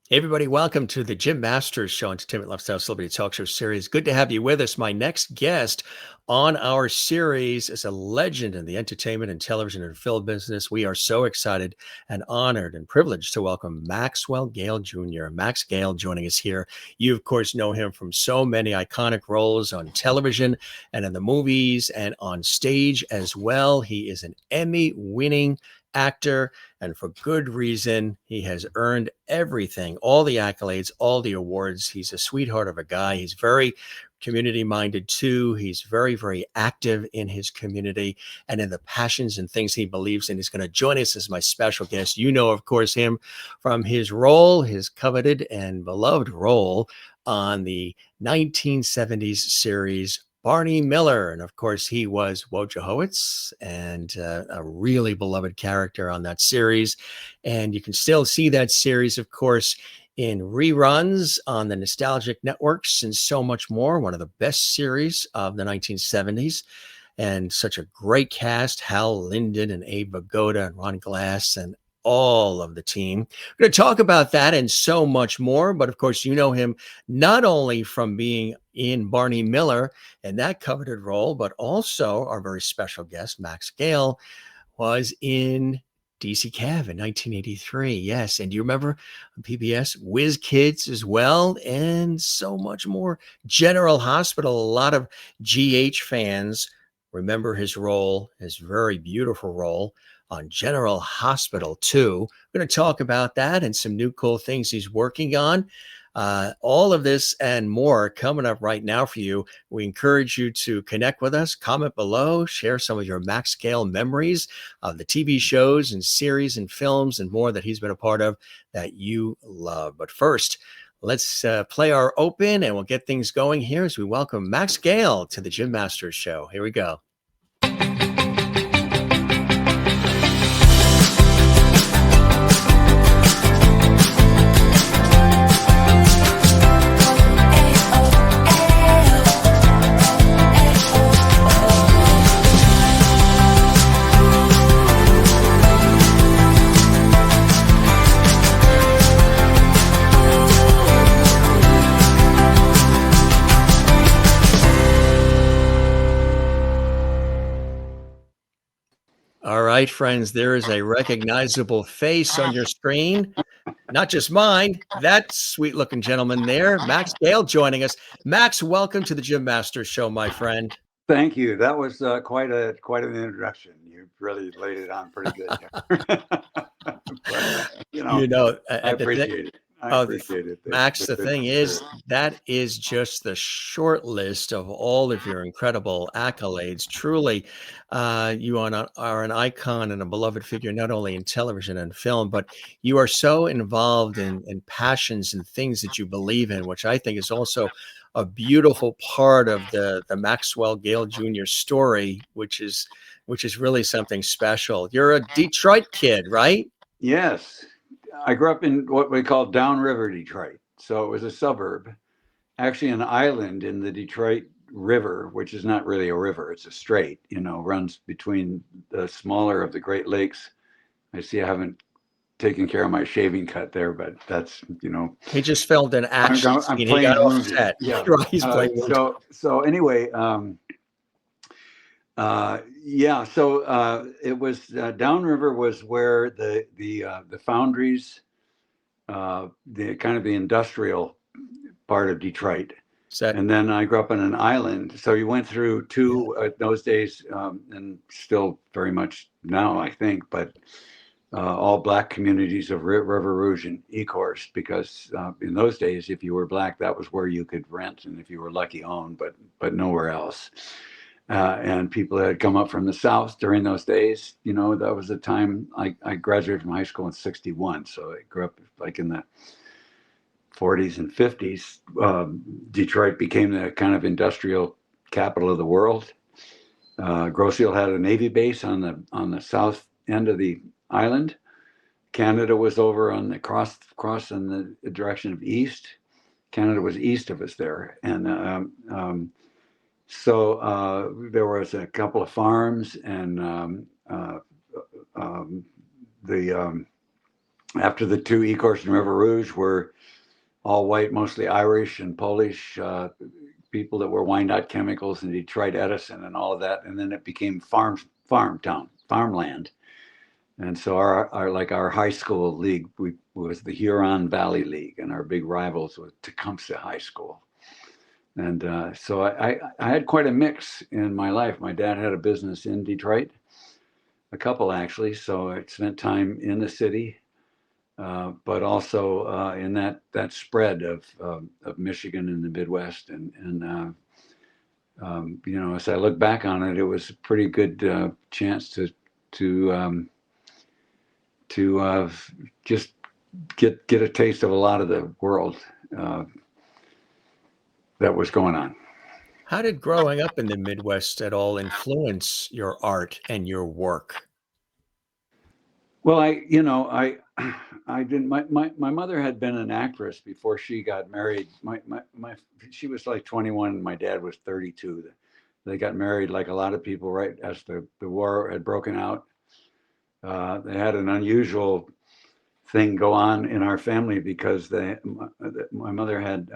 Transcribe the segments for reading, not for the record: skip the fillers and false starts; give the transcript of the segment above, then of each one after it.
Hey everybody, welcome to the Jim Masters Show, Entertainment Lifestyle Celebrity Talk Show series. Good to have you with us. My next guest on our series is a legend in the entertainment and television and film business. We are so excited and honored and privileged to welcome Maxwell Gail Jr. Max Gail joining us here. You, of course, know him from so many iconic roles on television and in the movies and on stage as well. He is an Emmy-winning actor, and for good reason. He has earned everything, all the accolades, all the awards. He's a sweetheart of a guy. He's very community minded too. He's very, very active in his community and in the passions and things he believes in. He's going to join us as my special guest. You know, of course, him from his role, his coveted and beloved role on the 1970s series Barney Miller. And of course, he was Wojciechowicz and a really beloved character on that series. And you can still see that series, of course, in reruns on the nostalgic networks and so much more. One of the best series of the 1970s. And such a great cast, Hal Linden and Abe Vigoda and Ron Glass and all of the team. We're going to talk about that and so much more. But of course, you know him not only from being in Barney Miller and that coveted role, but also our very special guest, Max Gail, was in DC Cav in 1983. Yes. And do you remember PBS Whiz Kids as well? And so much more. General Hospital, a lot of GH fans remember his role, his very beautiful role on General Hospital too. We're going to talk about that and some new cool things he's working on. All of this and more coming up right now for you. We encourage you to connect with us, comment below, share some of your Max Gail memories of the TV shows and series and films and more that he's been a part of that you love. But first, let's play our open and we'll get things going here as we welcome Max Gail to the Jim Masters Show. Here we go. All right, friends, there is a recognizable face on your screen. Not just mine, that sweet looking gentleman there, Max Gail joining us. Max, welcome to the Jim Masters Show, my friend. Thank you. That was quite an introduction. You really laid it on pretty good there. But, I appreciate it. I appreciate it. Max, the thing is, that is just the short list of all of your incredible accolades. Truly, you are an icon and a beloved figure, not only in television and film, but you are so involved in passions and things that you believe in, which I think is also a beautiful part of the Maxwell Gail Jr. story, which is really something special. You're a Detroit kid, right? Yes. I grew up in what we call downriver Detroit. So it was a suburb, actually an island in the Detroit River, which is not really a river. It's a strait, runs between the smaller of the Great Lakes. I see I haven't taken care of my shaving cut there, but that's, He just filmed an action scene. He got offset. Yeah. Right, he's playing so anyway, it was downriver was where the foundries, the kind of the industrial part of Detroit. And then I grew up on an island. So you went through two those days, and still very much now, I think, but all black communities of River Rouge and Ecorse, because in those days, if you were black, that was where you could rent, and if you were lucky, own, but nowhere else. And people that had come up from the South during those days, that was the time I graduated from high school in 1961. So I grew up like in the 40s and 50s. Detroit became the kind of industrial capital of the world. Grosse Ile had a Navy base on the south end of the island. Canada was over on the cross in the direction of east. Canada was east of us there. And so there was a couple of farms, and after the two Ecorse and River Rouge were all white, mostly Irish and Polish people that were Wyandotte Chemicals and Detroit Edison and all of that. And then it became farm town, farmland. And so our high school league was the Huron Valley League, and our big rivals was Tecumseh High School. And so I had quite a mix in my life. My dad had a business in Detroit, a couple actually. So I spent time in the city, but also in that spread of Michigan and the Midwest. And as I look back on it, it was a pretty good chance to just get a taste of a lot of the world that was going on. How did growing up in the Midwest at all influence your art and your work? Well, I didn't. My mother had been an actress before she got married. She was like 21, and my dad was 32. They got married like a lot of people right as the war had broken out. They had an unusual thing go on in our family because my mother had,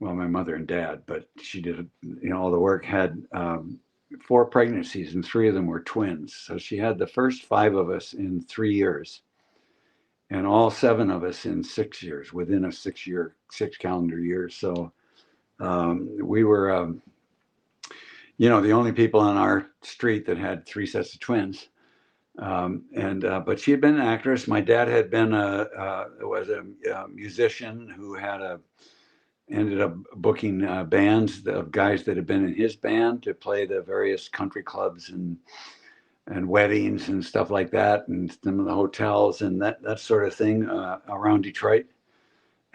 my mother and dad, but she did, all the work, had 4 pregnancies, and 3 of them were twins. So she had the first 5 of us in 3 years, and all 7 of us in 6 years, within a 6 calendar years. So we were, the only people on our street that had 3 sets of twins. But she had been an actress. My dad had been was a musician who ended up booking bands of guys that had been in his band to play the various country clubs and weddings and stuff like that, and some of the hotels and that sort of thing around Detroit.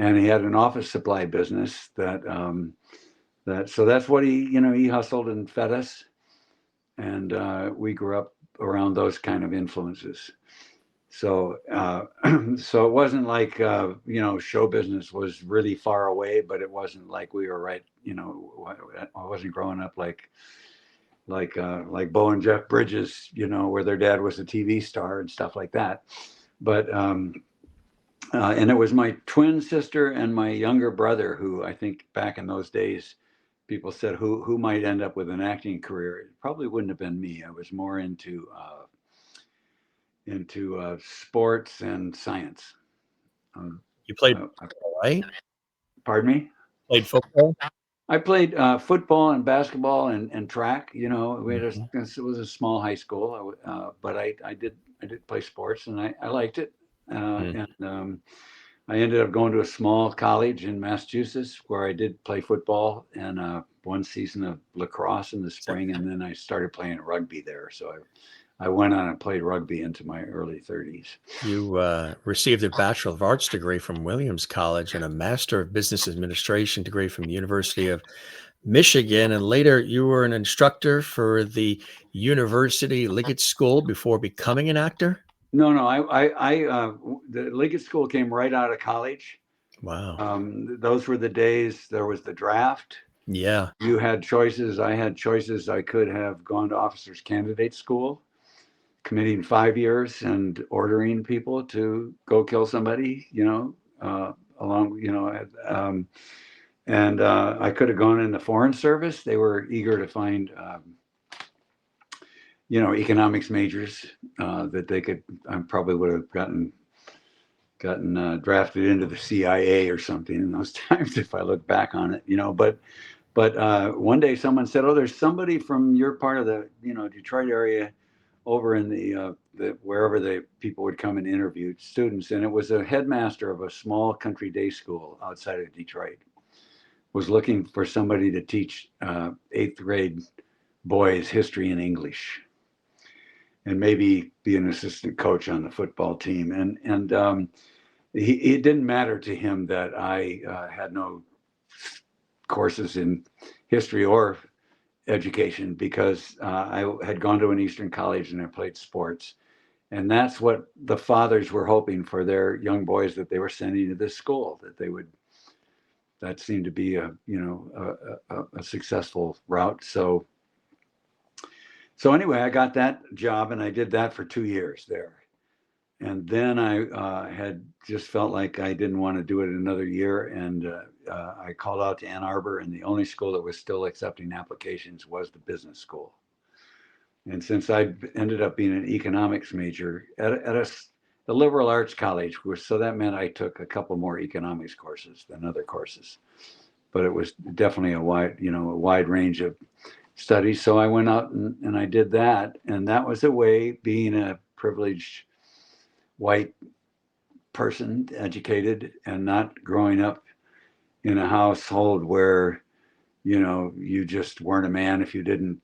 And he had an office supply business so that's what he hustled and fed us. And we grew up around those kind of influences. So so it wasn't like show business was really far away, but it wasn't like we were right. I wasn't growing up like Bo and Jeff Bridges, where their dad was a TV star and stuff like that. But and it was my twin sister and my younger brother who, I think back in those days, people said who might end up with an acting career. It probably wouldn't have been me. I was more into sports and science. You played football, right? Pardon me? Played football? I played football and basketball and track. It was a small high school, but I did play sports, and I liked it. And I ended up going to a small college in Massachusetts where I did play football and 1 season of lacrosse in the spring, and then I started playing rugby there. So I went on and played rugby into my early 30s. You received a Bachelor of Arts degree from Williams College and a Master of Business Administration degree from the University of Michigan, and later you were an instructor for the University Liggett School before becoming an actor? No, the Liggett School came right out of college. Wow. Those were the days. There was the draft. Yeah. You had choices. I had choices. I could have gone to officers candidate school, committing 5 years and ordering people to go kill somebody, and I could have gone in the Foreign Service. They were eager to find economics majors that they could. I probably would have gotten drafted into the CIA or something in those times if I look back on it. But one day someone said, "Oh, there's somebody from your part of the Detroit area over in the wherever the people would come and interview students," and it was a headmaster of a small country day school outside of Detroit. Was looking for somebody to teach 8th grade boys history and English, and maybe be an assistant coach on the football team. And it didn't matter to him that I had no courses in history or education because I had gone to an Eastern college and I played sports. And that's what the fathers were hoping for their young boys that they were sending to this school, that seemed to be a successful route. So anyway, I got that job and I did that for 2 years there. then I had just felt like I didn't want to do it another year, and I called out to Ann Arbor, and the only school that was still accepting applications was the business school. And since I ended up being an economics major at a liberal arts college, so that meant I took a couple more economics courses than other courses, but it was definitely a wide range of studies. So I went out and I did that, and that was a way, being a privileged white person, educated, and not growing up in a household where you just weren't a man if you didn't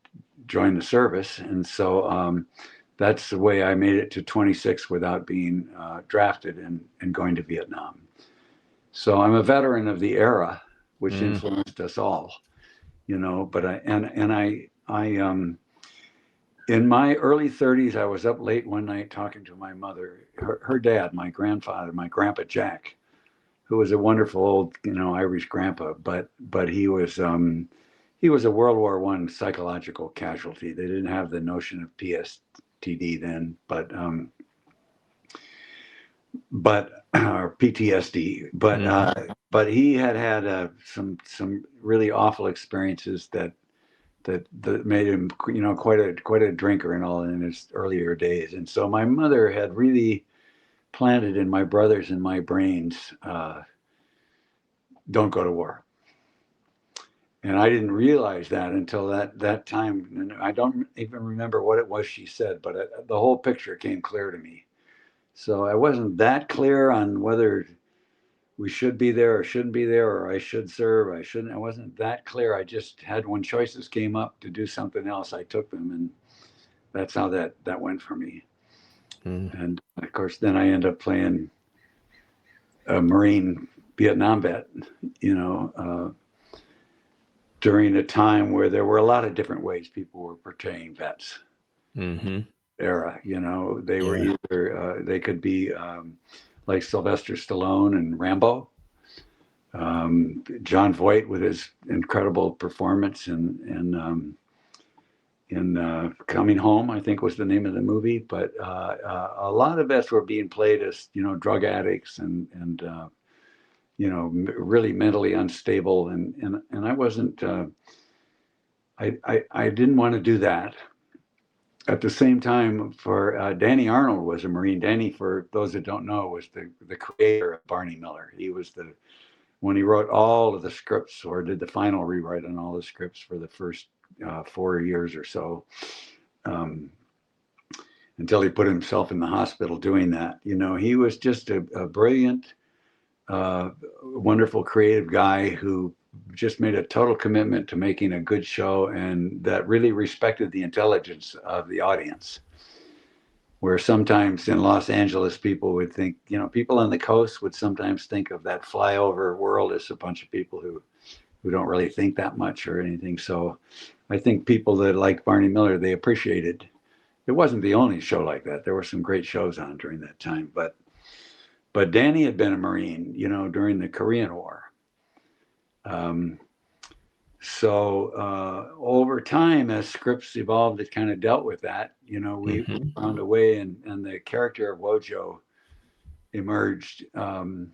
join the service. And so that's the way I made it to 26 without being drafted and going to Vietnam. So I'm a veteran of the era, which influenced us all, but I in my early 30s, I was up late one night talking to my mother, her dad, my grandfather, my grandpa Jack, who was a wonderful old, Irish grandpa, but he was a World War I psychological casualty. They didn't have the notion of PTSD then, but or PTSD, but he had some really awful experiences that made him quite a drinker and all in his earlier days. And so my mother had really planted in my brothers and my brains, don't go to war. And I didn't realize that until that time. And I don't even remember what it was she said, but the whole picture came clear to me. So I wasn't that clear on whether we should be there or shouldn't be there, or I should serve, I shouldn't. I wasn't that clear. I just had, when choices came up to do something else, I took them, and that's how that went for me. And of course, then I ended up playing a Marine Vietnam vet, during a time where there were a lot of different ways people were portraying vets. Era, they were either they could be like Sylvester Stallone and Rambo, John Voight with his incredible performance in Coming Home, I think was the name of the movie. But a lot of vets were being played as drug addicts and really mentally unstable, and I wasn't. I didn't want to do that. At the same time, for Danny Arnold was a Marine. Danny, for those that don't know, was the creator of Barney Miller. He was when he wrote all of the scripts, or did the final rewrite on all the scripts for the first 4 years or so, until he put himself in the hospital doing that. He was just a brilliant, wonderful, creative guy who just made a total commitment to making a good show, and that really respected the intelligence of the audience. Where sometimes in Los Angeles, people would think, people on the coast would sometimes think of that flyover world as a bunch of people who don't really think that much or anything. So I think people that like Barney Miller, they appreciated. It wasn't the only show like that. There were some great shows on during that time, but Danny had been a Marine, during the Korean War. So over time, as scripts evolved, it kind of dealt with that. We found a way, and the character of Wojo emerged in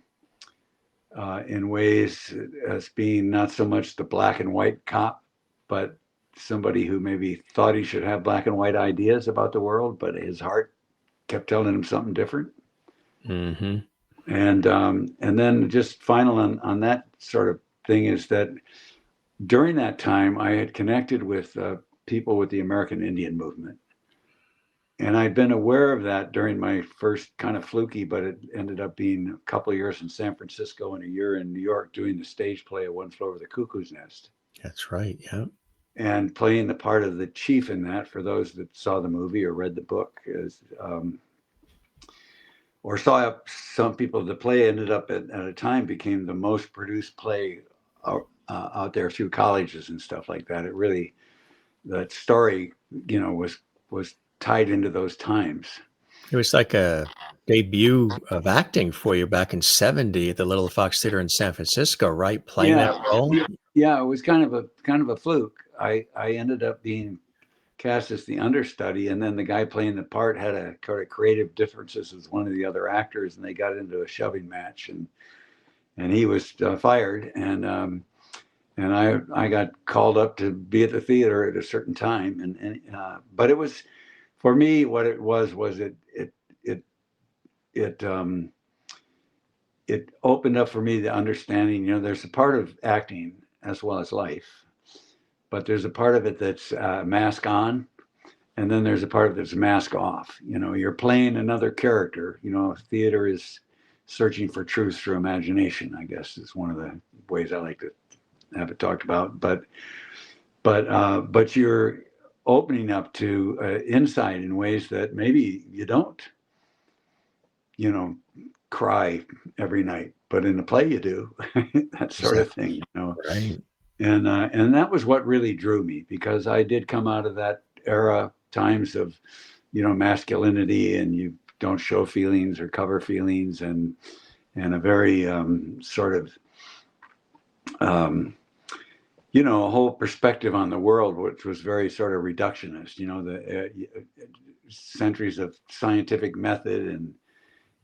ways as being not so much the black and white cop, but somebody who maybe thought he should have black and white ideas about the world, but his heart kept telling him something different. And then just final on that sort of thing is that during that time, I had connected with people with the American Indian movement. And I'd been aware of that during my first kind of fluky, but it ended up being a couple of years in San Francisco and a year in New York doing the stage play of One Flew Over the Cuckoo's Nest. That's right, yeah. And playing the part of the chief in that, for those that saw the movie or read the book, or saw some people, the play ended up at a time became the most produced play out there through colleges and stuff like that. It really, that story, was tied into those times. It was like a debut of acting for you back in '70 at the Little Fox Theater in San Francisco, right? Playing that role. Yeah, it was kind of a fluke. I ended up being cast as the understudy, and then the guy playing the part had a kind of creative differences with one of the other actors, and they got into a shoving match, and he was fired, and I got called up to be at the theater at a certain time, but it was, for me, what it was it opened up for me the understanding, there's a part of acting as well as life, but there's a part of it that's mask on, and then there's a part of it that's mask off. You're playing another character. Theater is searching for truth through imagination, I guess, is one of the ways I like to have it talked about. But you're opening up to insight in ways that maybe you don't, cry every night, but in the play you do. That sort of thing, Right. And that was what really drew me, because I did come out of that era, times of, masculinity, and you don't show feelings or cover feelings, and a very sort of a whole perspective on the world, which was very sort of reductionist. The centuries of scientific method, and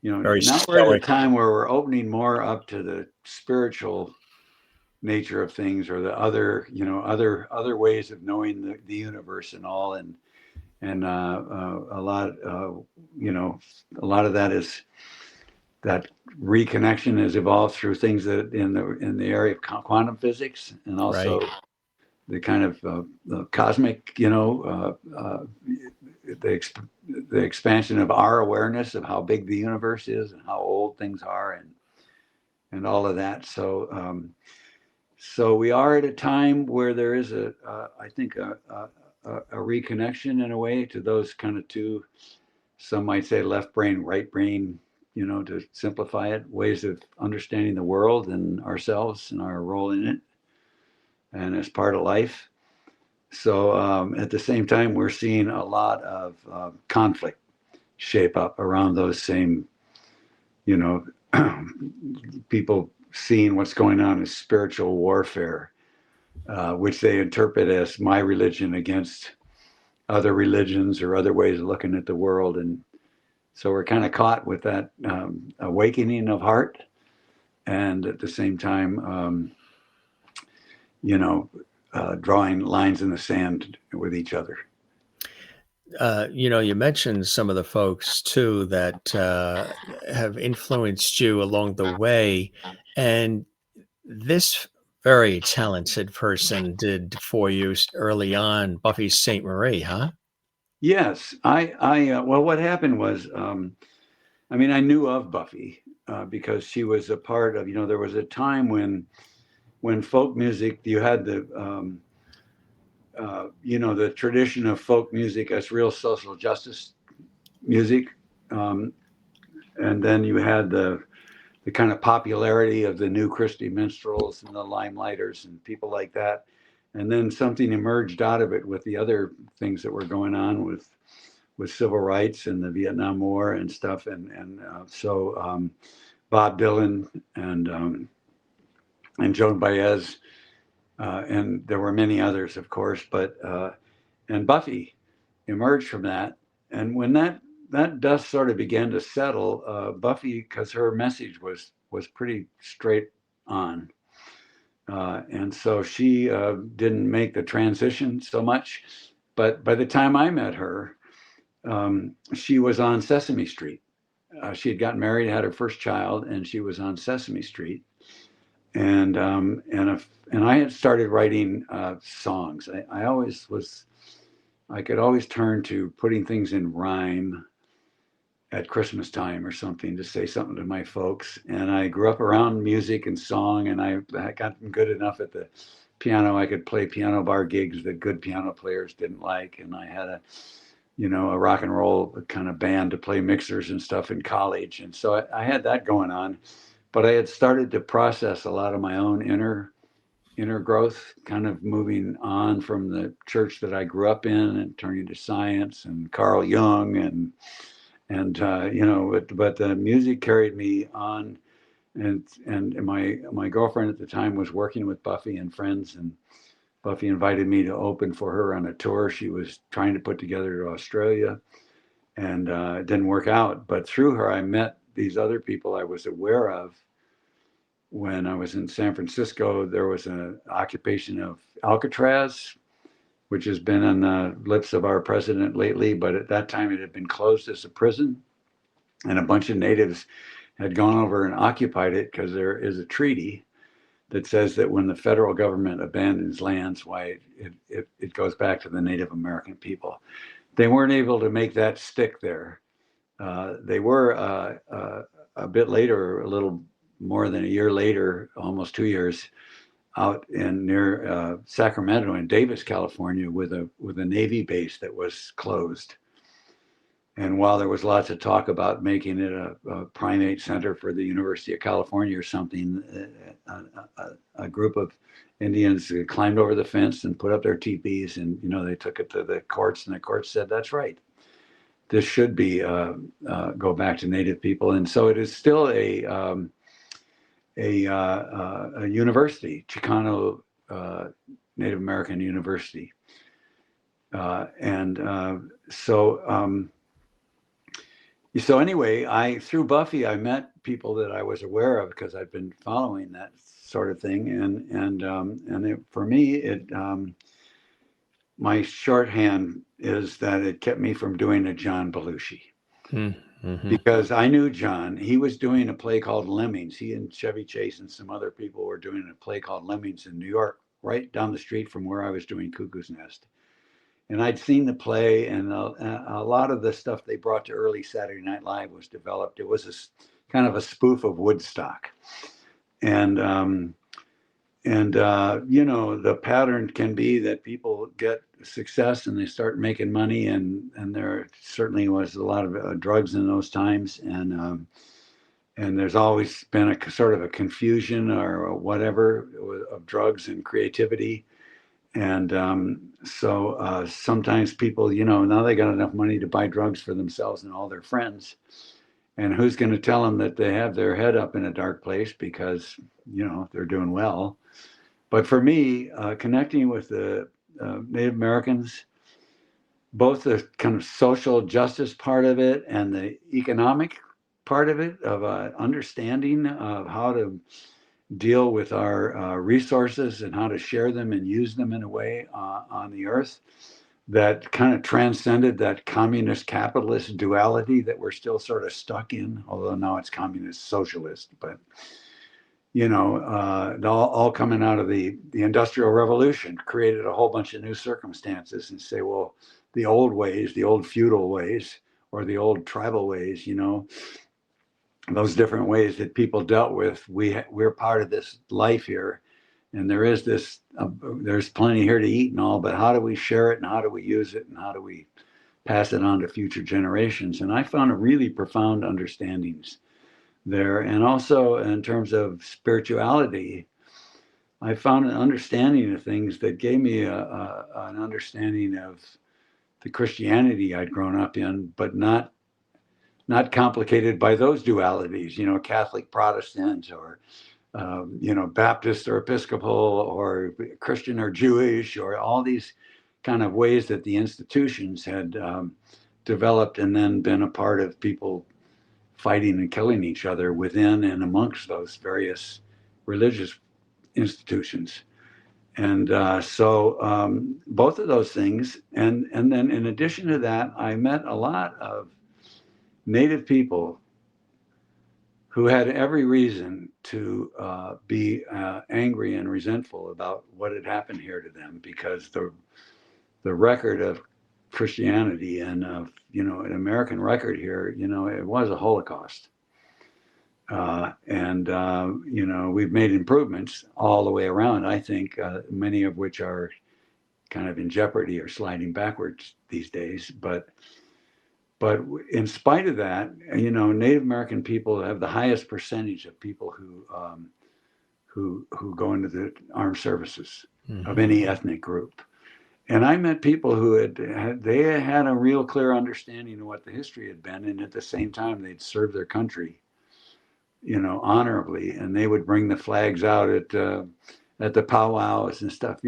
Very now we're at a stoic. time where we're opening more up to the spiritual nature of things, or the other ways of knowing the universe and all, and a lot of that is that reconnection has evolved through things that in the area of quantum physics, and also Right. the kind of the cosmic, the expansion of our awareness of how big the universe is and how old things are, and all of that. So we are at a time where there is I think a reconnection, in a way, to those kind of two, some might say left brain, right brain, to simplify it, ways of understanding the world and ourselves and our role in it, and as part of life. So at the same time, we're seeing a lot of conflict shape up around those same, people seeing what's going on as spiritual warfare, which they interpret as my religion against other religions or other ways of looking at the world. And so we're kind of caught with that awakening of heart, and at the same time, drawing lines in the sand with each other. You mentioned some of the folks too that have influenced you along the way, and this very talented person did for you early on, Buffy St. Marie, huh? Yes, well, what happened was, I knew of Buffy because she was a part of, there was a time when folk music, you had the tradition of folk music as real social justice music, and then you had the kind of popularity of the new Christy minstrels and the Limelighters and people like that, and then something emerged out of it with the other things that were going on with civil rights and the Vietnam War and stuff, and so Bob Dylan and Joan Baez. And there were many others, of course, but and Buffy emerged from that. And when that dust sort of began to settle, Buffy, because her message was pretty straight on, and so she didn't make the transition so much. But by the time I met her, she was on Sesame Street. She had gotten married, had her first child, and she was on Sesame Street. And I had started writing songs. I could always turn to putting things in rhyme at Christmas time or something, to say something to my folks. And I grew up around music and song, and I got good enough at the piano. I could play piano bar gigs that good piano players didn't like. And I had a rock and roll kind of band to play mixers and stuff in college. And so I had that going on. But I had started to process a lot of my own inner growth, kind of moving on from the church that I grew up in and turning to science and Carl Jung and but the music carried me on, and my girlfriend at the time was working with Buffy and friends, and Buffy invited me to open for her on a tour she was trying to put together to Australia, and it didn't work out. But through her, I met these other people I was aware of. When I was in San Francisco, there was an occupation of Alcatraz, which has been on the lips of our president lately, but at that time it had been closed as a prison. And a bunch of natives had gone over and occupied it because there is a treaty that says that when the federal government abandons lands, why it goes back to the Native American people. They weren't able to make that stick there. They were a bit later, a little more than a year later, almost 2 years, out in near Sacramento in Davis, California, with a Navy base that was closed. And while there was lots of talk about making it a primate center for the University of California or something, a group of Indians climbed over the fence and put up their teepees, and they took it to the courts, and the courts said that's right. This should be go back to Native people, and so it is still a university, Chicano Native American University, So anyway, through Buffy, I met people that I was aware of because I'd been following that sort of thing, for me, my shorthand is that it kept me from doing a John Belushi. Mm-hmm. Because I knew John. He was doing a play called Lemmings. He and Chevy Chase and some other people were doing a play called Lemmings in New York, right down the street from where I was doing Cuckoo's Nest. And I'd seen the play, and a lot of the stuff they brought to early Saturday Night Live was developed. It was a kind of a spoof of Woodstock. And the pattern can be that people get success and they start making money, and there certainly was a lot of drugs in those times, and there's always been a sort of a confusion or whatever of drugs and creativity. And so sometimes people, now they got enough money to buy drugs for themselves and all their friends. And who's going to tell them that they have their head up in a dark place because, they're doing well. But for me, connecting with the Native Americans, both the kind of social justice part of it and the economic part of it, of understanding of how to deal with our resources and how to share them and use them in a way on the earth that kind of transcended that communist capitalist duality that we're still sort of stuck in, although now it's communist socialist. But all coming out of the Industrial Revolution created a whole bunch of new circumstances, and say, well, the old ways, the old feudal ways, or the old tribal ways, those different ways that people dealt with, we're part of this life here, and there is this there's plenty here to eat and all, but how do we share it, and how do we use it, and how do we pass it on to future generations? And I found a really profound understandings there. And also in terms of spirituality, I found an understanding of things that gave me an understanding of the Christianity I'd grown up in, but not complicated by those dualities, Catholic, Protestant, or, Baptist or Episcopal, or Christian or Jewish, or all these kind of ways that the institutions had developed and then been a part of people fighting and killing each other within and amongst those various religious institutions. And so both of those things. And then in addition to that, I met a lot of Native people who had every reason to be angry and resentful about what had happened here to them, because the record of Christianity and of an American record here, it was a Holocaust, and we've made improvements all the way around. I think many of which are kind of in jeopardy or sliding backwards these days, but in spite of that, Native American people have the highest percentage of people who go into the armed services, mm-hmm. of any ethnic group. And I met people who had a real clear understanding of what the history had been, and at the same time they'd served their country, honorably, and they would bring the flags out at at the powwows and stuff.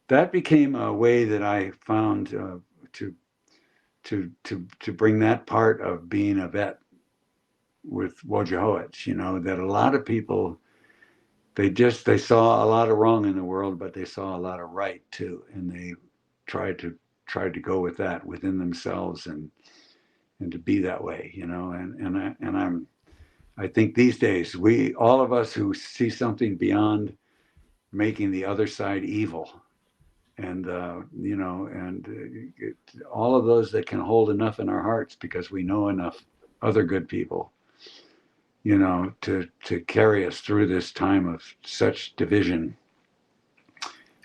That became a way that I found to bring that part of being a vet with Wojciechowicz. That a lot of people, they saw a lot of wrong in the world, but they saw a lot of right too, and they tried to go with that within themselves and to be that way. I think these days, all of us who see something beyond making the other side evil, and all of those that can hold enough in our hearts because we know enough other good people, to carry us through this time of such division.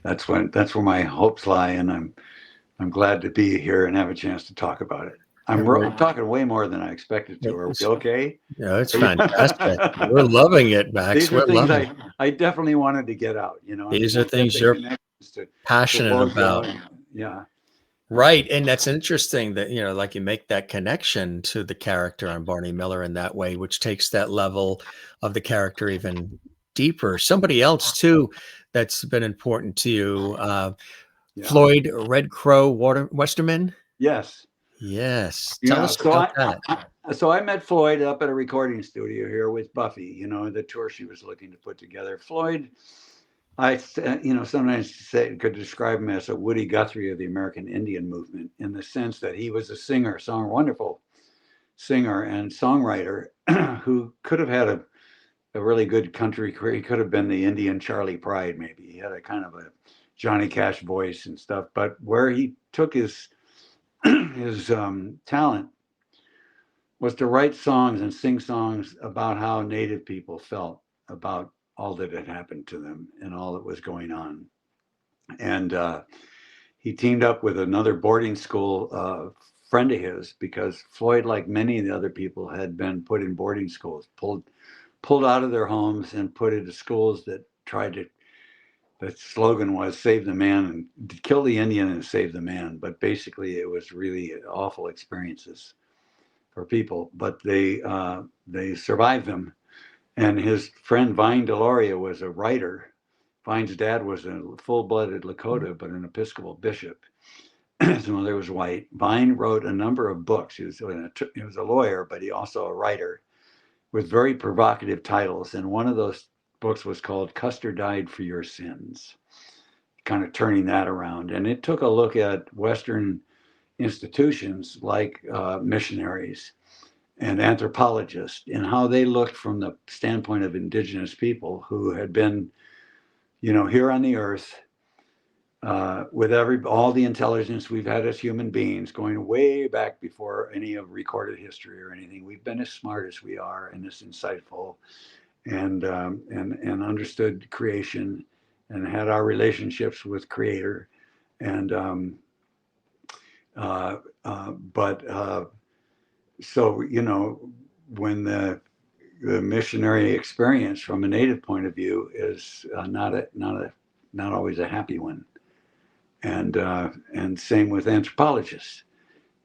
That's where my hopes lie, and I'm glad to be here and have a chance to talk about it. I'm talking way more than I expected to. Are we okay? Yeah, it's fantastic. We're loving it, Max. These are things I definitely wanted to get out. These are things you're passionate about. Yeah. Right. And that's interesting that, like you make that connection to the character on Barney Miller in that way, which takes that level of the character even deeper. Somebody else, too, that's been important to you, Floyd Red Crow Westerman. Yes. Yes. Tell us about that. So I met Floyd up at a recording studio here with Buffy, the tour she was looking to put together. Floyd, I sometimes could describe him as a Woody Guthrie of the American Indian movement, in the sense that he was a wonderful singer and songwriter who could have had a really good country career. He could have been the Indian Charlie Pride, maybe. He had a kind of a Johnny Cash voice and stuff, but where he took his talent was to write songs and sing songs about how Native people felt about all that had happened to them and all that was going on. And he teamed up with another boarding school friend of his, because Floyd, like many of the other people, had been put in boarding schools, pulled out of their homes and put into schools that the slogan was save the man and kill the Indian and save the man. But basically it was really awful experiences for people, but they survived them. And his friend Vine Deloria was a writer. Vine's dad was a full-blooded Lakota, but an Episcopal bishop. His mother was white. Vine wrote a number of books. He was a lawyer, but he also a writer with very provocative titles. And one of those books was called Custer Died for Your Sins, kind of turning that around. And it took a look at Western institutions like missionaries and anthropologists, and how they looked from the standpoint of indigenous people who had been, here on the earth with all the intelligence we've had as human beings, going way back before any of recorded history or anything. We've been as smart as we are and as insightful, and understood creation and had our relationships with Creator, and so when the missionary experience from a Native point of view is not always a happy one, and same with anthropologists.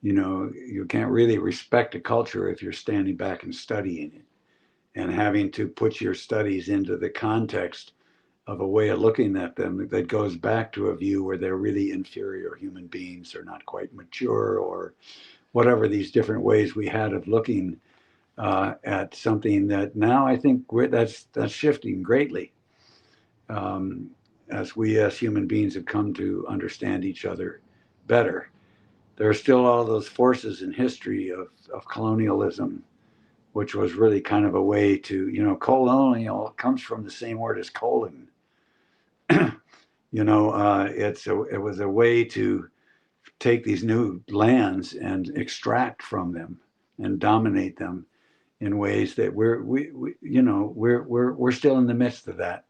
You can't really respect a culture if you're standing back and studying it, and having to put your studies into the context of a way of looking at them that goes back to a view where they're really inferior human beings, or not quite mature, or whatever these different ways we had of looking at something that now I think that's shifting greatly, as we as human beings have come to understand each other better. There are still all those forces in history of colonialism, which was really kind of a way to, colonial comes from the same word as colon. It was a way to take these new lands and extract from them and dominate them in ways that we're still in the midst of that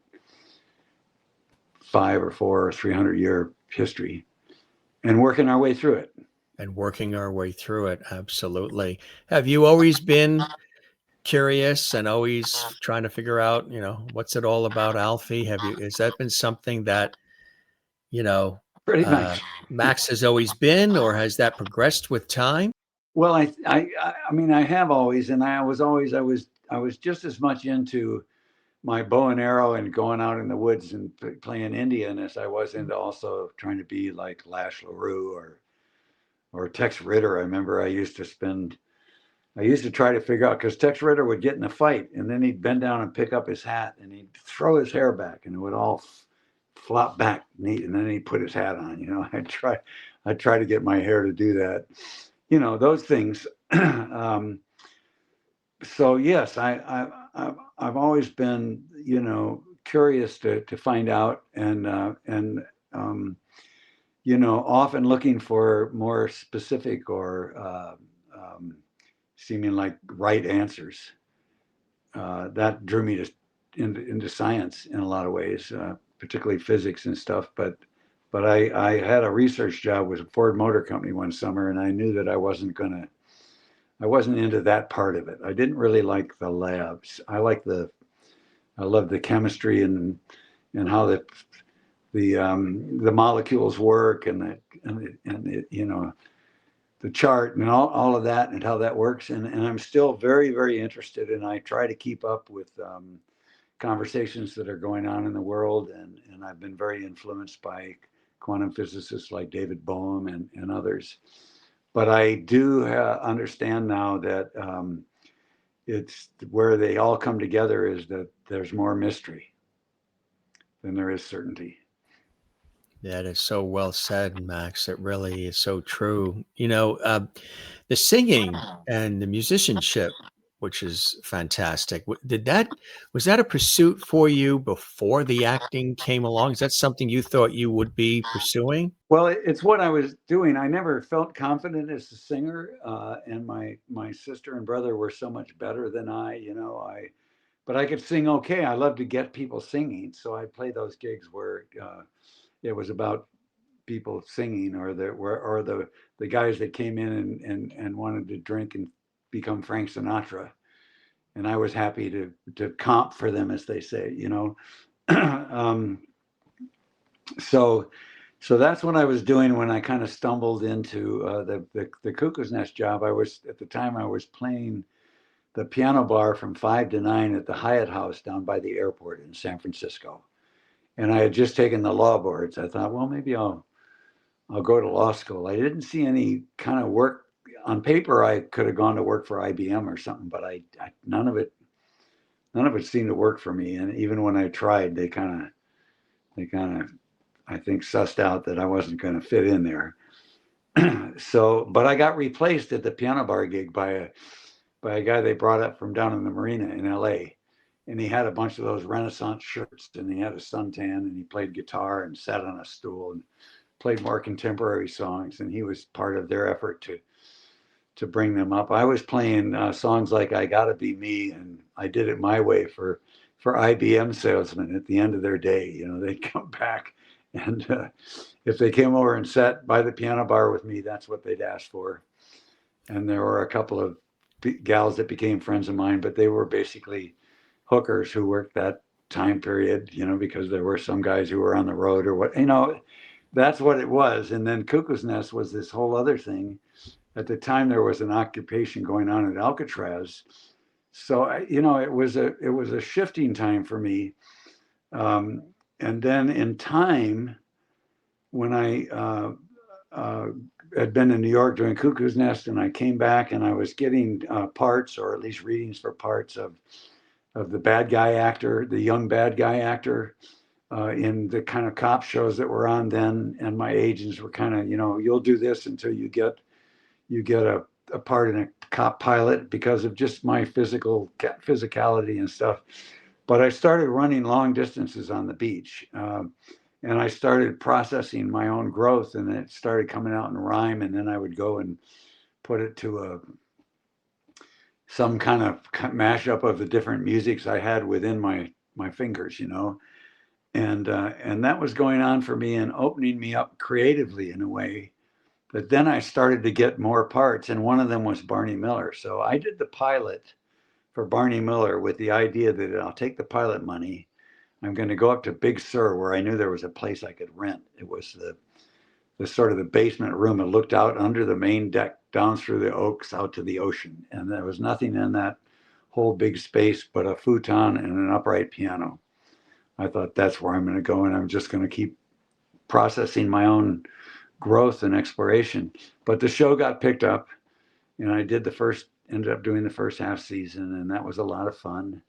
5 or 4 or 300-year history, and working our way through it. Absolutely. Have you always been curious and always trying to figure out, what's it all about, Alfie? Has that been something that, pretty much Max has always been, or has that progressed with time? Well, I mean, I have always, and I was just as much into my bow and arrow and going out in the woods and playing Indian as I was into also trying to be like Lash LaRue or Tex Ritter. I remember I used to try to figure out, because Tex Ritter would get in a fight and then he'd bend down and pick up his hat and he'd throw his hair back and it would all flop back neat, and then he'd put his hat on. I'd try to get my hair to do that. Those things. So yes, I've always been, curious to find out, and often looking for more specific or seeming like right answers. That drew me into science in a lot of ways, particularly physics and stuff. But I had a research job with a Ford Motor Company one summer, and I knew that I wasn't into that part of it. I didn't really like the labs. I love the chemistry and how the molecules work and the chart and all of that and how that works. And I'm still very, very interested, and I try to keep up with conversations that are going on in the world. And I've been very influenced by quantum physicists like David Bohm and others. But I do understand now that it's where they all come together is that there's more mystery than there is certainty. That is so well said, Max. It really is so true. The singing and the musicianship, which is fantastic. Was that a pursuit for you before the acting came along? Is that something you thought you would be pursuing? Well, it's what I was doing. I never felt confident as a singer, and my sister and brother were so much better than but I could sing okay. I love to get people singing, so I play those gigs where it was about people singing, or the guys that came in and wanted to drink and become Frank Sinatra, and I was happy to comp for them, as they say. So that's what I was doing when I kind of stumbled into the Cuckoo's Nest job. At the time I was playing the piano bar from 5 to 9 at the Hyatt House down by the airport in San Francisco. And I had just taken the law boards. I thought, well, maybe I'll go to law school. I didn't see any kind of work on paper. I could have gone to work for IBM or something, but none of it seemed to work for me. And even when I tried, they kind of, I think, sussed out that I wasn't going to fit in there. But I got replaced at the piano bar gig by a guy they brought up from down in the marina in LA. And he had a bunch of those Renaissance shirts, and he had a suntan, and he played guitar and sat on a stool and played more contemporary songs. And he was part of their effort to bring them up. I was playing songs like I Gotta Be Me, and I did it my way for IBM salesmen at the end of their day. They'd come back, and if they came over and sat by the piano bar with me, that's what they'd ask for. And there were a couple of gals that became friends of mine, but they were basically hookers who worked that time period, because there were some guys who were on the road or what, that's what it was. And then Cuckoo's Nest was this whole other thing. At the time, there was an occupation going on at Alcatraz. So, it was a shifting time for me. And then in time, when I had been in New York doing Cuckoo's Nest, and I came back and I was getting parts, or at least readings for parts of the bad guy actor, the young bad guy actor in the kind of cop shows that were on then. And my agents were kind of, you'll do this until you get a part in a cop pilot, because of just my physicality and stuff. But I started running long distances on the beach. And I started processing my own growth, and it started coming out in rhyme. And then I would go and put it to some kind of mashup of the different musics I had within my fingers, and that was going on for me and opening me up creatively in a way. But then I started to get more parts, and one of them was Barney Miller. So I did the pilot for Barney Miller with the idea that I'll take the pilot money. I'm going to go up to Big Sur, where I knew there was a place I could rent. It was the sort of the basement room. It looked out under the main deck, down through the oaks, out to the ocean. And there was nothing in that whole big space, but a futon and an upright piano. I thought that's where I'm going to go, and I'm just going to keep processing my own growth and exploration. But the show got picked up, and I ended up doing the first half season, and that was a lot of fun.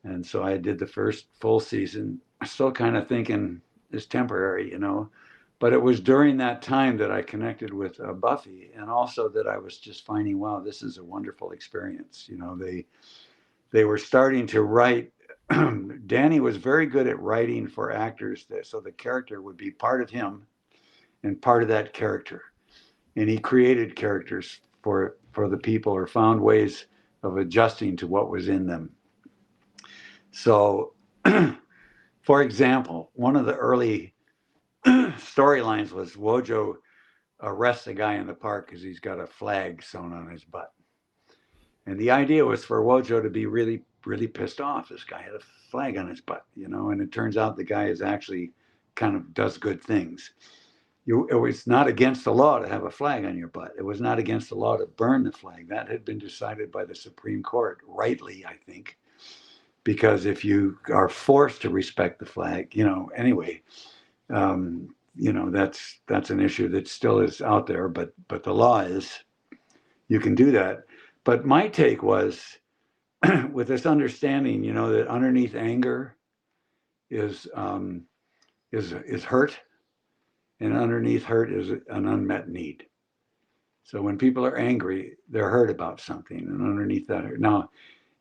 And so I did the first full season, still kind of thinking it's temporary, but it was during that time that I connected with Buffy, and also that I was just finding, wow, this is a wonderful experience. They were starting to write. Danny was very good at writing for actors, so the character would be part of him and part of that character. And he created characters for the people, or found ways of adjusting to what was in them. So, for example, one of the early storylines was Wojo arrests a guy in the park because he's got a flag sewn on his butt. And the idea was for Wojo to be really, really pissed off. This guy had a flag on his butt, and it turns out the guy is actually kind of does good things. It was not against the law to have a flag on your butt. It was not against the law to burn the flag. That had been decided by the Supreme Court, rightly, I think, because if you are forced to respect the flag, anyway, that's an issue that still is out there, but the law is you can do that. But my take was with this understanding, that underneath anger is hurt, and underneath hurt is an unmet need. So when people are angry, they're hurt about something, and underneath that hurt. Now,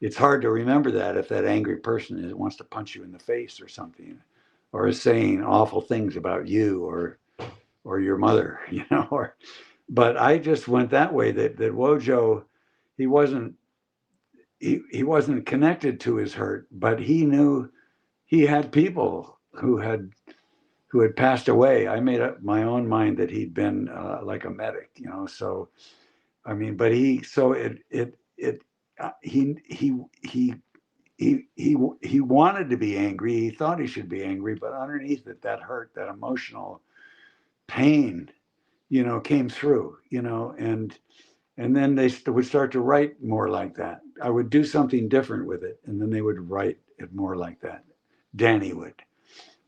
it's hard to remember that if that angry person wants to punch you in the face or something, or is saying awful things about you or your mother, but I just went that way, that Wojo, he wasn't connected to his hurt, but he knew he had people who had passed away. I made up my own mind that he'd been like a medic, so I mean, but he wanted to be angry. He thought he should be angry, but underneath it, that hurt, that emotional pain, came through, and then they would start to write more like that. I would do something different with it, and then they would write it more like that. Danny would,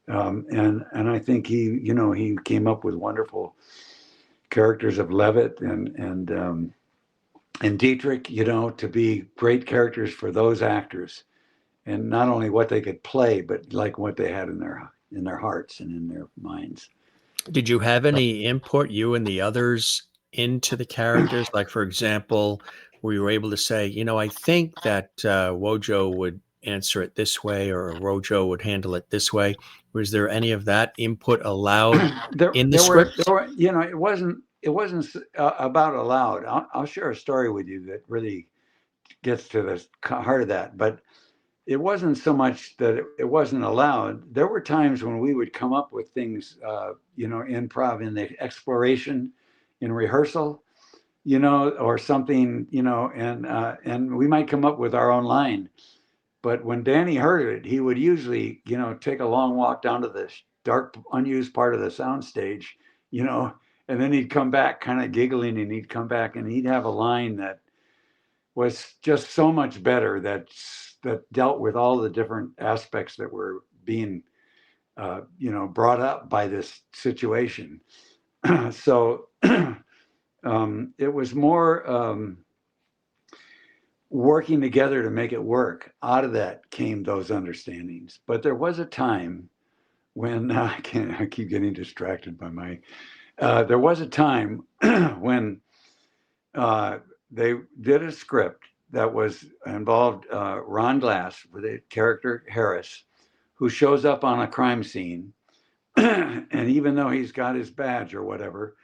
and I think he came up with wonderful characters of Levitt and Dietrich, to be great characters for those actors, and not only what they could play, but like what they had in their hearts and in their minds. Did you have any input, you and the others, into the characters? Like, for example, were you able to say, I think that Wojo would answer it this way, or Wojo would handle it this way? Was there any of that input allowed in the script? It wasn't about allowed. I'll share a story with you that really gets to the heart of that. But it wasn't so much that it wasn't allowed. There were times when we would come up with things, improv, in the exploration, in rehearsal, or something, and we might come up with our own line. But when Danny heard it, he would usually, take a long walk down to the dark, unused part of the soundstage, and then he'd come back kind of giggling, and he'd come back and he'd have a line that was just so much better, that dealt with all the different aspects that were being, brought up by this situation. So it was more working together to make it work. Out of that came those understandings. But there was a time when I keep getting distracted by my. There was a time when they did a script that involved Ron Glass with a character, Harris, who shows up on a crime scene, and even though he's got his badge or whatever,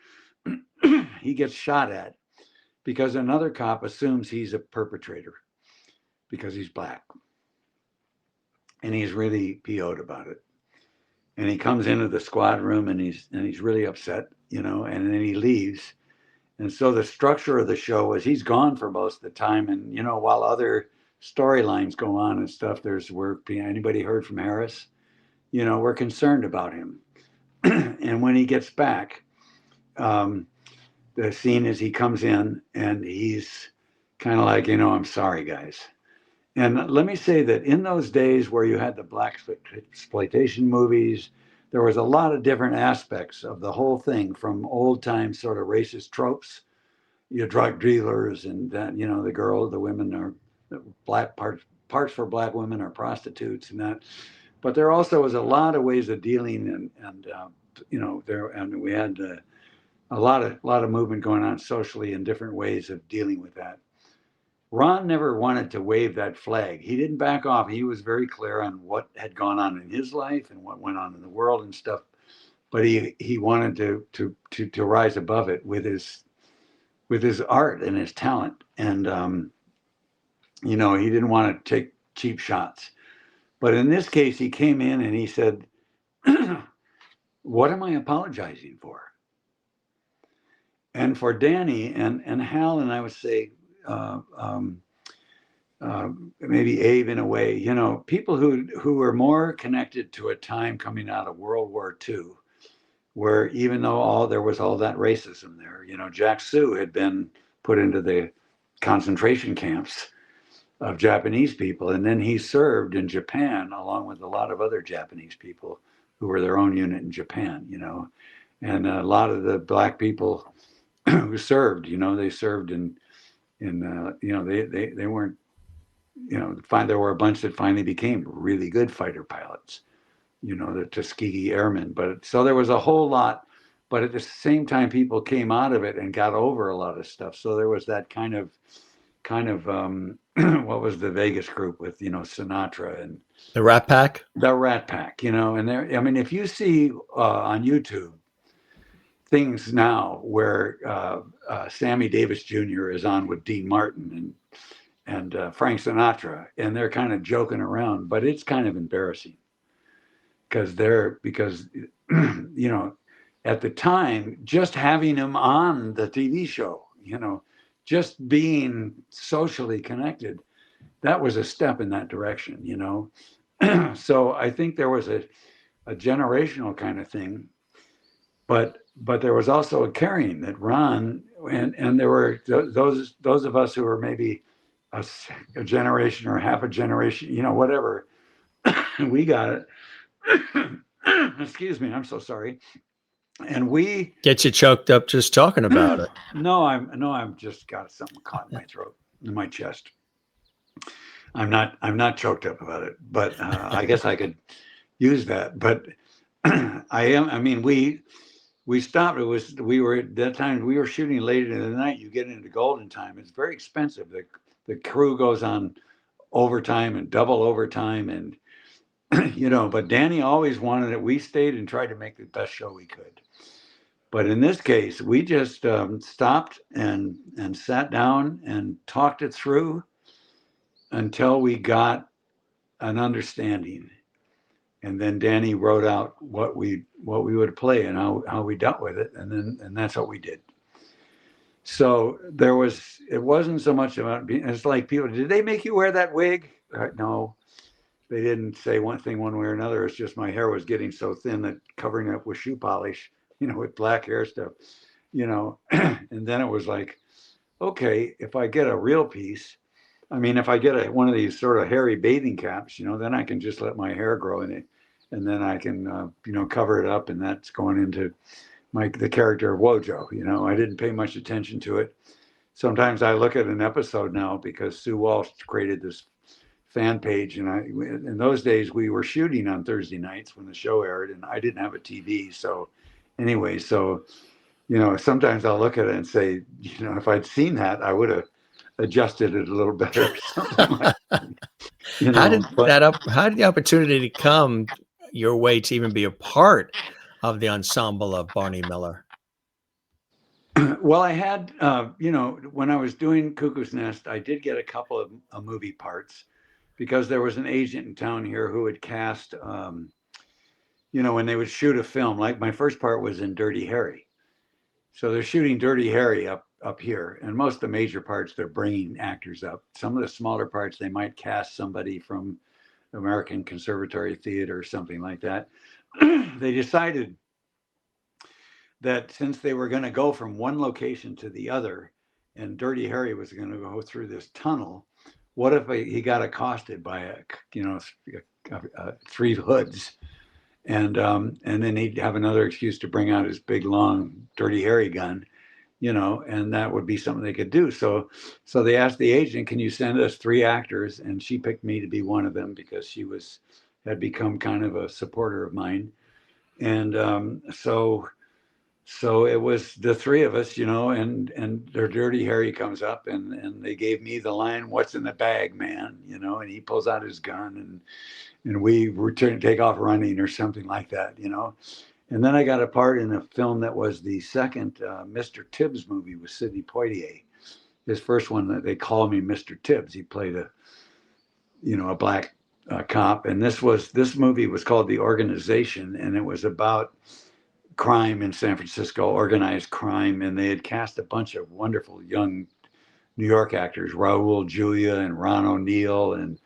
he gets shot at because another cop assumes he's a perpetrator because he's black, and he's really PO'd about it. And he comes into the squad room, and he's really upset, and then he leaves. And so the structure of the show is he's gone for most of the time. And, while other storylines go on and stuff, anybody heard from Harris? We're concerned about him. And when he gets back, the scene is he comes in and he's kind of like, I'm sorry, guys. And let me say that in those days where you had the black exploitation movies, there was a lot of different aspects of the whole thing, from old time sort of racist tropes, your drug dealers, and that, the women are black parts for black women are prostitutes and that. But there also was a lot of ways of dealing, and we had a lot of movement going on socially in different ways of dealing with that. Ron never wanted to wave that flag. He didn't back off. He was very clear on what had gone on in his life and what went on in the world and stuff. But he wanted to rise above it with his art and his talent. And he didn't want to take cheap shots. But in this case, he came in and he said, "What am I apologizing for?" And for Danny and Hal, and I would say, maybe Abe in a way, people who were more connected to a time coming out of World War II, where even though there was all that racism there, Jack Sue had been put into the concentration camps of Japanese people, and then he served in Japan along with a lot of other Japanese people who were their own unit in Japan, and a lot of the black people who served, they served in they weren't, there were a bunch that finally became really good fighter pilots, the Tuskegee Airmen. But so there was a whole lot, but at the same time, people came out of it and got over a lot of stuff. So there was that kind of what was the Vegas group with, Sinatra and the Rat Pack? The Rat Pack, and there, I mean, if you see on YouTube things now where Sammy Davis Jr. is on with Dean Martin and Frank Sinatra, and they're kind of joking around, but it's kind of embarrassing because at the time, just having him on the TV show, just being socially connected, that was a step in that direction, So I think there was a generational kind of thing, but there was also a carrying that Ron and there were those of us who were maybe a generation or half a generation, whatever, we got it. Excuse me, I'm so sorry. And we get you choked up just talking about it. No, I'm just got something caught in my throat, in my chest. I'm not choked up about it, but I guess I could use that. But I mean, we stopped. We were at that time. We were shooting late in the night. You get into golden time. It's very expensive. The crew goes on overtime and double overtime, and But Danny always wanted it. We stayed and tried to make the best show we could. But in this case, we just stopped and sat down and talked it through until we got an understanding. And then Danny wrote out what we would play and how we dealt with it, and that's what we did. So it wasn't so much about being. It's like people, did they make you wear that wig? No, they didn't say one thing one way or another. It's just my hair was getting so thin that covering up with shoe polish, with black hair stuff, and then it was like, okay, if I get a real piece, I mean, if I get one of these sort of hairy bathing caps, then I can just let my hair grow in it, and then I can, cover it up, and that's going into the character of Wojo. I didn't pay much attention to it. Sometimes I look at an episode now because Sue Walsh created this fan page, and in those days we were shooting on Thursday nights when the show aired, and I didn't have a TV. So anyway, sometimes I'll look at it and say, if I'd seen that, I would have adjusted it a little better. How did the opportunity come your way to even be a part of the ensemble of Barney Miller? Well, I had, when I was doing Cuckoo's Nest, I did get a couple of movie parts because there was an agent in town here who would cast, when they would shoot a film. Like my first part was in Dirty Harry. So they're shooting Dirty Harry up here, and most of the major parts, they're bringing actors up. Some of the smaller parts, they might cast somebody from American Conservatory Theater or something like that. They decided that since they were going to go from one location to the other, and Dirty Harry was going to go through this tunnel, what if he got accosted by three hoods, and then he'd have another excuse to bring out his big, long, dirty, hairy gun, and that would be something they could do. So they asked the agent, "Can you send us 3 actors?" And she picked me to be one of them because she had become kind of a supporter of mine, and so it was the 3 of us, and their Dirty Harry comes up, and they gave me the line, "What's in the bag, man?" And he pulls out his gun, and we take off running or something like that. And then I got a part in a film that was the second Mr. Tibbs movie with Sidney Poitier. His first one, that they call me Mr. Tibbs. He played a black cop, and this movie was called The Organization, and it was about crime in San Francisco, organized crime, and they had cast a bunch of wonderful young New York actors, Raul Julia and Ron O'Neill and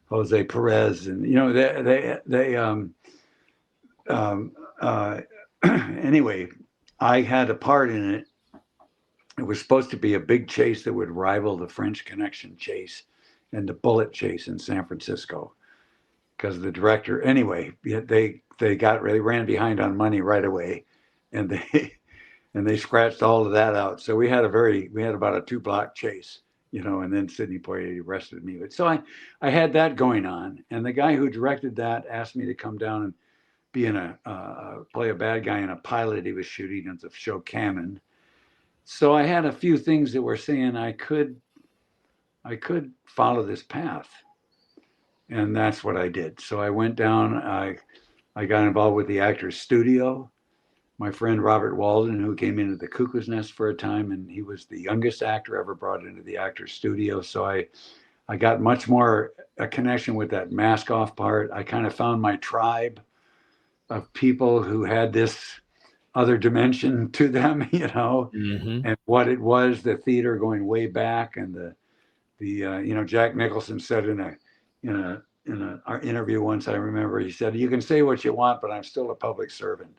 Jose Perez, and anyway, I had a part in it. It was supposed to be a big chase that would rival the French Connection chase and the bullet chase in San Francisco, because the director, anyway, they ran behind on money right away, and they scratched all of that out. So we had about a 2-block chase, and then Sidney Poitier arrested me. But so I had that going on, and the guy who directed that asked me to come down and be play a bad guy in a pilot he was shooting at the show Cannon. So I had a few things that were saying I could follow this path. And that's what I did. So I went down, I got involved with the Actors Studio. My friend Robert Walden, who came into the Cuckoo's Nest for a time, and he was the youngest actor ever brought into the Actors Studio. So I got much more a connection with that mask off part. I kind of found my tribe of people who had this other dimension to them, Mm-hmm. and what it was, the theater going way back, and the Jack Nicholson said in our interview once, I remember, he said, "You can say what you want, but I'm still a public servant."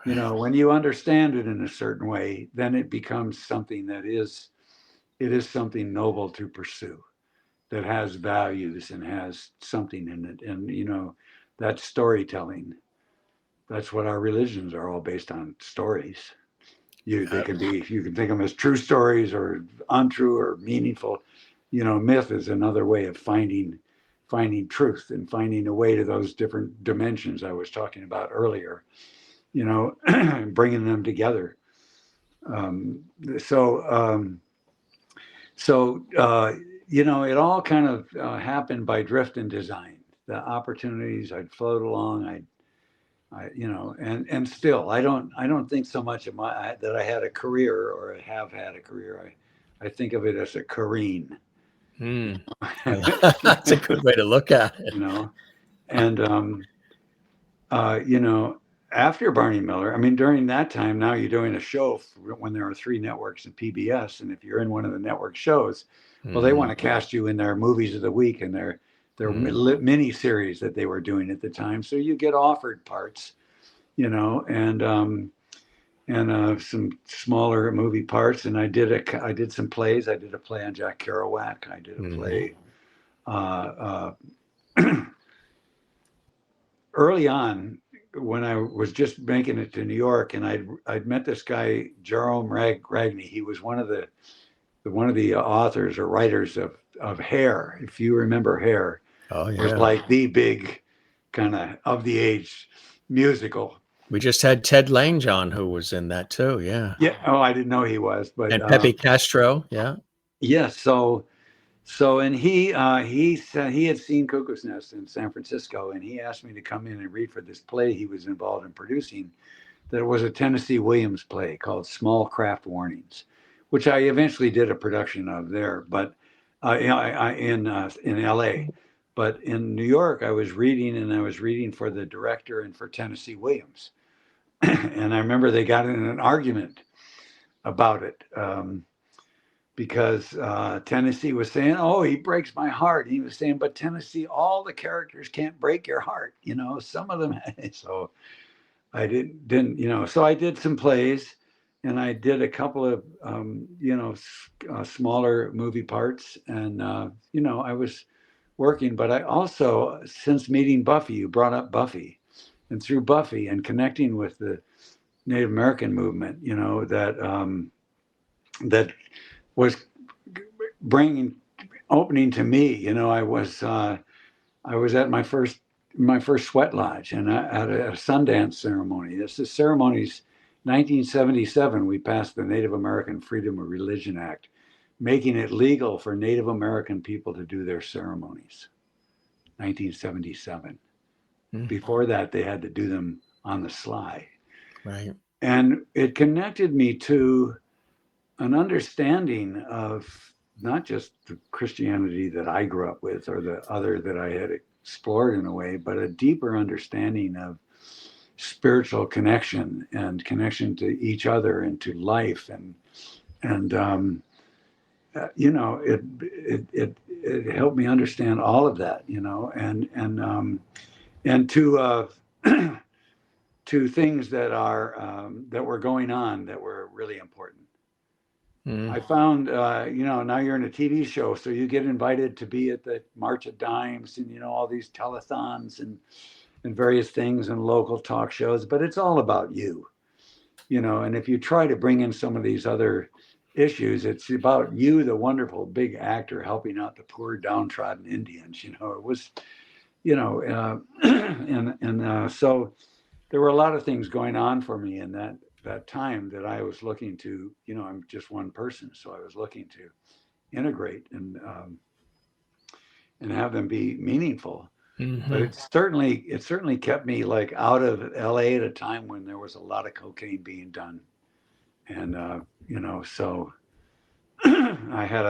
When you understand it in a certain way, then it becomes something it is something noble to pursue, that has values and has something in it. And that's storytelling. That's what our religions are all based on, stories. You can think of them as true stories or untrue or meaningful. Myth is another way of finding truth and finding a way to those different dimensions I was talking about earlier, bringing them together. It all kind of happened by drift and design. The opportunities, I'd float along, and still, I don't think so much of that I had a career or have had a career. I think of it as a careen. That's a good way to look at it. And after Barney Miller, during that time, now you're doing a show when there are 3 networks and PBS, and if you're in one of the network shows, well, they want to cast you in their movies of the week and their mini series that they were doing at the time. So you get offered parts, and some smaller movie parts. And I did some plays. I did a play on Jack Kerouac. I did a play early on, when I was just making it to New York, and I'd met this guy, Jerome Ragney. He was one of the authors or writers of Hair. If you remember Hair, it was like the big kind of the age musical. We just had Ted Lange on, who was in that too. Yeah. Yeah. Oh, I didn't know he was, but and Pepe Castro. Yeah. Yes. And he said he had seen Cuckoo's Nest in San Francisco, and he asked me to come in and read for this play he was involved in producing. That was a Tennessee Williams play called Small Craft Warnings, which I eventually did a production of there, but in L.A. But in New York, I was reading for the director and for Tennessee Williams, and I remember they got in an argument about it. Because Tennessee was saying, "Oh, he breaks my heart." He was saying, "But Tennessee, all the characters can't break your heart. Some of them." So I didn't. So I did some plays, and I did a couple of, smaller movie parts. And, I was working, but I also, since meeting Buffy, you brought up Buffy, and through Buffy and connecting with the Native American movement, that was opening to me. I was at my first sweat lodge, and I had a Sundance ceremony. This is ceremonies. 1977, we passed the Native American Freedom of Religion Act, making it legal for Native American people to do their ceremonies. 1977. Before that, they had to do them on the sly. Right. And it connected me to an understanding of not just the Christianity that I grew up with or the other that I had explored in a way, but a deeper understanding of spiritual connection and connection to each other and to life. It helped me understand all of that, and to to things that were going on that were really important. I found, now you're in a TV show, so you get invited to be at the March of Dimes and, all these telethons and various things and local talk shows, but it's all about you, and if you try to bring in some of these other issues, it's about you, the wonderful big actor, helping out the poor downtrodden Indians. It was, so there were a lot of things going on for me in that time that I was looking to, I'm just one person, so I was looking to integrate and have them be meaningful. But it certainly kept me like out of LA at a time when there was a lot of cocaine being done, and so I had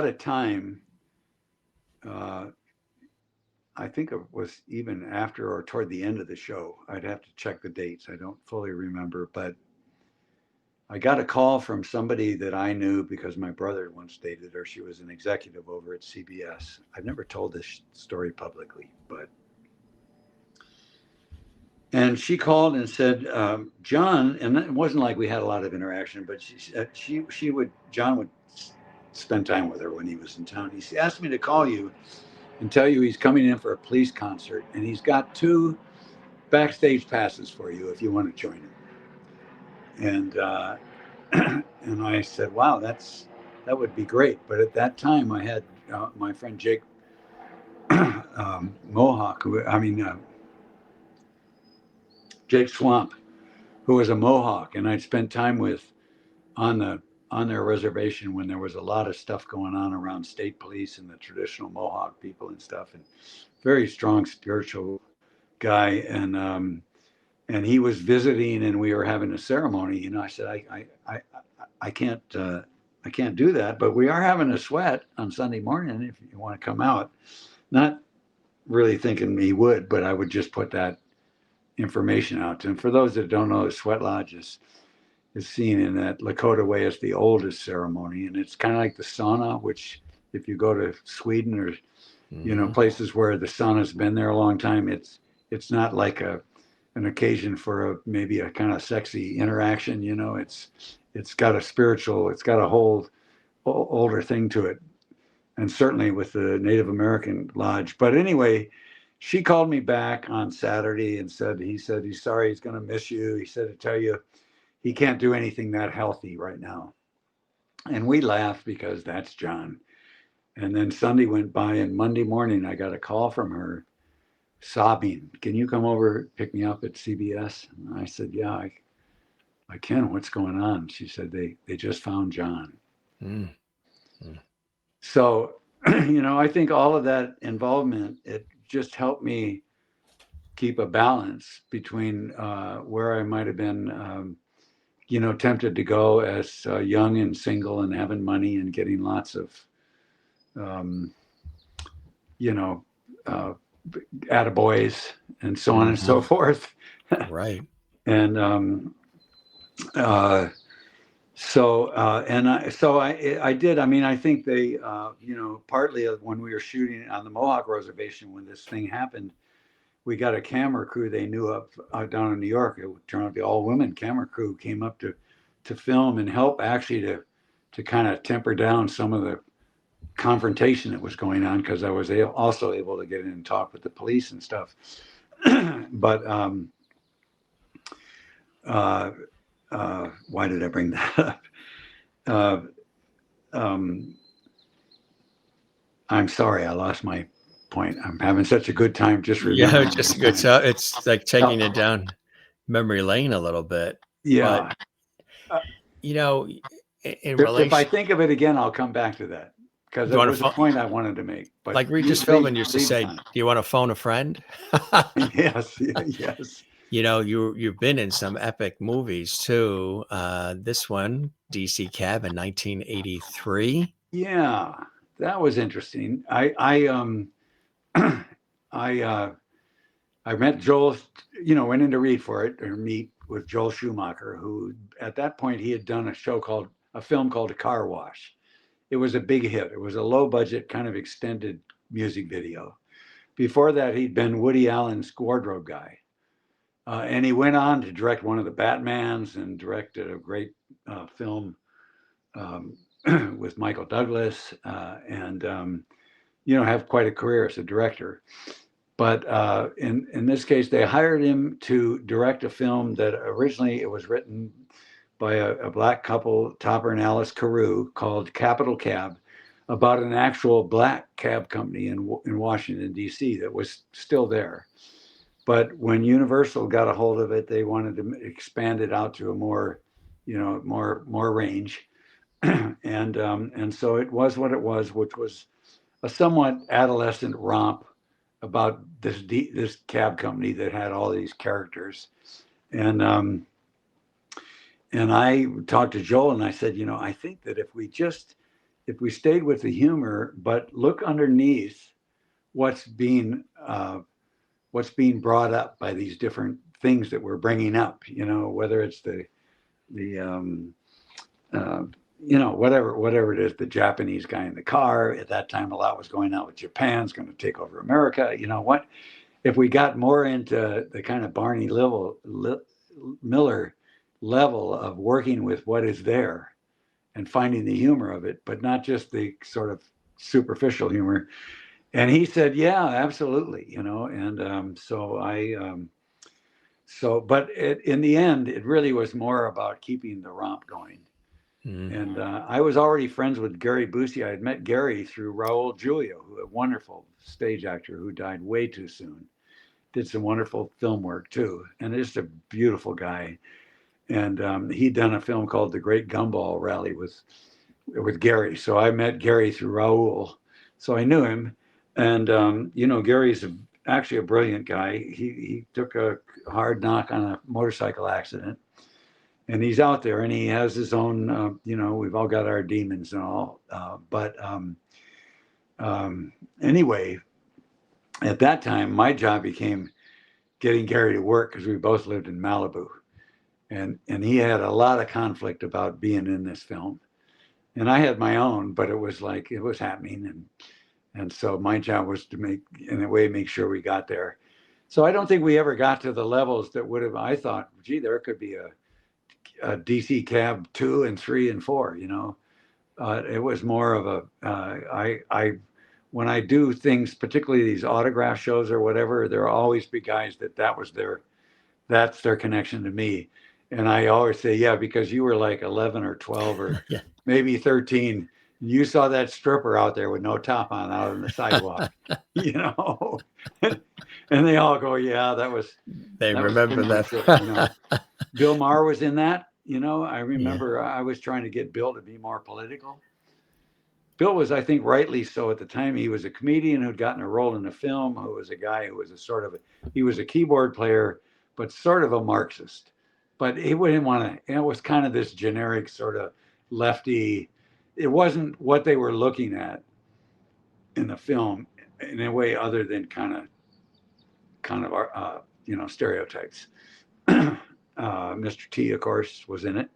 a time. I think it was even after or toward the end of the show. I'd have to check the dates. I don't fully remember, but I got a call from somebody that I knew because my brother once dated her. She was an executive over at CBS. I've never told this story publicly, and she called and said, John, and it wasn't like we had a lot of interaction, but she said John would spend time with her when he was in town. He asked me to call you and tell you he's coming in for a Police concert, and he's got 2 backstage passes for you if you want to join him. And and I said, wow, that would be great. But at that time, I had my friend Jake Jake Swamp, who was a Mohawk, and I'd spent time with on their reservation when there was a lot of stuff going on around state police and the traditional Mohawk people and stuff, and very strong spiritual guy. And he was visiting, and we were having a ceremony. I said, I can't do that, but we are having a sweat on Sunday morning if you want to come out. Not really thinking he would, but I would just put that information out to him. For those that don't know, the sweat lodge is seen in that Lakota way as the oldest ceremony, and it's kind of like the sauna, which if you go to Sweden or places where the sauna's been there a long time, it's not like an occasion for maybe a kind of sexy interaction. It's got a spiritual, it's got a whole older thing to it, and certainly with the Native American lodge. But anyway, she called me back on Saturday and said he's sorry, he's going to miss you. He said to tell you he can't do anything that healthy right now. And we laughed because that's John. And then Sunday went by, and Monday morning I got a call from her sobbing, can you come over, pick me up at CBS? And I said, yeah, I can. What's going on? She said, they just found John. So, I think all of that involvement, it just helped me keep a balance between where I might have been, tempted to go as young and single and having money and getting lots of, attaboys and so on and so forth. Right. And I did. I mean, I think they, partly when we were shooting on the Mohawk Reservation when this thing happened, we got a camera crew they knew up down in New York. It turned out to be all women camera crew came up to film and help actually to kind of temper down some of the confrontation that was going on, because I was also able to get in and talk with the police and stuff. But why did I bring that up? I'm sorry, I lost my point. I'm having such a good time just remembering. Yeah, just good. So it's like taking it down memory lane a little bit. Yeah. But, in If relation, I think of it again, I'll come back to that, because it was a point I wanted to make. But like Regis Philbin used to say, "Do you want to phone a friend?" Yes, yes. You've been in some epic movies too. This one, DC Cab in 1983. Yeah, that was interesting. I met Joel, went in to read for it or meet with Joel Schumacher, who at that point he had done a film called A Car Wash. It was a big hit. It was a low budget kind of extended music video. Before that, he'd been Woody Allen's wardrobe guy. And he went on to direct one of the Batmans and directed a great film with Michael Douglas and have quite a career as a director. But in this case, they hired him to direct a film that originally it was written by a black couple, Topper and Alice Carew, called Capital Cab, about an actual black cab company in Washington, D.C. that was still there. But when Universal got a hold of it, they wanted to expand it out to a more range. And so it was what it was, which was a somewhat adolescent romp about this cab company that had all these characters. And I talked to Joel and I said, I think that if we stayed with the humor, but look underneath what's being brought up by these different things that we're bringing up, whether it's whatever it is, the Japanese guy in the car. At that time, a lot was going on with Japan's going to take over America. If we got more into the kind of Barney Miller level of working with what is there and finding the humor of it, but not just the sort of superficial humor. And he said, yeah, absolutely. And but in the end, it really was more about keeping the romp going. Mm-hmm. And I was already friends with Gary Busey. I had met Gary through Raul Julia, a wonderful stage actor who died way too soon. Did some wonderful film work too, and just a beautiful guy. And he'd done a film called The Great Gumball Rally with Gary. So I met Gary through Raul, so I knew him. And Gary's actually a brilliant guy. He took a hard knock on a motorcycle accident. And he's out there and he has his own, we've all got our demons and all. But anyway, at that time, my job became getting Gary to work because we both lived in Malibu. And he had a lot of conflict about being in this film. And I had my own, but it was like, it was happening. And so my job was to make sure we got there. So I don't think we ever got to the levels that would have, I thought, gee, there could be a DC Cab 2 and 3 and 4, it was more of when I do things, particularly these autograph shows or whatever, there'll always be guys that's their connection to me. And I always say, yeah, because you were like 11 or 12 or yeah. Maybe 13. You saw that stripper out there with no top on out on the sidewalk, and they all go, yeah, they remember that. Bill Maher was in that, I remember I was trying to get Bill to be more political. Bill was, I think, rightly so at the time. He was a comedian who'd gotten a role in a film, who was a guy who was he was a keyboard player, but sort of a Marxist. But he wouldn't want to, it was kind of this generic sort of lefty. It wasn't what they were looking at in the film in a way other than kind of stereotypes. Mr. T, of course, was in it.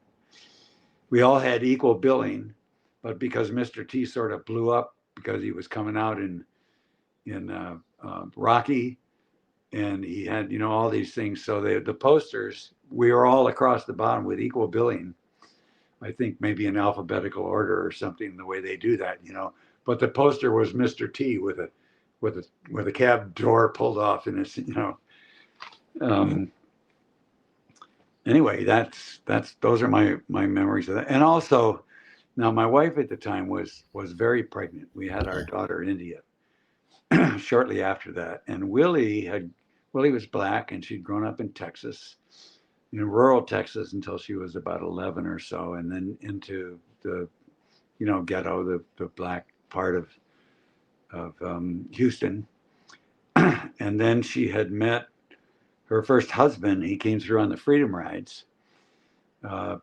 We all had equal billing, but because Mr. T sort of blew up because he was coming out in Rocky, and he had, all these things. So the posters, we were all across the bottom with equal billing. I think maybe in alphabetical order or something, the way they do that, But the poster was Mr. T with a cab door pulled off, and it's, Um, anyway, those are my memories of that. And also, now my wife at the time was very pregnant. We had our daughter India shortly after that, and Willie was black, and she'd grown up in Texas, in rural Texas, until she was about 11 or so, and then into the ghetto, the black part of Houston. And then she had met her first husband. He came through on the Freedom Rides,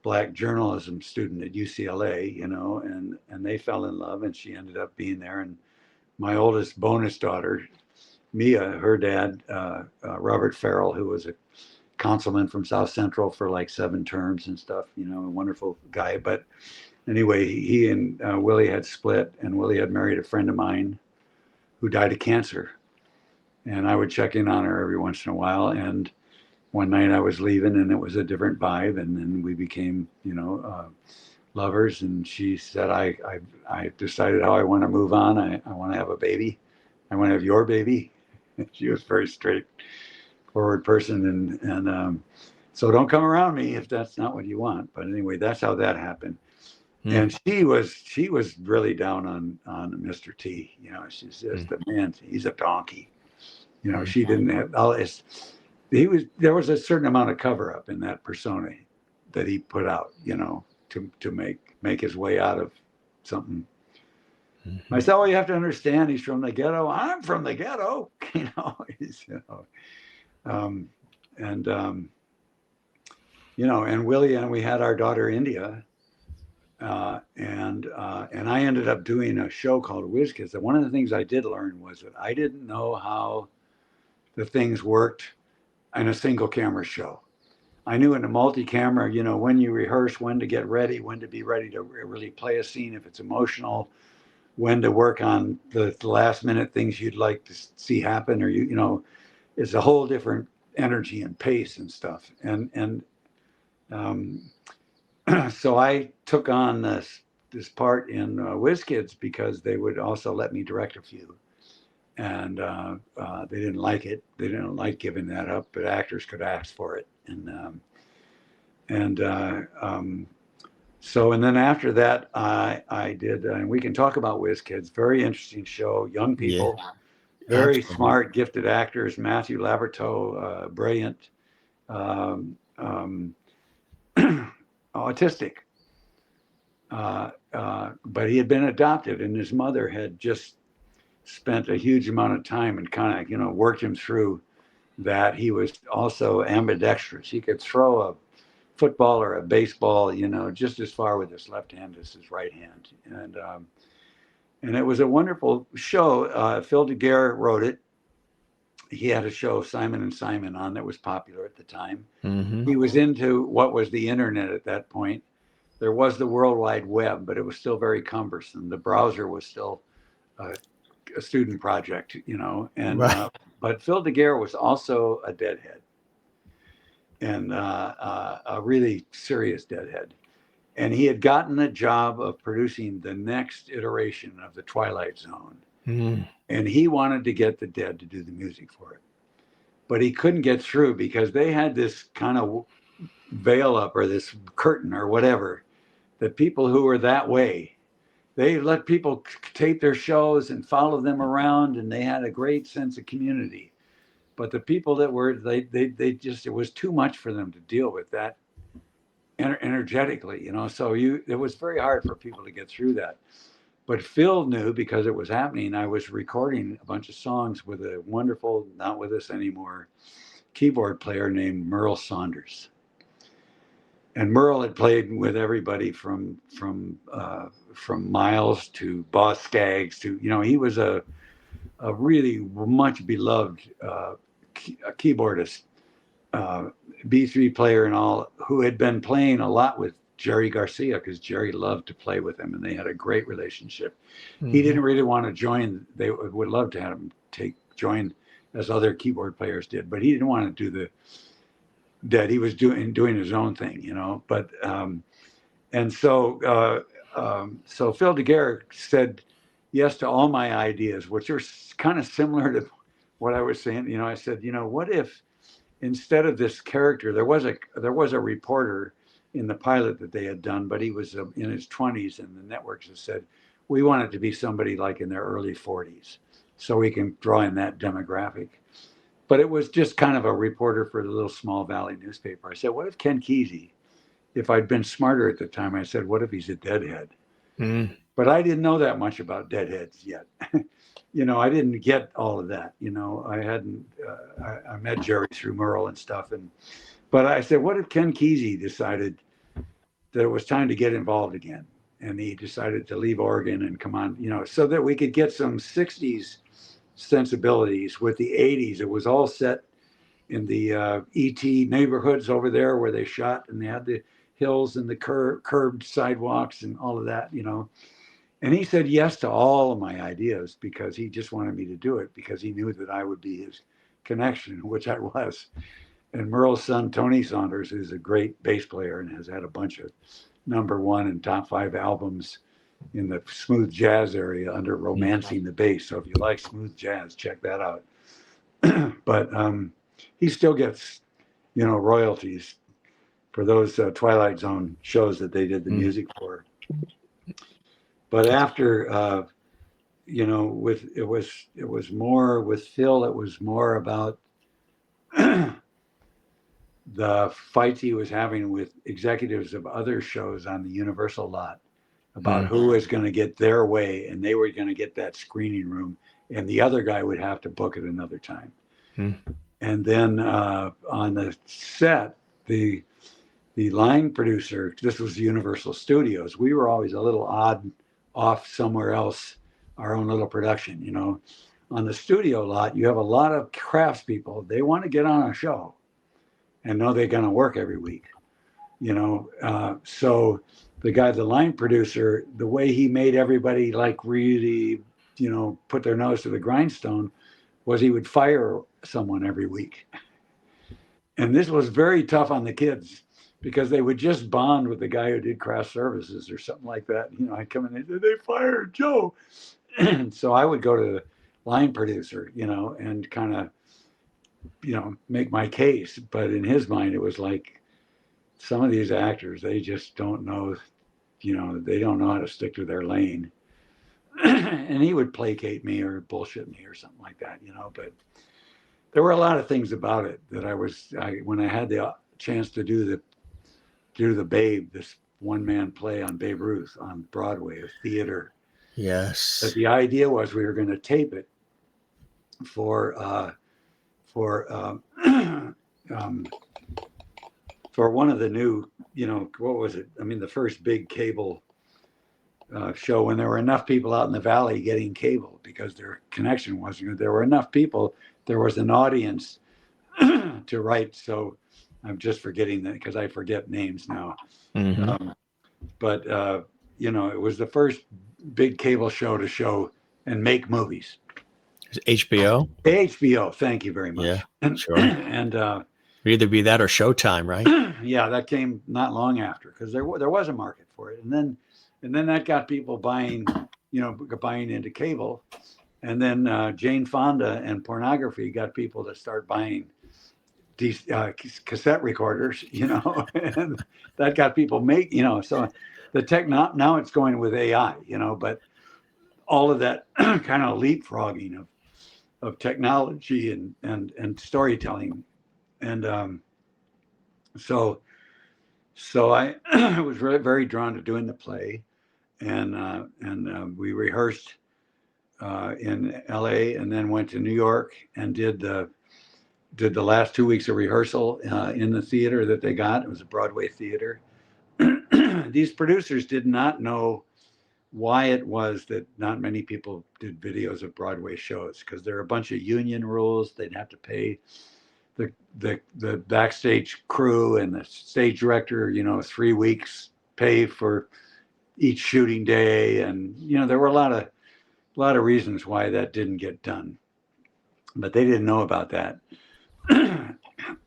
black journalism student at UCLA, and they fell in love, and she ended up being there. And my oldest bonus daughter, Mia, her dad, Robert Farrell, who was a councilman from South Central for like 7 terms and stuff, a wonderful guy. But anyway, he and Willie had split, and Willie had married a friend of mine who died of cancer. And I would check in on her every once in a while. And one night I was leaving, and it was a different vibe. And then we became, lovers. And she said, I decided how I want to move on. I want to have a baby. I want to have your baby. She was a very straightforward person. And so don't come around me if that's not what you want. But anyway, that's how that happened. And she was really down on Mr. T. She says, the man, he's a donkey. She didn't have all this. There was a certain amount of cover up in that persona that he put out, to make his way out of something. I said, well, you have to understand, he's from the ghetto. I'm from the ghetto, and Willie, and we had our daughter India, and I ended up doing a show called Whiz Kids. And one of the things I did learn was that I didn't know how the things worked in a single camera show. I knew in a multi-camera, when you rehearse, when to get ready, when to be ready to really play a scene if it's emotional, when to work on the last minute things you'd like to see happen, or it's a whole different energy and pace and stuff. And so I took on this part in Whiz Kids because they would also let me direct a few. And they didn't like it. They didn't like giving that up, but actors could ask for it. And then after that, I did, and we can talk about Whiz Kids, very interesting show, young people, very smart, gifted actors, Matthew Laverteau, brilliant, autistic, but he had been adopted, and his mother had just spent a huge amount of time and kind of, worked him through that. He was also ambidextrous. He could throw a football or a baseball, just as far with his left hand as his right hand. And it was a wonderful show. Phil DeGuerre wrote it. He had a show, Simon and Simon, on that was popular at the time. Mm-hmm. He was into what was the internet at that point. There was the World Wide Web, but it was still very cumbersome. The browser was still a student project, and right. But Phil DeGuerre was also a deadhead, and a really serious deadhead. And he had gotten the job of producing the next iteration of the Twilight Zone. Mm. And he wanted to get the Dead to do the music for it. But he couldn't get through because they had this kind of veil up, or this curtain or whatever, that people who were that way, they let people tape their shows and follow them around, and they had a great sense of community. But the people that were, they just, it was too much for them to deal with that energetically, so it was very hard for people to get through that. But Phil knew, because it was happening. I was recording a bunch of songs with a wonderful, not with us anymore, keyboard player named Merle Saunders. And Merle had played with everybody from Miles to Boss Skaggs to, he was a really much beloved keyboardist, B3 player and all, who had been playing a lot with Jerry Garcia, because Jerry loved to play with him, and they had a great relationship. Mm-hmm. He didn't really want to join. They would love to have him join as other keyboard players did, but he didn't want to do that. He was doing his own thing, you know. But and so so Phil DeGuerre said yes to all my ideas, which are kind of similar to what I was saying. You know, I said, you know, what if instead of this character, there was a reporter in the pilot that they had done, but he was in his 20s, and the networks had said, we want it to be somebody like in their early 40s, so we can draw in that demographic. But it was just kind of a reporter for the little small valley newspaper. I said, what if Ken Kesey, if I'd been smarter at the time, I said, what if he's a deadhead? But I didn't know that much about deadheads yet. You know, I didn't get all of that. You know, I hadn't, I met Jerry through Merle and stuff. But I said, what if Ken Kesey decided that it was time to get involved again? And he decided to leave Oregon and come on, you know, so that we could get some 60s sensibilities with the 80s. It was all set in the E.T. neighborhoods over there where they shot, and they had the hills and the curved sidewalks and all of that, you know. And he said yes to all of my ideas because he just wanted me to do it because he knew that I would be his connection, which I was. And Merle's son, Tony Saunders, is a great bass player and has had a bunch of #1 and top 5 albums in the smooth jazz area under Romancing the Bass. So if you like smooth jazz, check that out. But he still gets, you know, royalties for those Twilight Zone shows that they did the music for. But after, you know, it was more with Phil. It was more about the fights he was having with executives of other shows on the Universal lot about who was going to get their way, and they were going to get that screening room, and the other guy would have to book it another time. And then on the set, the line producer, this was Universal Studios. We were always a little off somewhere else, our own little production, you know. On the studio lot, you have a lot of craftspeople. They want to get on a show and know they're going to work every week, you know. So the line producer, the way he made everybody like really, you know, put their nose to the grindstone was he would fire someone every week. And this was very tough on the kids because they would just bond with the guy who did craft services or something like that. You know, I'd come in and say, they fired Joe. And so I would go to the line producer, you know, and kind of, you know, make my case. But in his mind, it was like some of these actors, they just don't know, you know, they don't know how to stick to their lane. And he would placate me or bullshit me or something like that, you know. But there were a lot of things about it that when I had the chance to do the Babe, this one-man play on Babe Ruth on Broadway, a theater. Yes. But the idea was we were going to tape it for one of the new, you know, what was it? I mean, the first big cable show when there were enough people out in the valley getting cable because their connection wasn't good. There were enough people. There was an audience to write. So I'm just forgetting that because I forget names now. But you know, it was the first big cable show to show and make movies. HBO? HBO, thank you very much. Yeah, and, sure. And it'd either be that or Showtime, right? Yeah, that came not long after because there was a market for it, and then that got people buying into cable, and then Jane Fonda and pornography got people to start buying these cassette recorders, you know, and that got people you know, so the tech now it's going with AI, you know, but all of that kind of leapfrogging of technology and storytelling. And so I was really very drawn to doing the play, and we rehearsed in LA and then went to New York and did the last 2 weeks of rehearsal in the theater that they got. It was a Broadway theater. These producers did not know why it was that not many people did videos of Broadway shows because there are a bunch of union rules. They'd have to pay the backstage crew and the stage director, you know, 3 weeks pay for each shooting day, and you know there were a lot of reasons why that didn't get done. but they didn't know about that.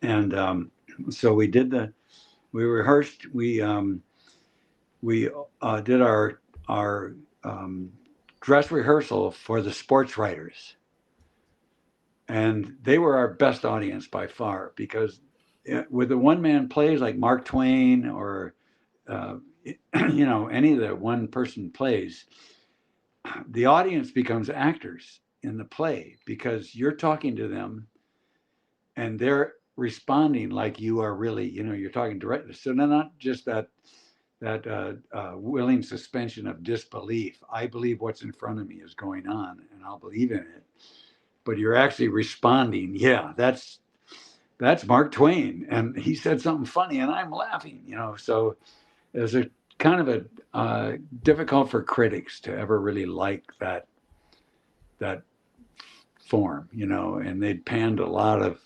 And so we rehearsed, we did our dress rehearsal for the sports writers. And they were our best audience by far, because with the one-man plays like Mark Twain or, any of the one-person plays, the audience becomes actors in the play, because you're talking to them and they're responding like you are really, you're talking directly. So they're not just that willing suspension of disbelief. I believe what's in front of me is going on and I'll believe in it. But you're actually responding. Yeah, that's Mark Twain. And he said something funny and I'm laughing, So it was a kind of a difficult for critics to ever really like that form, and they'd panned a lot of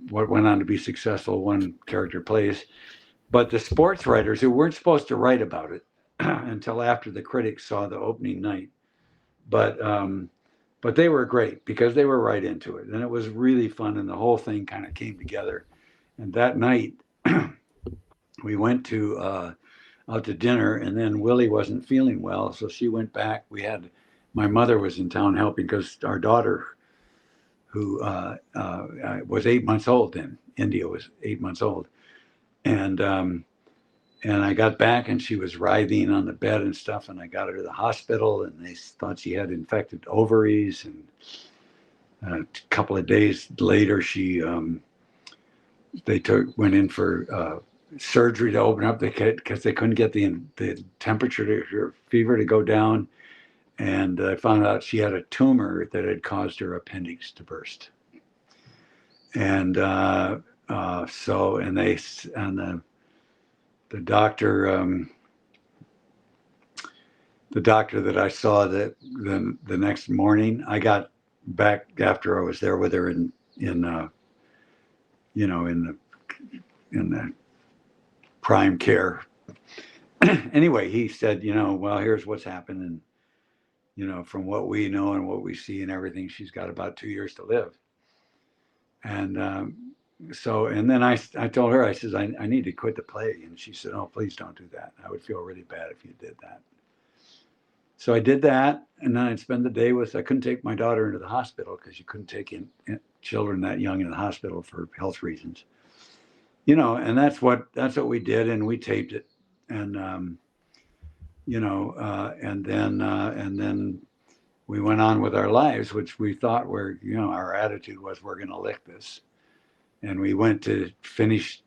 what went on to be successful one character plays. But the sports writers, who weren't supposed to write about it until after the critics saw the opening night, but they were great because they were right into it, and it was really fun, and the whole thing kind of came together. And that night, we went out to dinner, and then Willie wasn't feeling well, so she went back. My mother was in town helping, because our daughter, who was 8 months old then, India was 8 months old, and I got back and she was writhing on the bed and stuff, and I got her to the hospital, and they thought she had infected ovaries, and a couple of days later they went in for surgery to open up the kid, because they couldn't get the temperature her fever to go down. And I found out she had a tumor that had caused her appendix to burst. And the doctor that I saw the next morning, I got back after I was there with her in the prime care. Anyway, he said, well, here's what's happened, and from what we know and what we see and everything, she's got about 2 years to live. And and then I told her, I says, I need to quit the play. And she said, oh, please don't do that. I would feel really bad if you did that. So I did that. And then I'd spend the day I couldn't take my daughter into the hospital, because you couldn't take in children that young in the hospital for health reasons. And that's what we did. And we taped it. And, and then we went on with our lives, which we thought our attitude was, we're going to lick this. And we went to finish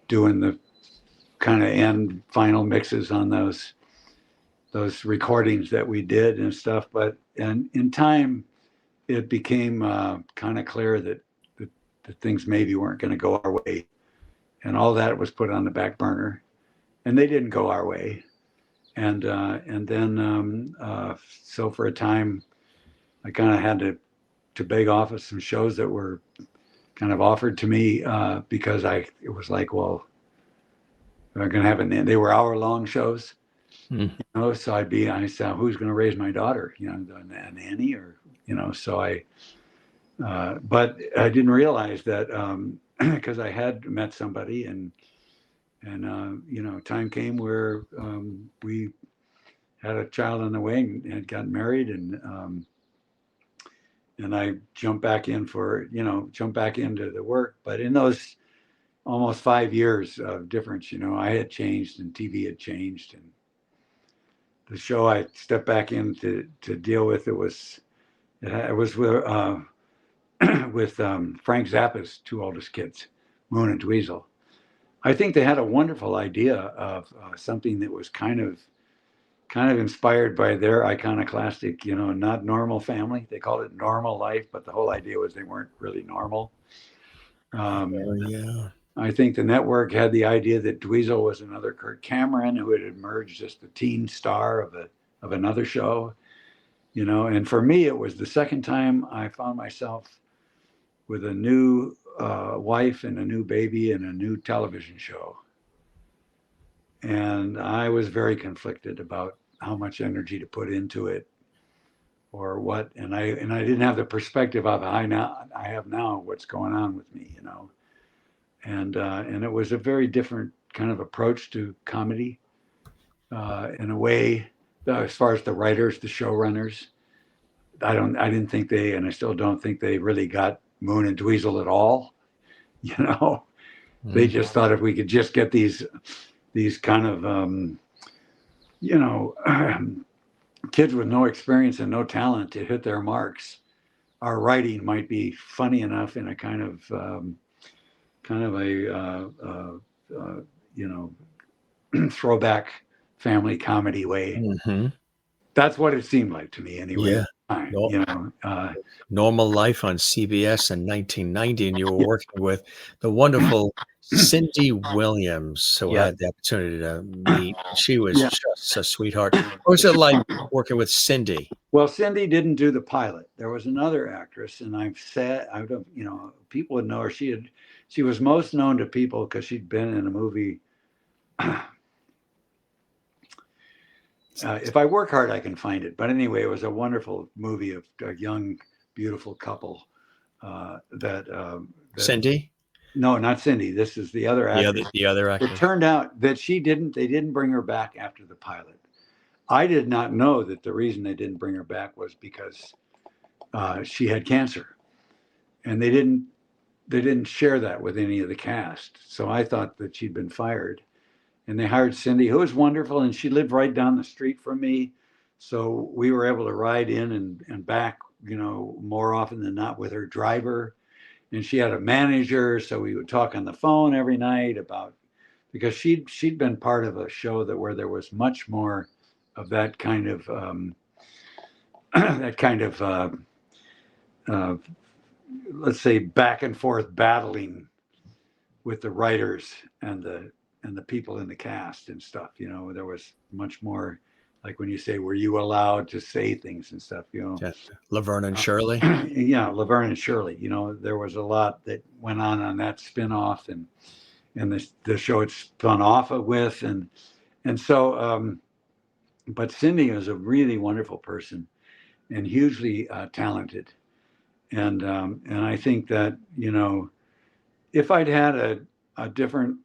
doing the kind of final mixes on those recordings that we did and stuff. And in time, it became kind of clear that things maybe weren't going to go our way. And all that was put on the back burner. And they didn't go our way. And then so for a time, I kind of had to beg off of some shows that were kind of offered to me, because it was like, well, they're going to have they were hour-long shows, so I said, who's going to raise my daughter? A nanny, or so but I didn't realize that, because I had met somebody, and time came where we had a child on the way and had gotten married, and I jumped back into the work. But in those almost 5 years of difference, I had changed and TV had changed, and the show I stepped back in to deal with, it was with Frank Zappa's two oldest kids, Moon and Dweezil. I think they had a wonderful idea of something that was kind of inspired by their iconoclastic, not normal family. They called it Normal Life, but the whole idea was they weren't really normal. Yeah. I think the network had the idea that Dweezil was another Kirk Cameron who had emerged as the teen star of another show, And for me, it was the second time I found myself with a new wife and a new baby and a new television show. And I was very conflicted about how much energy to put into it, or what, and I didn't have the perspective of I have now what's going on with me, and it was a very different kind of approach to comedy, in a way, as far as the writers, the showrunners. I didn't think they, and I still don't think they really got Moon and Dweezil at all. you know they just thought if we could just get these kind of kids with no experience and no talent to hit their marks, our writing might be funny enough in a kind of a throwback family comedy way. Mm-hmm. That's what it seemed like to me anyway. Yeah. Normal Life on CBS in 1990, and you were Yeah. working with the wonderful Cindy Williams, who I had the opportunity to meet. She was just a sweetheart. What was it like working with Cindy? Well, Cindy didn't do the pilot. There was another actress, and people would know her. She was most known to people because she'd been in a movie. If I work hard, I can find it. But anyway, it was a wonderful movie of a young, beautiful couple. Cindy? No, not Cindy. This is the other actress. The other actress. It turned out that they didn't bring her back after the pilot. I did not know that the reason they didn't bring her back was because she had cancer, and they didn't share that with any of the cast. So I thought that she'd been fired. And they hired Cindy, who was wonderful, and she lived right down the street from me. So we were able to ride in and back, more often than not with her driver. And she had a manager, so we would talk on the phone every night because she'd been part of a show where there was much more of that kind of let's say back and forth battling with the writers and the people in the cast and stuff. There was much more, like when you say, were you allowed to say things and stuff, Laverne and Shirley. Yeah, Laverne and Shirley. There was a lot that went on that spin-off and the show it spun off with, and so but Cindy was a really wonderful person and hugely talented, and I think that if I'd had a different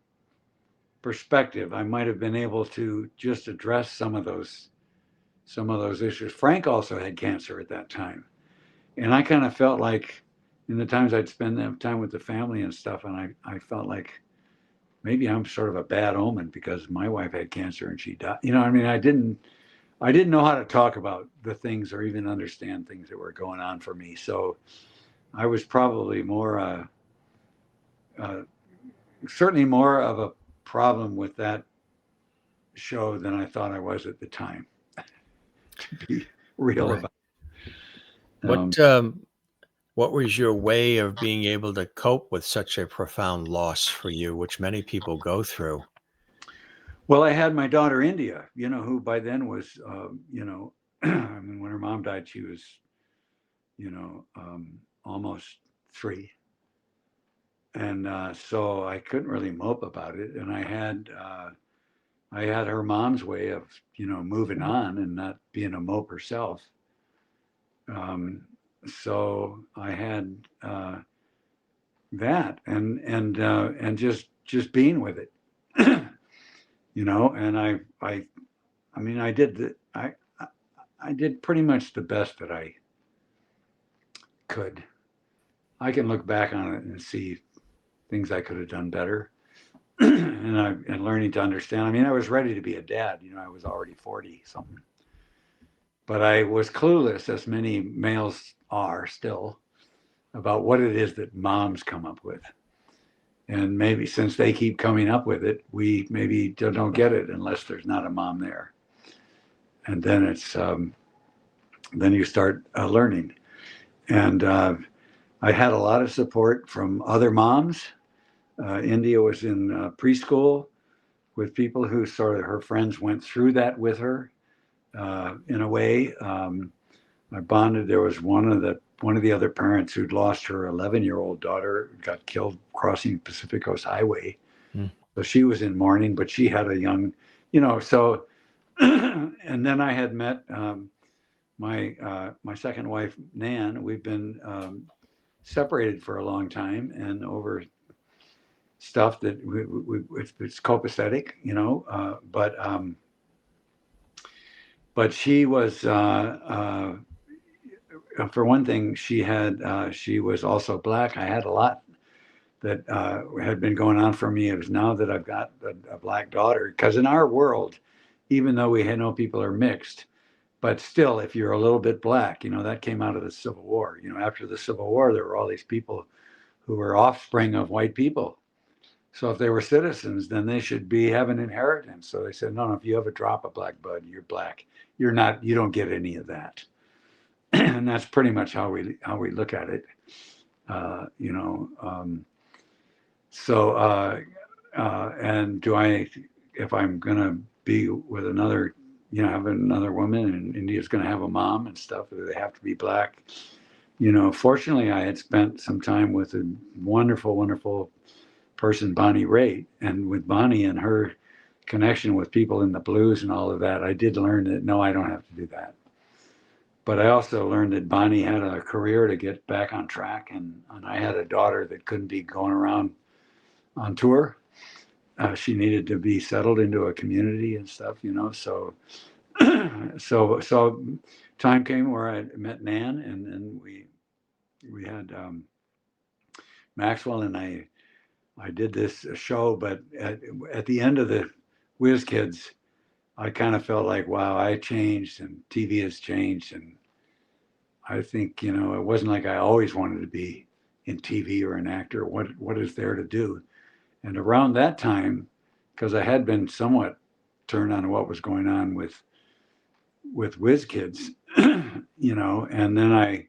perspective, I might have been able to just address some of those issues. Frank also had cancer at that time, and I kind of felt like in the times I'd spend that time with the family and stuff, and I felt like maybe I'm sort of a bad omen because my wife had cancer and she died. I didn't know how to talk about the things or even understand things that were going on for me. So I was probably certainly more of a problem with that show than I thought I was at the time. To be real about it. What was your way of being able to cope with such a profound loss for you, which many people go through? Well, I had my daughter India, who by then was, when her mom died, she was, almost 3. And so I couldn't really mope about it. And I had her mom's way of, moving on and not being a mope herself. So I had that and just being with it, and I did pretty much the best that I could. I can look back on it and see things I could have done better, and learning to understand. I was ready to be a dad. I was already 40 something, but I was clueless, as many males are still, about what it is that moms come up with. And maybe since they keep coming up with it, we maybe don't get it unless there's not a mom there. And then it's then you start learning. And I had a lot of support from other moms. India was in preschool with people who sort of, her friends went through that with her in a way. I bonded. There was one of the other parents who'd lost her 11-year-old daughter, got killed crossing Pacific Coast Highway. So she was in mourning, but she had a young, so, and then I had met my second wife, Nan, we've been separated for a long time, and over stuff that it's copacetic, but she was, for one thing, she was also black. I had a lot that had been going on for me. It was now that I've got a black daughter, because in our world, even though we know people are mixed, but still, if you're a little bit black, that came out of the Civil War. After the Civil War, there were all these people who were offspring of white people. So if they were citizens, then they should have an inheritance. So they said, no, if you have a drop of black blood, you're black. You don't get any of that. And that's pretty much how we look at it. And if I'm going to be with another, have another woman, and India's going to have a mom and stuff, they have to be black. Fortunately, I had spent some time with a wonderful, wonderful person, Bonnie Raitt, and with Bonnie and her connection with people in the blues and all of that, I did learn that, no, I don't have to do that. But I also learned that Bonnie had a career to get back on track, and I had a daughter that couldn't be going around on tour. She needed to be settled into a community and stuff, so time came where I met Nan, and we had Maxwell, and I did this show, but at the end of the Whiz Kids, I kind of felt like, wow, I changed, and TV has changed, and I think, it wasn't like I always wanted to be in TV or an actor. What is there to do? And around that time, because I had been somewhat turned on what was going on with Whiz Kids, and then I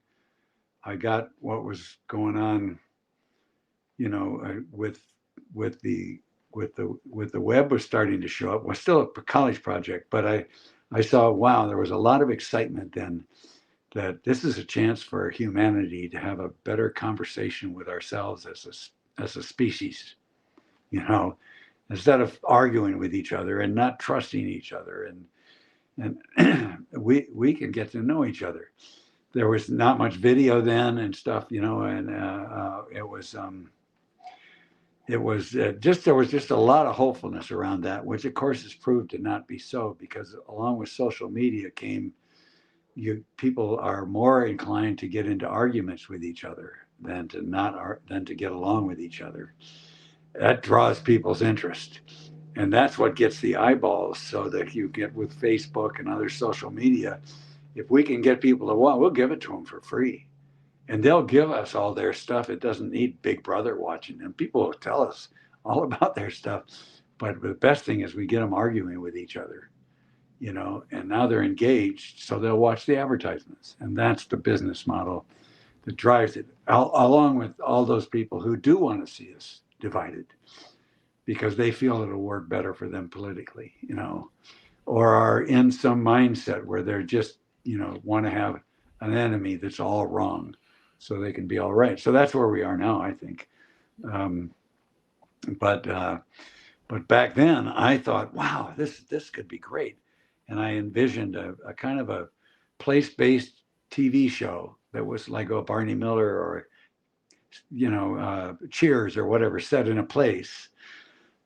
got what was going on, with the web was starting to show up. It was still a college project, but I saw, wow, there was a lot of excitement then that this is a chance for humanity to have a better conversation with ourselves as a species, instead of arguing with each other and not trusting each other, and we can get to know each other. There was not much video then and stuff, and there was just a lot of hopefulness around that, which of course has proved to not be so, because along with social media came, people are more inclined to get into arguments with each other than to get along with each other. That draws people's interest, and that's what gets the eyeballs. So that you get with Facebook and other social media, if we can get people to want, we'll give it to them for free, and they'll give us all their stuff. It doesn't need Big Brother watching them. People will tell us all about their stuff, but the best thing is we get them arguing with each other, and now they're engaged, so they'll watch the advertisements, and that's the business model that drives it, along with all those people who do want to see us divided because they feel it'll work better for them politically, or are in some mindset where they're just, want to have an enemy that's all wrong so they can be all right. So that's where we are now, I think. But back then I thought, wow, this could be great. And I envisioned a kind of a place-based TV show that was like a Barney Miller or, Cheers or whatever, set in a place.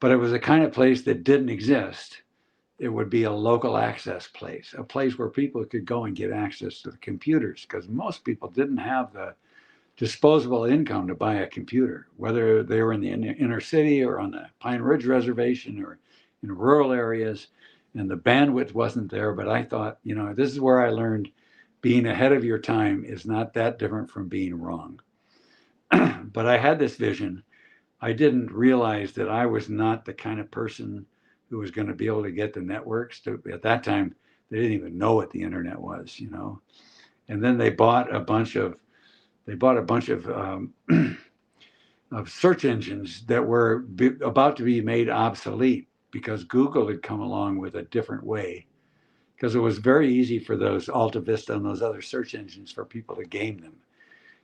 But it was a kind of place that didn't exist. It would be a local access place, a place where people could go and get access to the computers, because most people didn't have the disposable income to buy a computer, whether they were in the inner city or on the Pine Ridge Reservation or in rural areas, and the bandwidth wasn't there. But I thought, this is where I learned being ahead of your time is not that different from being wrong. But I had this vision. I didn't realize that I was not the kind of person who was going to be able to get the networks to, at that time, they didn't even know what the internet was, And then they bought a bunch of of search engines that were about to be made obsolete because Google had come along with a different way. Because it was very easy for those Alta Vista and those other search engines for people to game them.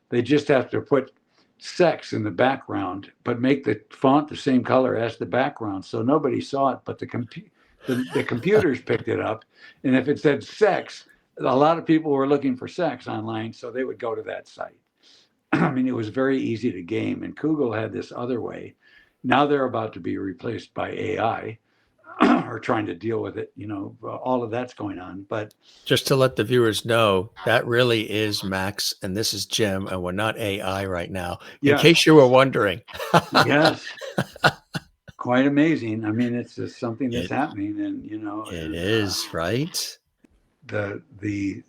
They just have to put sex in the background, but make the font the same color as the background, so nobody saw it, but the computers picked it up. And if it said sex, a lot of people were looking for sex online, so they would go to that site. I mean, it was very easy to game, and Google had this other way. Now they're about to be replaced by AI, or trying to deal with it. All of that's going on. But just to let the viewers know, that really is Max, and this is Jim, and we're not AI right now, in yes, case you were wondering. yes, quite amazing. I mean, it's just something that's It, happening, and it is, right? the the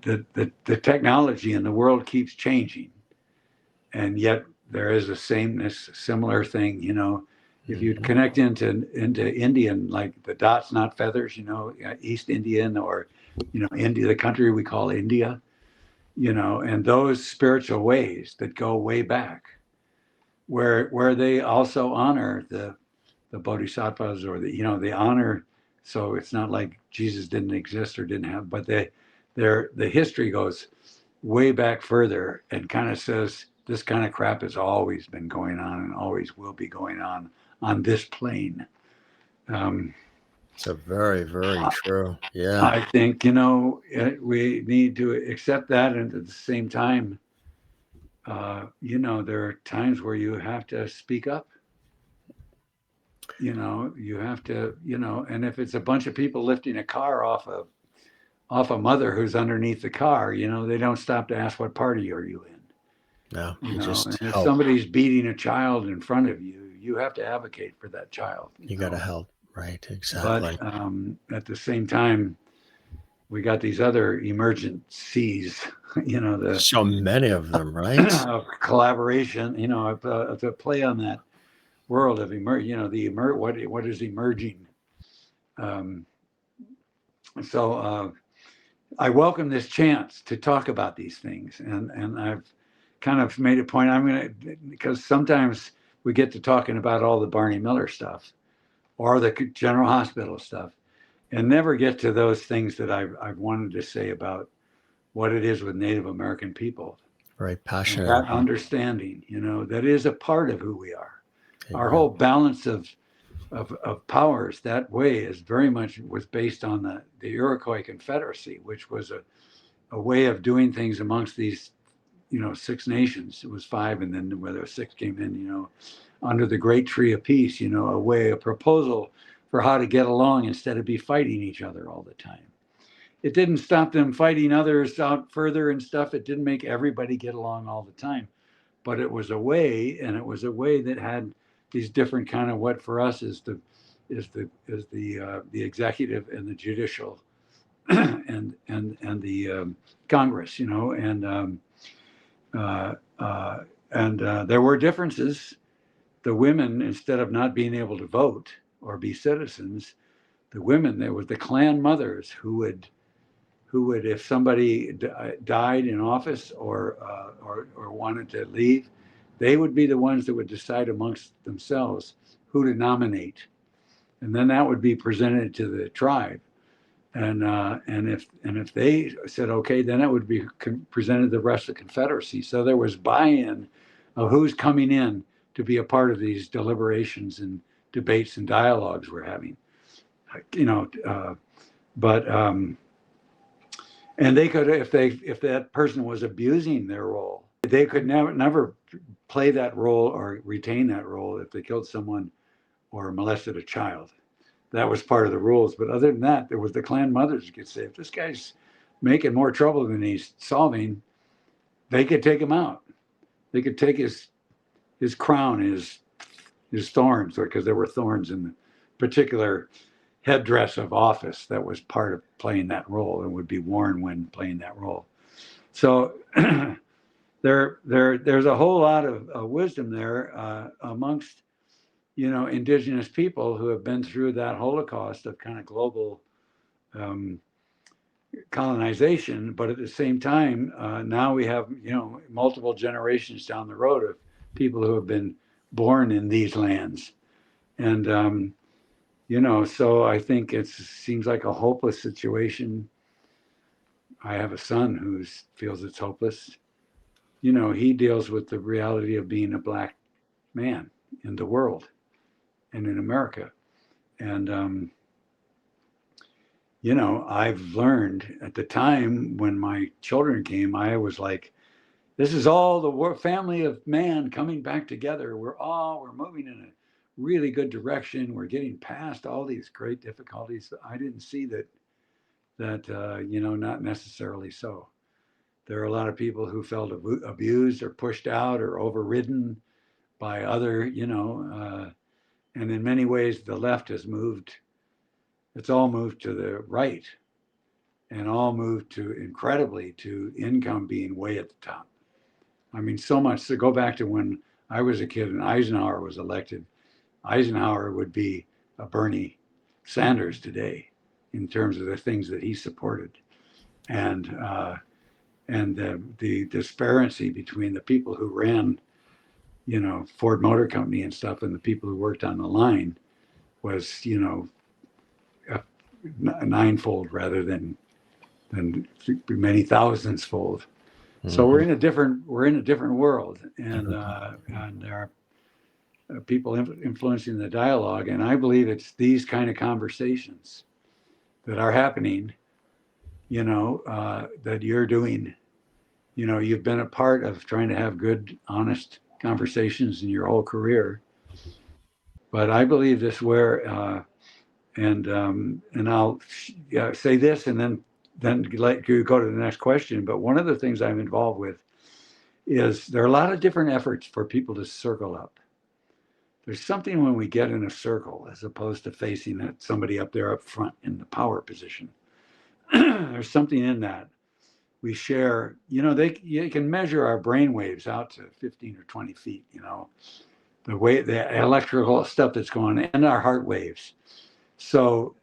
the technology in the world keeps changing, and yet there is a similar thing. If you connect into Indian, like the dots, not feathers, East Indian, or India, the country we call India, and those spiritual ways that go way back, where they also honor the bodhisattvas, or they honor. So it's not like Jesus didn't exist or didn't have, but the history goes way back further, and kind of says this kind of crap has always been going on and always will be going on this plane. So very, very true. Yeah. I think, we need to accept that. And at the same time, there are times where you have to speak up. You have to, and if it's a bunch of people lifting a car off a mother who's underneath the car, they don't stop to ask what party are you in. No, And just if help. somebody's beating a child in front of you, you have to advocate for that child. You got to help. Right. Exactly. But at the same time, we got these other emergent C's, So many of them, right? of collaboration, to play on that world of what is emerging. So I welcome this chance to talk about these things, and I've kind of made a point. Because sometimes we get to talking about all the Barney Miller stuff or the General Hospital stuff, and never get to those things that I've wanted to say about what it is with Native American people. Very passionate. And that understanding, that is a part of who we are. Our Really. whole balance of powers that way is very much was based on the Iroquois Confederacy, which was a way of doing things amongst these, 6 nations. It was 5, and then whether 6 came in, under the Great Tree of Peace, a proposal for how to get along instead of be fighting each other all the time. It didn't stop them fighting others out further and stuff. It didn't make everybody get along all the time, but it was a way, and it was a way that had these different kind of, what for us is the executive and the judicial and the Congress, and there were differences. The women, instead of not being able to vote or be citizens, the women, there was the clan mothers who would, if somebody died in office or wanted to leave, they would be the ones that would decide amongst themselves who to nominate, and then that would be presented to the tribe, and if they said okay, then it would be presented to the rest of the Confederacy. So there was buy-in of who's coming in to be a part of these deliberations and debates and dialogues we're having, but and they could, if that person was abusing their role, they could never play that role or retain that role if they killed someone or molested a child. That was part of the rules. But other than that, there was the clan mothers who could say, if this guy's making more trouble than he's solving, they could take him out. They could take his crown, his thorns, because there were thorns in the particular headdress of office that was part of playing that role and would be worn when playing that role. So there's a whole lot of wisdom there amongst indigenous people who have been through that Holocaust of kind of global colonization. But at the same time, now we have multiple generations down the road of people who have been born in these lands, and so I think it seems like a hopeless situation. I have a son who feels it's hopeless. He deals with the reality of being a black man in the world and in America. And you know, I've learned at the time when my children came, I was like, this is all the family of man coming back together. We're moving in a really good direction. We're getting past all these great difficulties. I didn't see that you know, not necessarily so. There are a lot of people who felt abused or pushed out or overridden by other, you know, and in many ways the left has moved. It's all moved to the right, and all moved to incredibly to income being way at the top. I mean, so much to go back to when I was a kid and Eisenhower was elected. Eisenhower would be a Bernie Sanders today in terms of the things that he supported, and the disparity between the people who ran, you know, Ford Motor Company and stuff, and the people who worked on the line was, you know, a ninefold rather than many thousands fold. So we're in a different world, and there are people influencing the dialogue, and I believe it's these kind of conversations that are happening, you know, that you're doing. You know, you've been a part of trying to have good, honest conversations in your whole career, but I believe this where, and I'll say this, and then let you go to the next question. But one of the things I'm involved with is there are a lot of different efforts for people to circle up. There's something when we get in a circle as opposed to facing somebody up there up front in the power position. There's something in that. We share, you know, you can measure our brain waves out to 15 or 20 feet, you know, the electrical stuff that's going on, and our heart waves. So,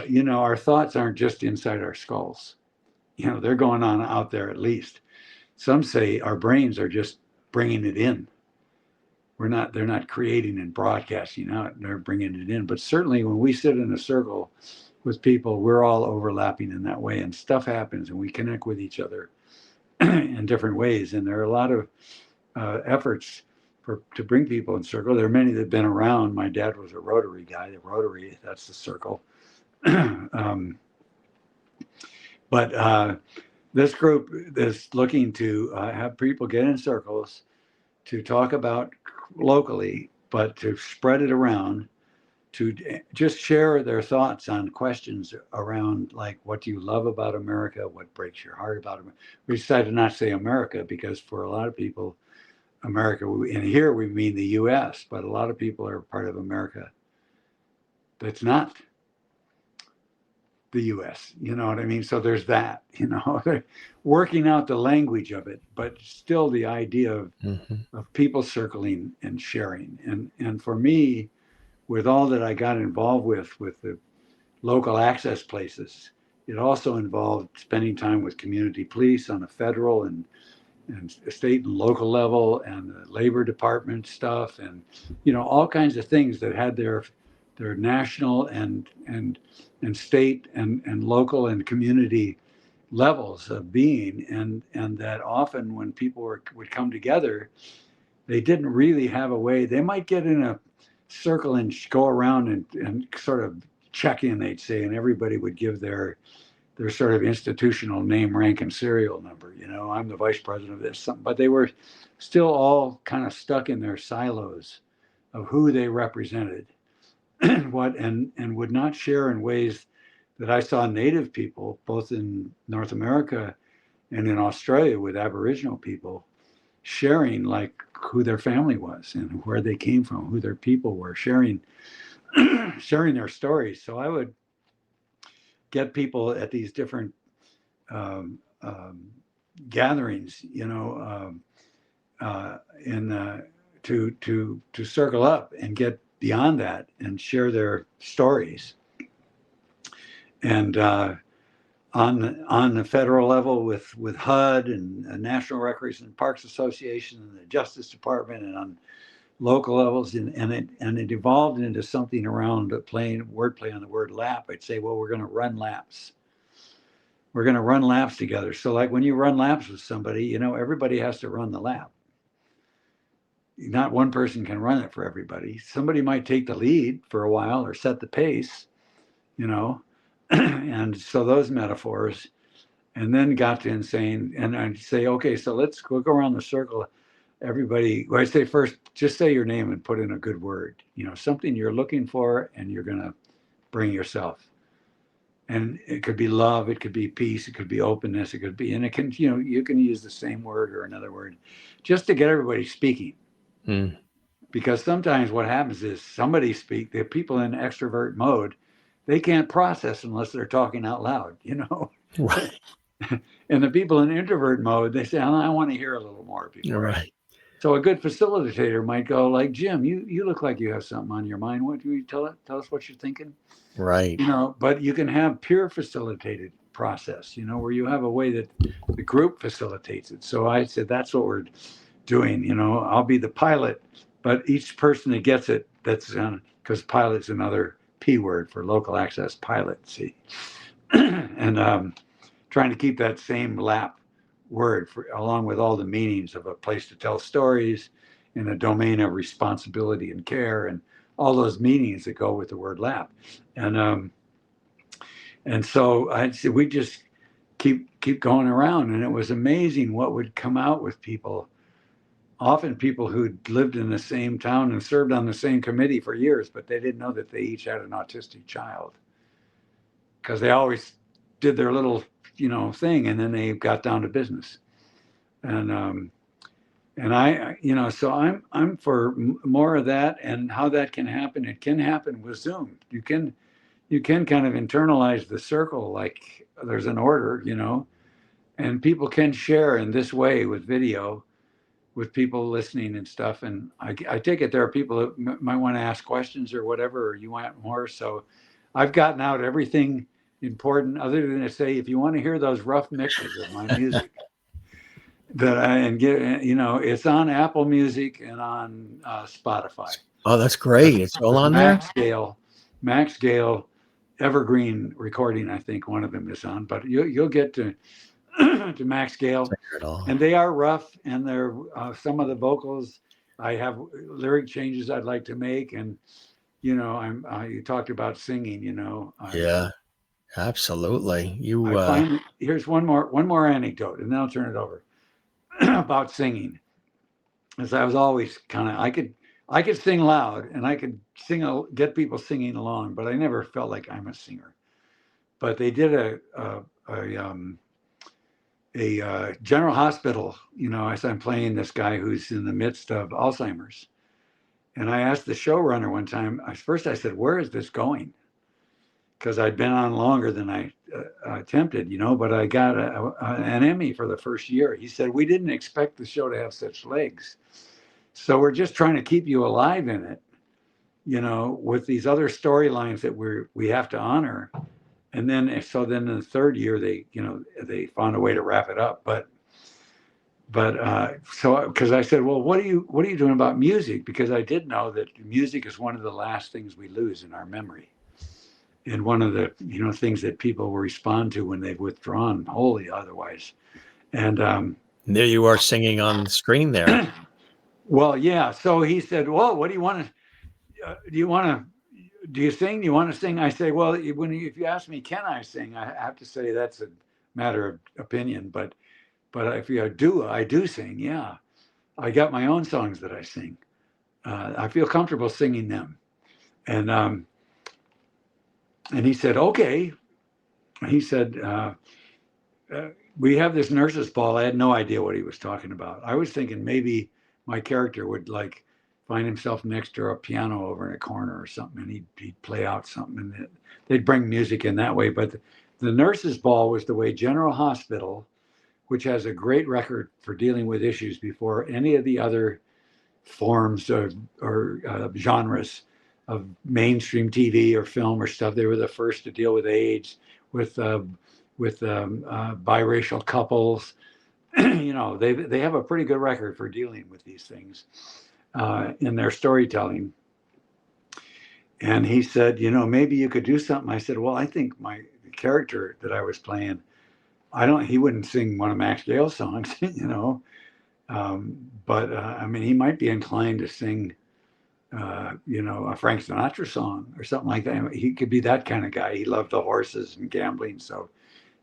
you know, our thoughts aren't just inside our skulls. You know, they're going on out there at least. Some say our brains are just bringing it in. They're not creating and broadcasting out, they're bringing it in. But certainly when we sit in a circle with people, we're all overlapping in that way, and stuff happens, and we connect with each other in different ways. And there are a lot of efforts to bring people in circle. There are many that have been around. My dad was a Rotary guy. The Rotary, that's the circle. But this group is looking to have people get in circles to talk about locally, but to spread it around, to just share their thoughts on questions around, like, what do you love about America? What breaks your heart about America? We decided to not say America because for a lot of people, America, and here we mean the U.S., but a lot of people are part of America that's not the U.S., you know what I mean? So there's that, you know, working out the language of it, but still the idea of people circling and sharing. And for me, with all that I got involved with the local access places, it also involved spending time with community police on a federal and state and local level, and the labor department stuff, and, you know, all kinds of things that had their national and state and local and community levels of being, and that often when people would come together, they didn't really have a way. They might get in a circle and go around and sort of check in, they'd say, and everybody would give their sort of institutional name, rank, and serial number. You know, I'm the vice president of this, something. But they were still all kind of stuck in their silos of who they represented, and would not share in ways that I saw Native people, both in North America and in Australia with Aboriginal people, sharing, like, who their family was and where they came from, who their people were, sharing their stories. So I would get people at these different gatherings, you know, to circle up and get beyond that and share their stories. And on the federal level with HUD and National Recreation and Parks Association and the Justice Department, and on local levels, and it evolved into something around wordplay on the word lap. I'd say, well, we're going to run laps. We're going to run laps together. So, like, when you run laps with somebody, you know, everybody has to run the lap. Not one person can run it for everybody. Somebody might take the lead for a while or set the pace, you know, And so those metaphors, and then got to insane. And I'd say, okay, so let's go around the circle. Everybody, well, I say first, just say your name and put in a good word, something you're looking for and you're going to bring yourself. And it could be love, it could be peace, it could be openness, it could be, and it can, you can use the same word or another word just to get everybody speaking. Mm. Because sometimes what happens is the people in extrovert mode, they can't process unless they're talking out loud, Right. And the people in introvert mode, they say, I want to hear a little more before. Right. So a good facilitator might go like, Jim, you look like you have something on your mind. What do you tell us what you're thinking? Right. But you can have pure facilitated process, where you have a way that the group facilitates it. So I said, that's what we're doing. I'll be the pilot, but each person that gets it, because pilot's another P word for local access pilot, see? And trying to keep that same lap word along with all the meanings of a place to tell stories in a domain of responsibility and care and all those meanings that go with the word lap. And so I said, we just keep going around, and it was amazing what would come out with people. Often people who'd lived in the same town and served on the same committee for years, but they didn't know that they each had an autistic child because they always did their little, thing, and then they got down to business. And I, so I'm for more of that, and how that can happen. It can happen with Zoom. You can kind of internalize the circle, like there's an order, and people can share in this way with video, with people listening and stuff. And I take it there are people that might want to ask questions or whatever, or you want more. So I've gotten out everything important other than to say, if you want to hear those rough mixes of my music, it's on Apple Music and on Spotify. Oh, that's great. It's all on there? Max Gail Evergreen recording, I think one of them is on, but you'll get to to Max Gail, and they are rough, and they're some of the vocals. I have lyric changes I'd like to make, and you talked about singing, Yeah, absolutely. Here's one more anecdote, and then I'll turn it over about singing. As I was always I could sing loud, and I could get people singing along, but I never felt like I'm a singer. But they did a general hospital, as I'm playing this guy who's in the midst of Alzheimer's. And I asked the showrunner one time, first I said, where is this going? Because I'd been on longer than I attempted, but I got an Emmy for the first year. He said, we didn't expect the show to have such legs. So we're just trying to keep you alive in it, with these other storylines that we have to honor. And then in the third year, they found a way to wrap it up. But because I said, well, what are you doing about music? Because I did know that music is one of the last things we lose in our memory, and one of the things that people will respond to when they've withdrawn wholly otherwise. And there you are singing on the screen there. Well, yeah. So he said, well, what do you want to? Do you sing? Do you want to sing? I say, well, if you ask me, can I sing? I have to say that's a matter of opinion. But if you do, I do sing. Yeah, I got my own songs that I sing. I feel comfortable singing them. And he said, okay. He said, we have this nurse's ball. I had no idea what he was talking about. I was thinking maybe my character would find himself next to a piano over in a corner or something, and he'd play out something, and they'd bring music in that way. But the nurse's ball was the way General Hospital, which has a great record for dealing with issues before any of the other forms or genres of mainstream TV or film or stuff. They were the first to deal with AIDS, with biracial couples. They have a pretty good record for dealing with these things in their storytelling. And he said, maybe you could do something. I said, well, I think the character that I was playing, he wouldn't sing one of Max Gail's songs, but I mean, he might be inclined to sing a Frank Sinatra song or something like that. He could be that kind of guy. He loved the horses and gambling, so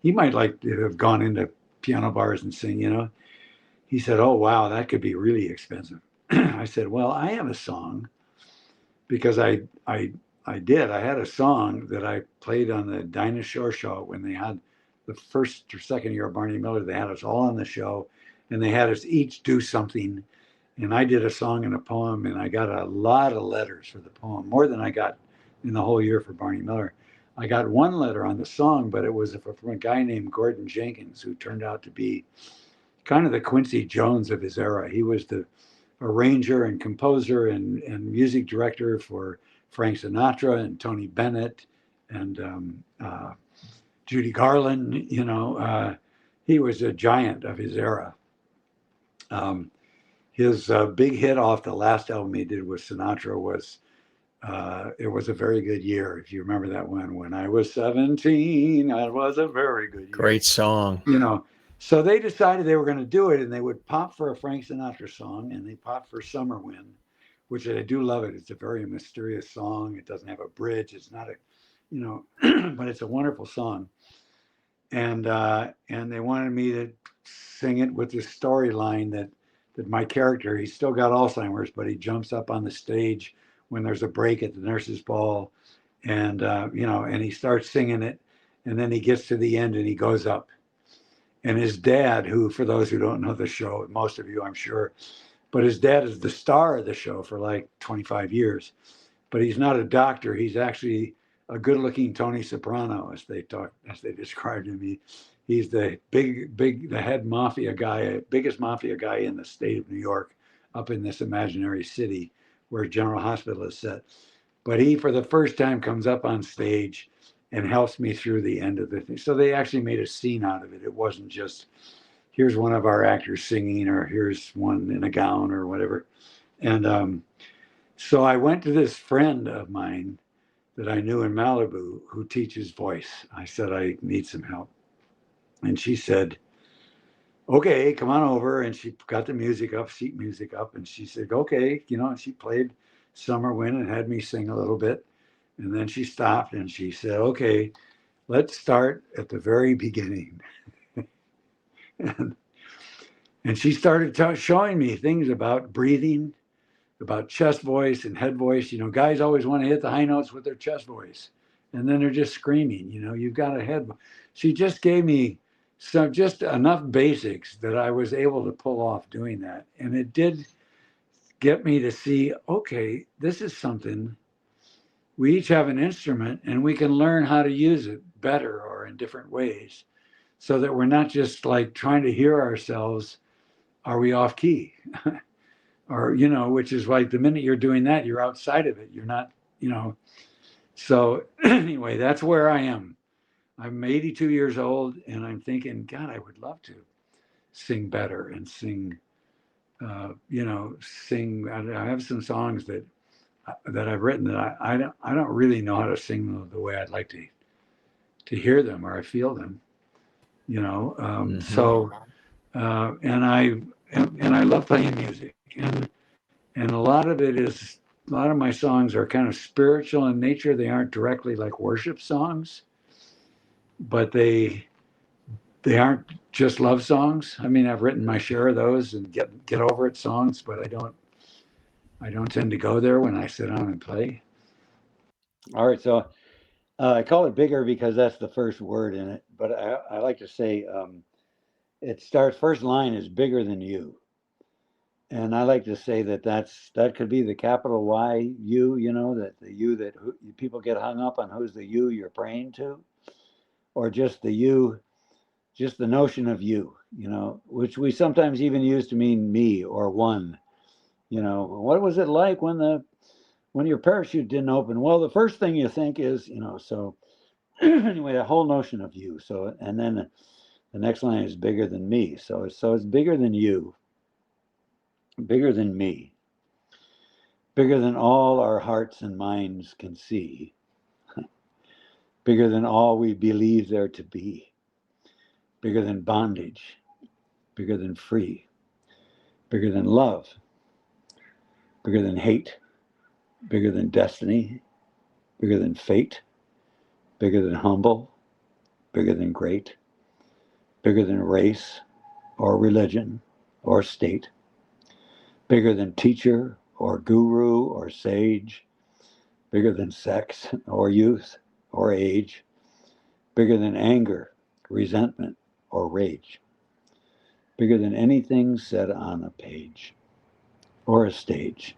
he might like to have gone into piano bars and sing. He said, "Oh, wow, that could be really expensive." I said, "Well, I have a song because I did. I had a song that I played on the Dinah Shore show when they had the first or second year of Barney Miller. They had us all on the show, and they had us each do something. And I did a song and a poem, and I got a lot of letters for the poem, more than I got in the whole year for Barney Miller. I got one letter on the song, but it was from a guy named Gordon Jenkins, who turned out to be kind of the Quincy Jones of his era. He was the arranger and composer and music director for Frank Sinatra and Tony Bennett and Judy Garland. He was a giant of his era. His big hit off the last album he did with Sinatra was It Was a Very Good Year. If you remember that one, when I was 17, it was a very good year. Great song. So they decided they were going to do it, and they would pop for a Frank Sinatra song, and they popped for Summer Wind, which I do love it. It's a very mysterious song. It doesn't have a bridge. It's not but it's a wonderful song. And they wanted me to sing it with this storyline that my character, he's still got Alzheimer's, but he jumps up on the stage when there's a break at the nurse's ball, and and he starts singing it, and then he gets to the end and he goes up. And his dad, who, for those who don't know the show, most of you, I'm sure, but his dad is the star of the show for like 25 years. But he's not a doctor. He's actually a good-looking Tony Soprano, as they described him. He's the the head mafia guy, biggest mafia guy in the state of New York, up in this imaginary city where General Hospital is set. But he, for the first time, comes up on stage and helps me through the end of the thing. So they actually made a scene out of it. It wasn't just, here's one of our actors singing, or here's one in a gown or whatever. And so I went to this friend of mine that I knew in Malibu who teaches voice. I said, I need some help. And she said, okay, come on over. And she got the music up, sheet music up. And she said, okay, and she played Summer Wind and had me sing a little bit. And then she stopped and she said, okay, let's start at the very beginning. and she started showing me things about breathing, about chest voice and head voice. Guys always want to hit the high notes with their chest voice, and then they're just screaming. You've got a head. She just gave me just enough basics that I was able to pull off doing that. And it did get me to see, okay, this is something. We each have an instrument, and we can learn how to use it better or in different ways, so that we're not just like trying to hear ourselves. Are we off key? Or, which is like the minute you're doing that, you're outside of it. You're not, So anyway, that's where I am. I'm 82 years old, and I'm thinking, God, I would love to sing better and sing. Sing. I have some songs that I've written that I don't really know how to sing them the way I'd like to hear them, or I feel them. So and I love playing music, and a lot of my songs are kind of spiritual in nature. They aren't directly like worship songs, but they aren't just love songs. I mean, I've written my share of those and get over it songs, but I don't tend to go there when I sit down and play. All right, so I call it bigger because that's the first word in it, but I like to say it starts, first line is bigger than you. And I like to say that could be the capital Y, you, that the you that people get hung up on, who's the you you're praying to, or just the you, just the notion of you, which we sometimes even use to mean me or one. What was it like when your parachute didn't open? Well, the first thing you think is, so anyway, the whole notion of you. So, and then the next line is bigger than me. So it's bigger than you, bigger than me, bigger than all our hearts and minds can see, bigger than all we believe there to be, bigger than bondage, bigger than free, bigger than love, bigger than hate, bigger than destiny, bigger than fate, bigger than humble, bigger than great, bigger than race or religion or state, bigger than teacher or guru or sage, bigger than sex or youth or age, bigger than anger, resentment, or rage, bigger than anything said on a page or a stage,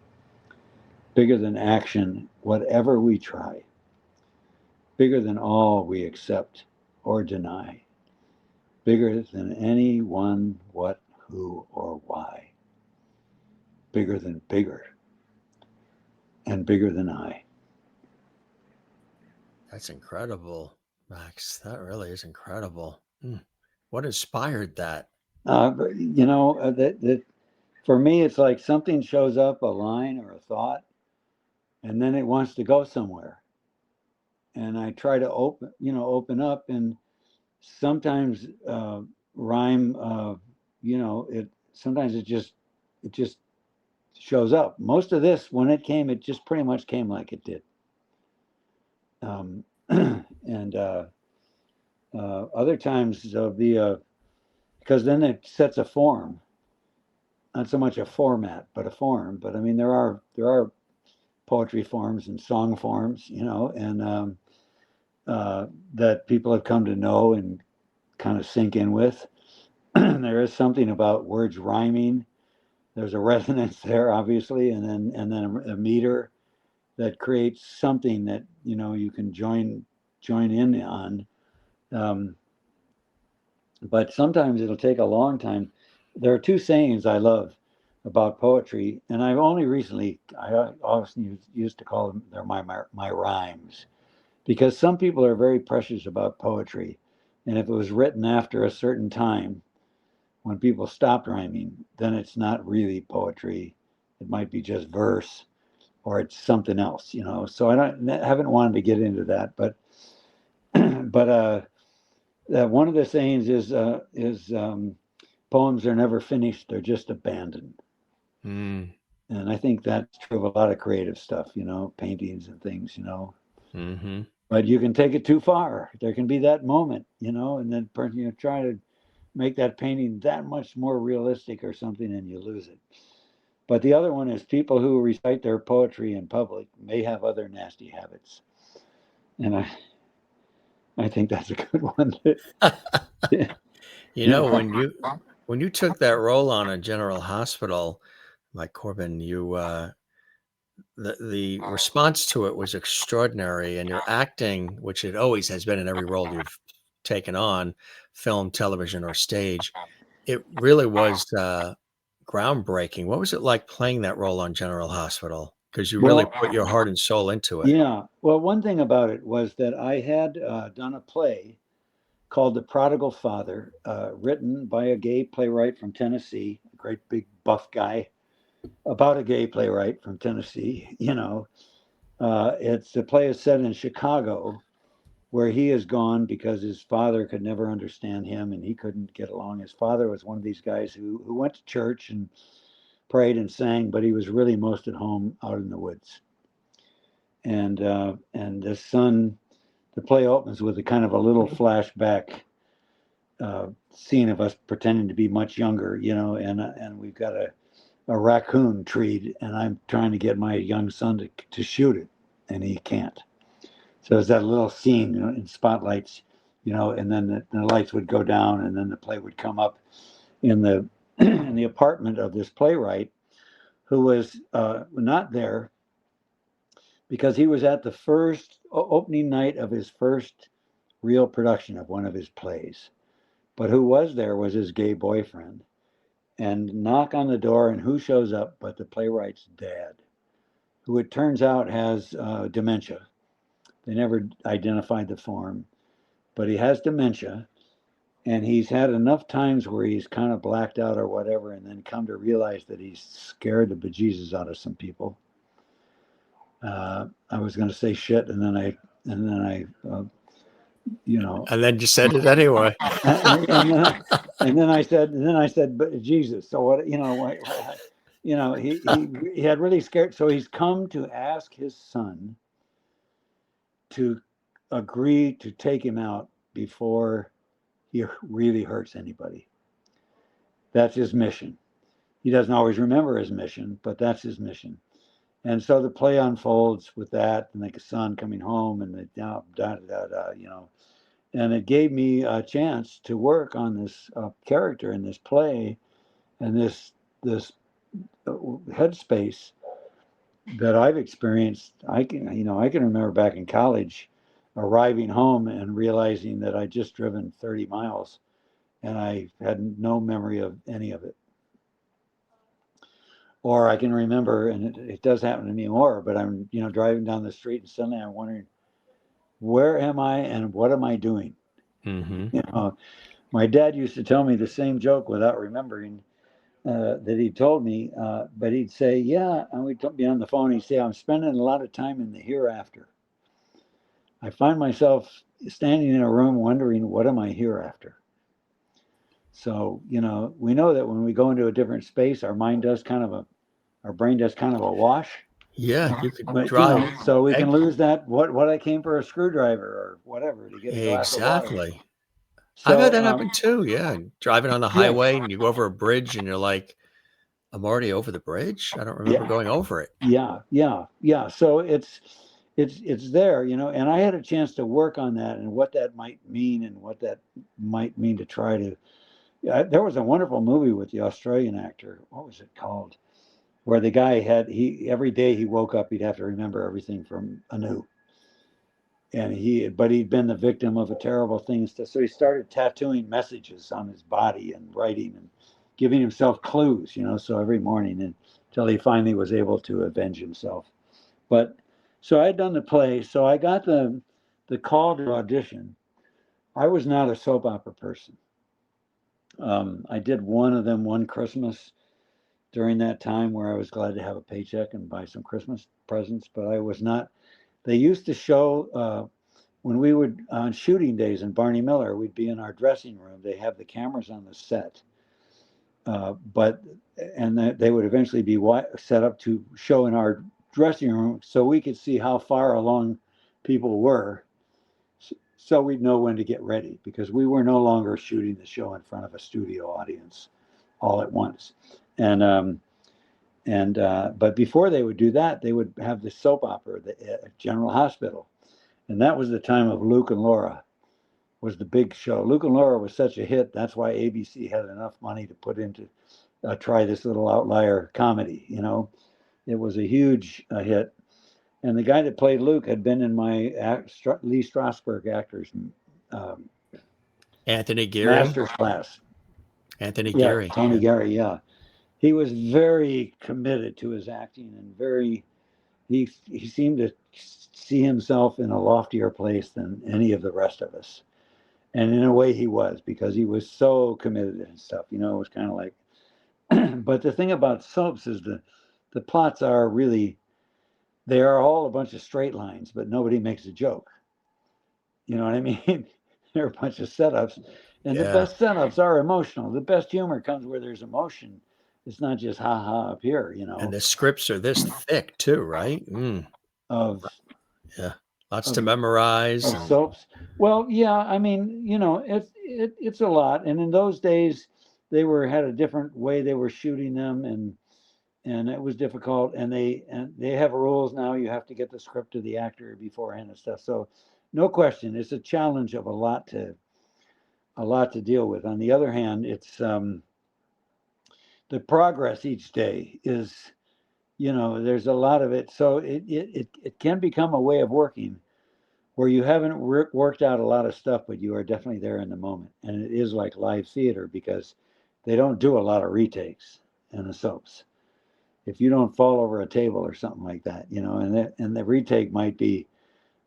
bigger than action, whatever we try, bigger than all we accept or deny, bigger than any one, what, who, or why, bigger than bigger, and bigger than I. That's incredible, Max. That really is incredible. What inspired that? That for me, it's like something shows up, a line or a thought, and then it wants to go somewhere. And I try to open up, and sometimes rhyme, sometimes it just shows up. Most of this, when it came, it just pretty much came like it did. And other times there'll be because then it sets a form, not so much a format, but a form. But I mean, there are poetry forms and song forms, and that people have come to know and kind of sink in with. There is something about words rhyming. There's a resonance there, obviously, and then a meter that creates something that you can join in on. But sometimes it'll take a long time. There are two sayings I love about poetry, and I've only recently, I often used to call them, they're my rhymes, because some people are very precious about poetry, and if it was written after a certain time, when people stopped rhyming, then it's not really poetry. It might be just verse, or it's something else, So I haven't wanted to get into that, but one of the sayings is poems are never finished; they're just abandoned. And I think that's true of a lot of creative stuff, paintings and things, Mm-hmm. But you can take it too far. There can be that moment, and then try to make that painting that much more realistic or something, and you lose it. But the other one is people who recite their poetry in public may have other nasty habits, and I think that's a good one. When you took that role on a General Hospital, Mike Corbin, the response to it was extraordinary, and your acting, which it always has been in every role you've taken on, film, television, or stage, it really was groundbreaking. What was it like playing that role on General Hospital? Because you really put your heart and soul into it. Yeah. Well, one thing about it was that I had done a play called The Prodigal Father, written by a gay playwright from Tennessee, a great big buff guy, about a gay playwright from Tennessee. The play is set in Chicago, where he is gone because his father could never understand him and he couldn't get along. His father was one of these guys who went to church and prayed and sang, but he was really most at home out in the woods. And the son, the play opens with a kind of a little flashback scene of us pretending to be much younger, and we've got a raccoon treed, and I'm trying to get my young son to shoot it, and he can't. So there's that little scene, in spotlights, and then the lights would go down, and then the play would come up in the in the apartment of this playwright, who was not there because he was at the first opening night of his first real production of one of his plays. But who was there was his gay boyfriend. And knock on the door, and who shows up but the playwright's dad, who it turns out has dementia. They never identified the form, but he has dementia, and he's had enough times where he's kind of blacked out or whatever, and then come to realize that he's scared the bejesus out of some people. I was going to say shit, and then I And then you said it anyway. and then I said, but Jesus. So what? You know, he had really scared. So he's come to ask his son to agree to take him out before he really hurts anybody. That's his mission. He doesn't always remember his mission, but that's his mission. And so the play unfolds with that, and like a son coming home, and the da da da da, you know. And it gave me a chance to work on this character in this play, and this headspace that I've experienced. I can remember back in college, arriving home and realizing that I'd just driven 30 miles, and I had no memory of any of it. Or I can remember, and it does happen to me more, but I'm, driving down the street and suddenly I'm wondering, where am I and what am I doing? Mm-hmm. My dad used to tell me the same joke without remembering that he told me, but he'd say, yeah, and we'd be on the phone, he'd say, I'm spending a lot of time in the hereafter. I find myself standing in a room wondering, what am I hereafter? So, we know that when we go into a different space, our brain does kind of a wash. Yeah, you could But drive. so we can lose that. What I came for a screwdriver or whatever to get a glass of water. Exactly. So I've had that happen too. Yeah, driving on the yes, highway and you go over a bridge and you're like, I'm already over the bridge. I don't remember going over it. yeah. So it's there, and I had a chance to work on that and what that might mean and what that might mean to try to. There was a wonderful movie with the Australian actor. What was it called? Where the guy every day he woke up, he'd have to remember everything from anew. And he'd been the victim of a terrible thing. So he started tattooing messages on his body and writing and giving himself clues, so every morning until he finally was able to avenge himself. But so I'd done the play. So I got the call to audition. I was not a soap opera person. I did one of them one Christmas during that time where I was glad to have a paycheck and buy some Christmas presents, but I was not. They used to show when we would on shooting days in Barney Miller, we'd be in our dressing room. They have the cameras on the set, and they would eventually be set up to show in our dressing room so we could see how far along people were, so we'd know when to get ready, because we were no longer shooting the show in front of a studio audience all at once. But before they would do that, they would have the soap opera at General Hospital. And that was the time of Luke and Laura was the big show. Luke and Laura was such a hit. That's why ABC had enough money to put into try this little outlier comedy. It was a huge hit. And the guy that played Luke had been in my Lee Strasberg actors Anthony Geary. master's class. Anthony Geary. Tony Geary, yeah. He was very committed to his acting and he seemed to see himself in a loftier place than any of the rest of us. And in a way he was, because he was so committed and stuff, it was kind of like, but the thing about soaps is the plots are really, they are all a bunch of straight lines, but nobody makes a joke. You know what I mean? They're a bunch of setups, and the best setups are emotional. The best humor comes where there's emotion. It's not just ha ha up here, And the scripts are this thick too, right? Lots to memorize. Soaps. Well, yeah, I mean, it's a lot. And in those days, they had a different way they were shooting them, and it was difficult. And they have rules now. You have to get the script to the actor beforehand and stuff. So, no question, it's a challenge of a lot to deal with. On the other hand, it's the progress each day is, there's a lot of it. So it can become a way of working where you haven't worked out a lot of stuff, but you are definitely there in the moment. And it is like live theater, because they don't do a lot of retakes in the soaps. If you don't fall over a table or something like that, and the retake might be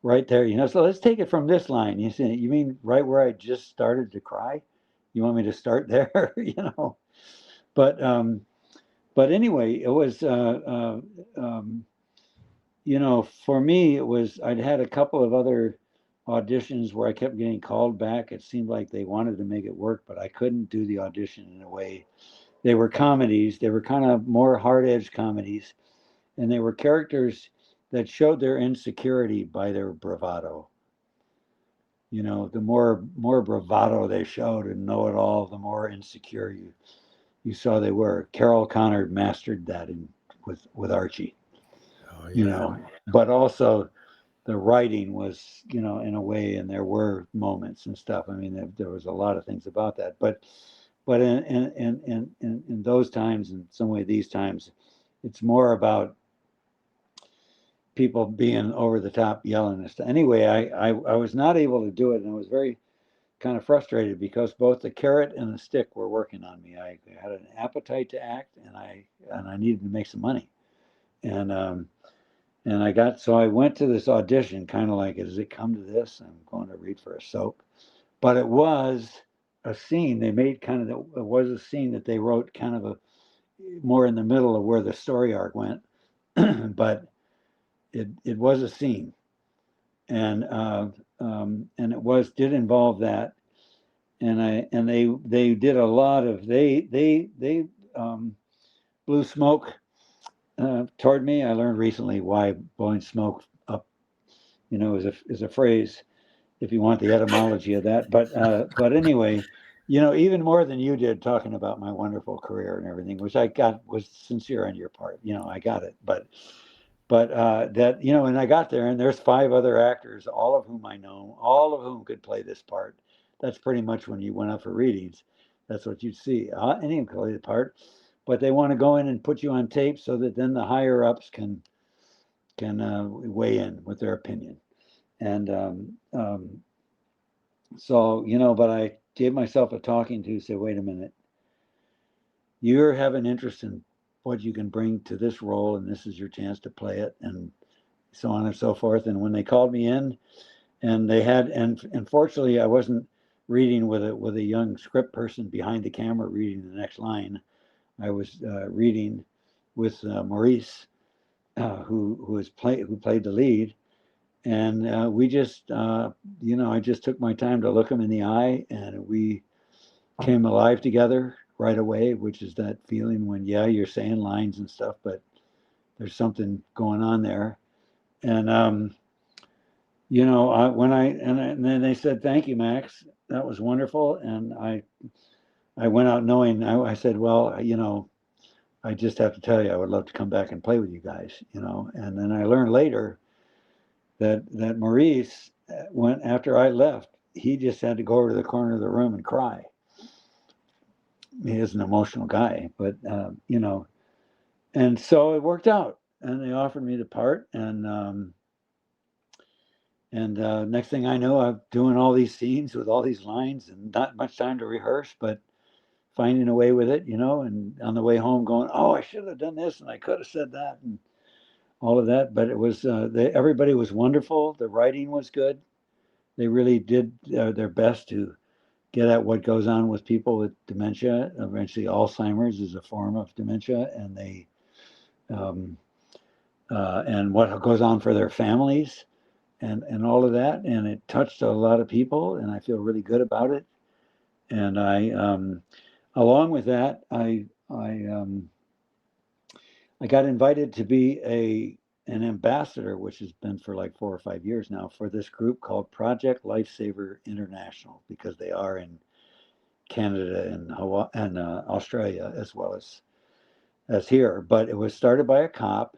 right there, so let's take it from this line. You mean right where I just started to cry? You want me to start there? But anyway, it was, for me, it was, I'd had a couple of other auditions where I kept getting called back. It seemed like they wanted to make it work, but I couldn't do the audition in a way They were comedies. They were kind of more hard-edged comedies, and they were characters that showed their insecurity by their bravado. The more bravado they showed and know it all, the more insecure you saw they were. Carol Connor mastered that with Archie. Oh, yeah. But also the writing was, in a way, and there were moments and stuff. I mean, there was a lot of things about that, but in those times, in some way, these times, it's more about people being over the top yelling and stuff. Anyway, I was not able to do it, and I was very kind of frustrated because both the carrot and the stick were working on me. I had an appetite to act, and I needed to make some money, and I went to this audition, kind of like, does it come to this? I'm going to read for a soap, but it was a scene they made it was a scene that they wrote kind of a more in the middle of where the story arc went, but it was a scene, and it did involve that, and they did a lot of they blew smoke toward me. I learned recently why blowing smoke up, is a phrase, if you want the etymology of that. But anyway, even more than you did, talking about my wonderful career and everything, which I got was sincere on your part. I got it, but that and I got there, and there's 5 other actors, all of whom I know, all of whom could play this part. That's pretty much when you went up for readings. That's what you'd see. Anyone could play the part, but they want to go in and put you on tape so that then the higher ups can weigh in with their opinion. And so but I gave myself a talking to, say, wait a minute, you have an interest in what you can bring to this role, and this is your chance to play it, and so on and so forth. And when they called me in, and fortunately I wasn't reading with a young script person behind the camera reading the next line. I was reading with Maurice, who played the lead, and we just I just took my time to look him in the eye, and we came alive together right away, which is that feeling when you're saying lines and stuff, but there's something going on there. And and then they said, thank you, Max, that was wonderful. And I went out knowing, I said, well, I just have to tell you, I would love to come back and play with you guys, and then I learned later that Maurice, went after I left, he just had to go over to the corner of the room and cry. He is an emotional guy, but and so it worked out, and they offered me the part, and next thing I know, I'm doing all these scenes with all these lines and not much time to rehearse, but finding a way with it, and on the way home going, oh, I should have done this and I could have said that and all of that. But it was everybody was wonderful. The writing was good. They really did their best to get at what goes on with people with dementia. Eventually, Alzheimer's is a form of dementia, and and what goes on for their families, and all of that. And it touched a lot of people, and I feel really good about it. And along with that, I got invited to be an ambassador, which has been for like 4 or 5 years now, for this group called Project Lifesaver International, because they are in Canada and Hawaii and Australia as well as here. But it was started by a cop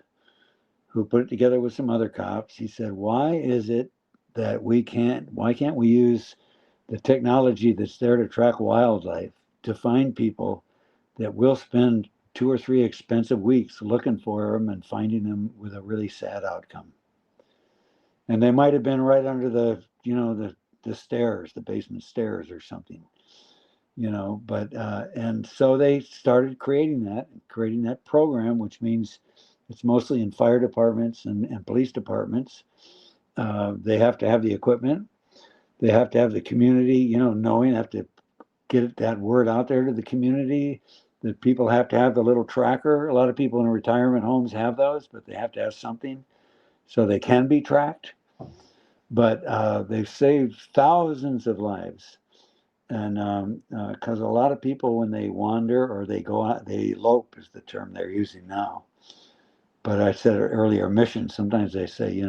who put it together with some other cops. He said, why is it that why can't we use the technology that's there to track wildlife to find people that will spend 2 or 3 expensive weeks looking for them and finding them with a really sad outcome? And they might have been right under the stairs, the basement stairs or something, but and so they started creating that program, which means it's mostly in fire departments and police departments. They have to have the equipment. They have to have the community, have to get that word out there to the community. That people have to have the little tracker. A lot of people in retirement homes have those, but they have to have something so they can be tracked. But they've saved thousands of lives And because a lot of people, when they wander or they go out, they elope is the term they're using now. But I said earlier, mission. Sometimes they say,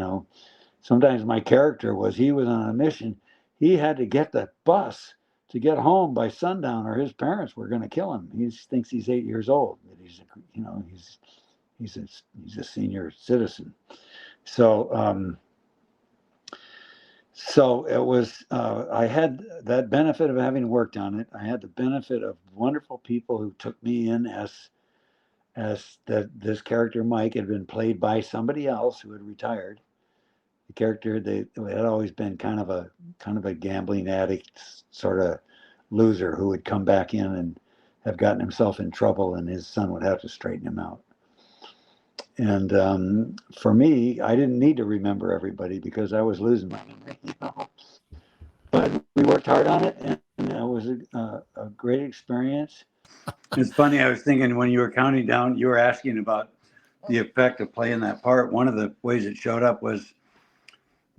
sometimes my character he was on a mission. He had to get the bus to get home by sundown, or his parents were going to kill him. He thinks he's 8 years old, that he's a senior citizen. So it was. I had that benefit of having worked on it. I had the benefit of wonderful people who took me in as this character Mike had been played by somebody else who had retired. The character they had always been kind of a gambling addict, sort of loser who would come back in and have gotten himself in trouble, and his son would have to straighten him out. And for me, I didn't need to remember everybody because I was losing my memory. But we worked hard on it, and it was a great experience. It's funny. I was thinking when you were counting down, you were asking about the effect of playing that part. One of the ways it showed up was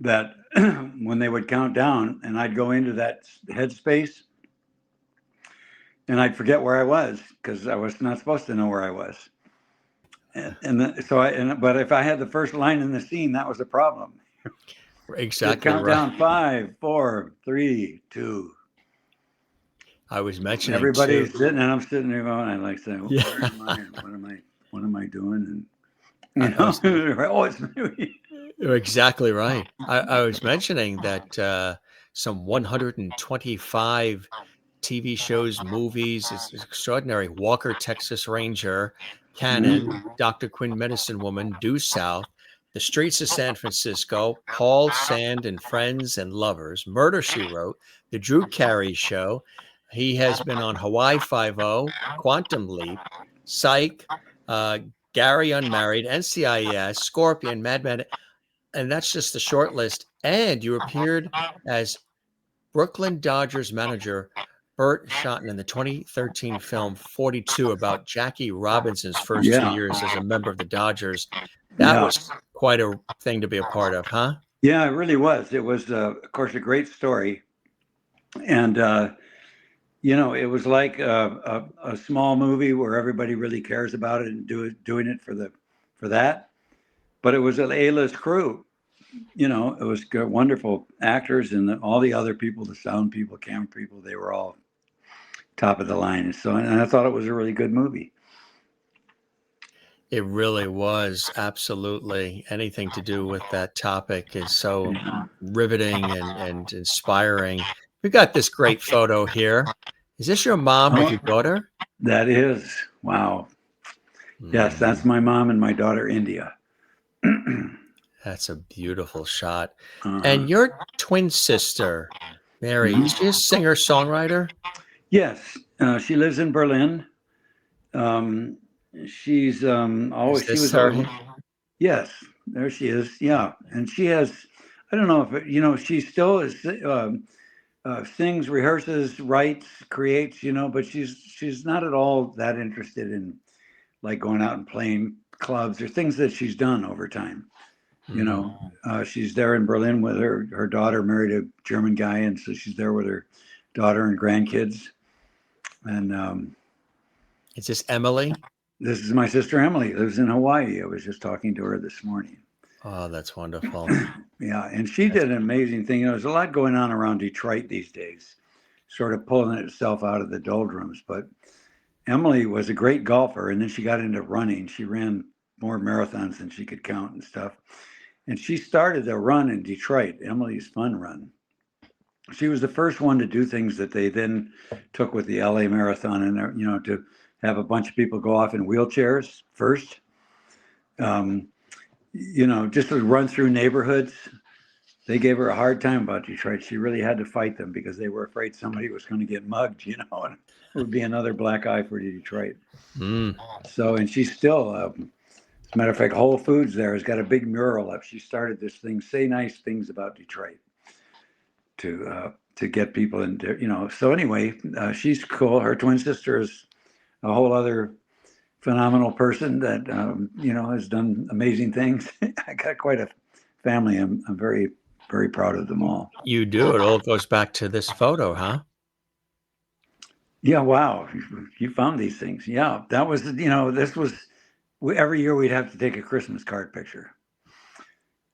that when they would count down and I'd go into that headspace and I'd forget where I was because I was not supposed to know where I was. But if I had the first line in the scene, that was a problem. Exactly. Count down 5, 4, 3, 2. I was mentioning everybody's sitting, and I'm sitting there going, I like saying, where am I? What am I doing? And it's me. You're exactly right. I was mentioning that some 125 TV shows, movies, it's extraordinary. Walker, Texas Ranger, Cannon, Dr. Quinn, Medicine Woman, Due South, The Streets of San Francisco, Paul Sand and Friends and Lovers, Murder, She Wrote, The Drew Carey Show. He has been on Hawaii Five-0, Quantum Leap, Psych, Gary Unmarried, NCIS, Scorpion, Mad Men. And that's just the short list. And you appeared as Brooklyn Dodgers manager Bert Shotton in the 2013 film 42 about Jackie Robinson's first 2 years as a member of the Dodgers. That was quite a thing to be a part of, huh? Yeah, it really was. It was, of course, a great story. And, it was like a small movie where everybody really cares about it and doing it for that. But it was an A-list crew. It was wonderful actors, and all the other people, the sound people, camera people, they were all top of the line. And I thought it was a really good movie. It really was. Absolutely. Anything to do with that topic is so riveting and inspiring. We've got this great photo here. Is this your mom with your daughter? That is. Wow. Yes, that's my mom and my daughter, India. That's a beautiful shot. And your twin sister, Mary, is she a singer-songwriter? Yes. She lives in Berlin. She's always, she was her? Yes, there she is. Yeah. And she has, I don't know if, she still is, sings, rehearses, writes, creates, but she's not at all that interested in like going out and playing clubs or things that she's done over time. She's there in Berlin with her daughter, married a German guy, and so she's there with her daughter and grandkids. And is this Emily? This is my sister Emily. Lives in Hawaii. I was just talking to her this morning. Oh, that's wonderful. Yeah, and she did an amazing thing. There's a lot going on around Detroit these days, sort of pulling itself out of the doldrums. But Emily was a great golfer, and then she got into running. She ran more marathons than she could count and stuff. And she started a run in Detroit, Emily's Fun Run. She was the first one to do things that they then took with the LA Marathon, and to have a bunch of people go off in wheelchairs first. Just to run through neighborhoods. They gave her a hard time about Detroit. She really had to fight them because they were afraid somebody was going to get mugged, and it would be another black eye for Detroit. So, and she's still, as a matter of fact, Whole Foods there has got a big mural up. She started this thing, Say Nice Things About Detroit, to get people into, so anyway, she's cool. Her twin sister is a whole other phenomenal person that, has done amazing things. I got quite a family. I'm very, very proud of them all. You do. It all goes back to this photo, huh? Yeah, wow. You found these things. Yeah, that was, this was every year we'd have to take a Christmas card picture.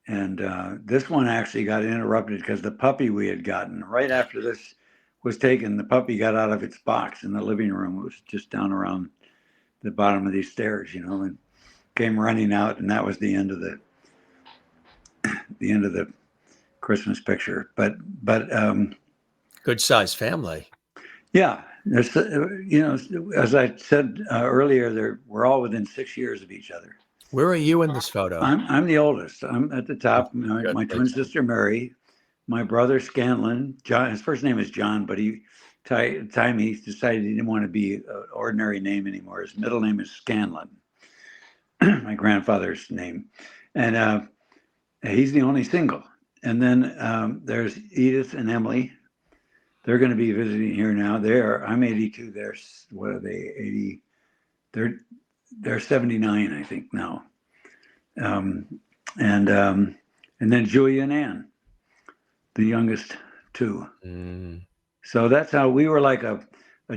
And this one actually got interrupted because the puppy we had gotten right after this was taken, the puppy got out of its box in the living room. It was just down around the bottom of these stairs, and came running out, and that was the end of the Christmas picture. But good sized family. Yeah, there's, as I said earlier, we're all within 6 years of each other. Where are you in this photo? I'm the oldest. I'm at the top. My twin sister Mary, my brother Scanlon. John. His first name is John, but time he decided he didn't want to be an ordinary name anymore. His middle name is Scanlon, my grandfather's name, and he's the only single. And then there's Edith and Emily. They're going to be visiting here now. I'm 82. What are they? 80. They're 79, I think now. And then Julia and Ann, the youngest two. So that's how we were like a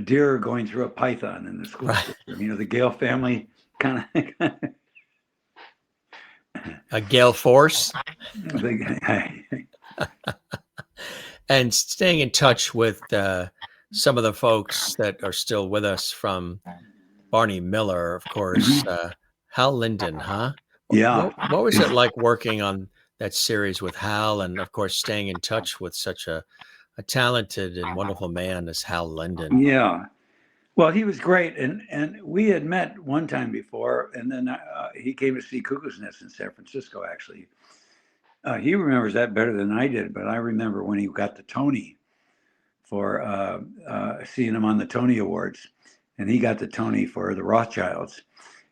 deer going through a python in the school system. The Gail family kind of. A Gale Force. And staying in touch with some of the folks that are still with us from Barney Miller, of course, Hal Linden, huh? Yeah. What was it like working on that series with Hal, and of course staying in touch with such a talented and wonderful man as Hal Linden? Yeah. Well, he was great, and we had met one time before, and then he came to see Cuckoo's Nest in San Francisco, actually. He remembers that better than I did, but I remember when he got the Tony for seeing him on the Tony Awards, and he got the Tony for The Rothschilds.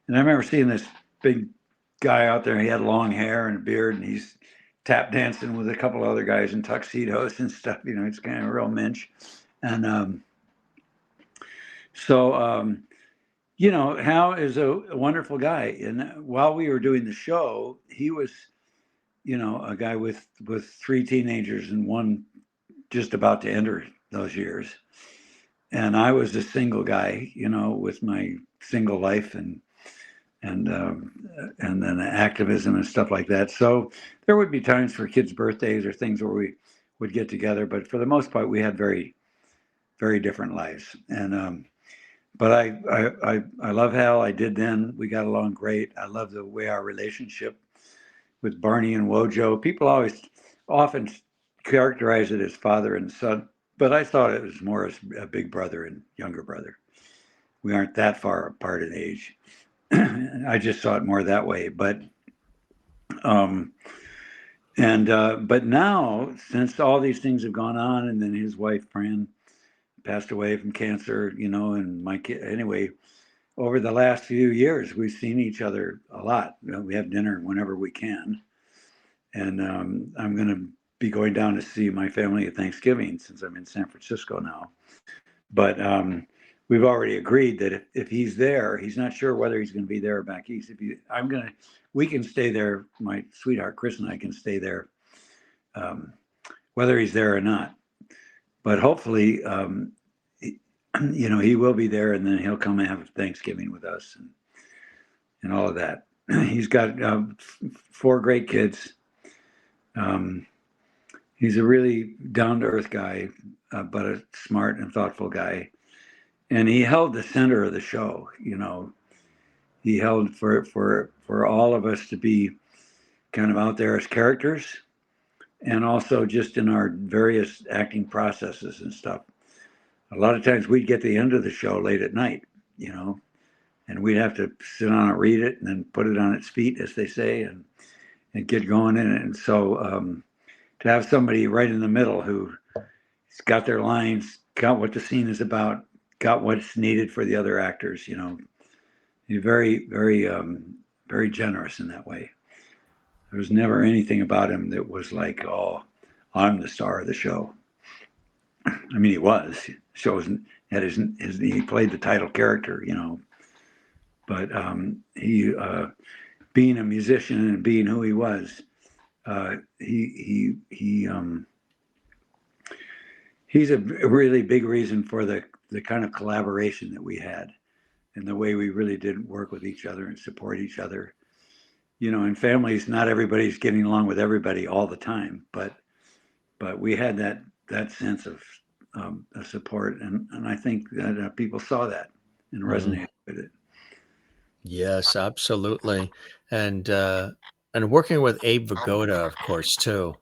And I remember seeing this big guy out there. He had long hair and a beard, and he's tap dancing with a couple other guys in tuxedos and stuff. It's kind of a real mensch. And Hal is a wonderful guy. And while we were doing the show, he was, a guy with 3 teenagers and one just about to enter those years. And I was a single guy, with my single life and then activism and stuff like that. So there would be times for kids' birthdays or things where we would get together, but for the most part, we had very, very different lives. And but I love Hal. I did then. We got along great. I love the way our relationship with Barney and Wojo. People often characterize it as father and son, but I thought it was more as a big brother and younger brother. We aren't that far apart in age. I just saw it more that way. But but now, since all these things have gone on, and then his wife Fran passed away from cancer, and my kid. Anyway, over the last few years, we've seen each other a lot. We have dinner whenever we can, and I'm going to be going down to see my family at Thanksgiving since I'm in San Francisco now. But we've already agreed that if he's there, he's not sure whether he's going to be there or back east. We can stay there. My sweetheart Chris and I can stay there, whether he's there or not. But hopefully, he will be there, and then he'll come and have Thanksgiving with us and all of that. He's got 4 great kids. He's a really down-to-earth guy, but a smart and thoughtful guy. And he held the center of the show. He held for all of us to be kind of out there as characters, and also just in our various acting processes and stuff. A lot of times we'd get the end of the show late at night, and we'd have to sit on it, read it, and then put it on its feet, as they say, and get going in it. And so to have somebody right in the middle who's got their lines, got what the scene is about, got what's needed for the other actors, he's very, very, very generous in that way. There was never anything about him that was like, oh, I'm the star of the show. I mean, he was. He played the title character, But he, being a musician and being who he was, he's a really big reason for the the kind of collaboration that we had and the way we really did work with each other and support each other. You know, in families, not everybody's getting along with everybody all the time, but we had that sense of support, and I think that people saw that and resonated with it. Yes, absolutely. And working with Abe Vigoda, of course, too.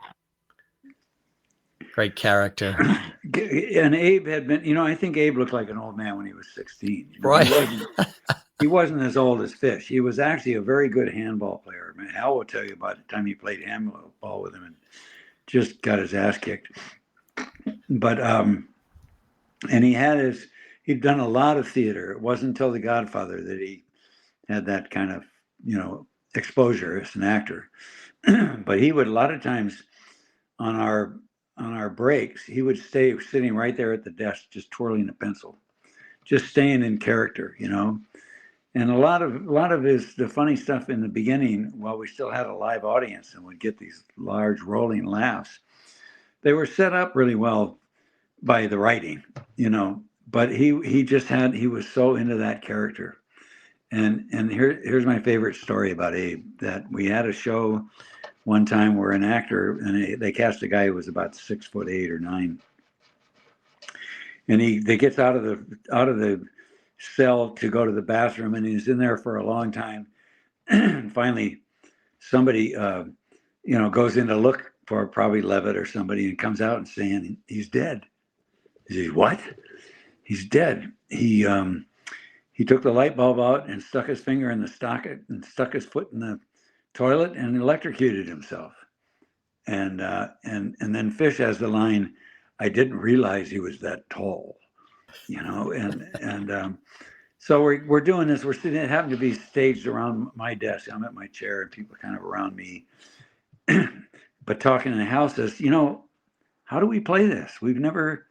Great character. And Abe had been, you know, I think Abe looked like an old man when he was 16. You know, Right. he wasn't as old as Fish. He was actually a very good handball player. I mean, Hal will tell you about the time he played handball with him and just got his ass kicked. But and he'd done a lot of theater. It wasn't until The Godfather that he had that kind of, you know, exposure as an actor. But he would, a lot of times on our breaks, he would stay sitting right there at the desk, just twirling a pencil, just staying in character, you know. And a lot of the funny stuff in the beginning, while we still had a live audience and would get these large rolling laughs, they were set up really well by the writing, you know. But he was so into that character. And here's my favorite story about Abe, that we had a show one time where an actor, and they cast a guy who was about 6'8" or 9, and they gets out of the cell to go to the bathroom, and he's in there for a long time. And finally, somebody goes in to look for probably Levitt or somebody, and comes out and saying he's dead. He says, "What? He's dead. He took the light bulb out and stuck his finger in the socket and stuck his foot in the toilet and electrocuted himself." And then Fish has the line, "I didn't realize he was that tall," you know. And so we're doing this. We're sitting. It happened to be staged around my desk. I'm at my chair, and people kind of around me. But talking in the house says, you know, how do we play this? We've never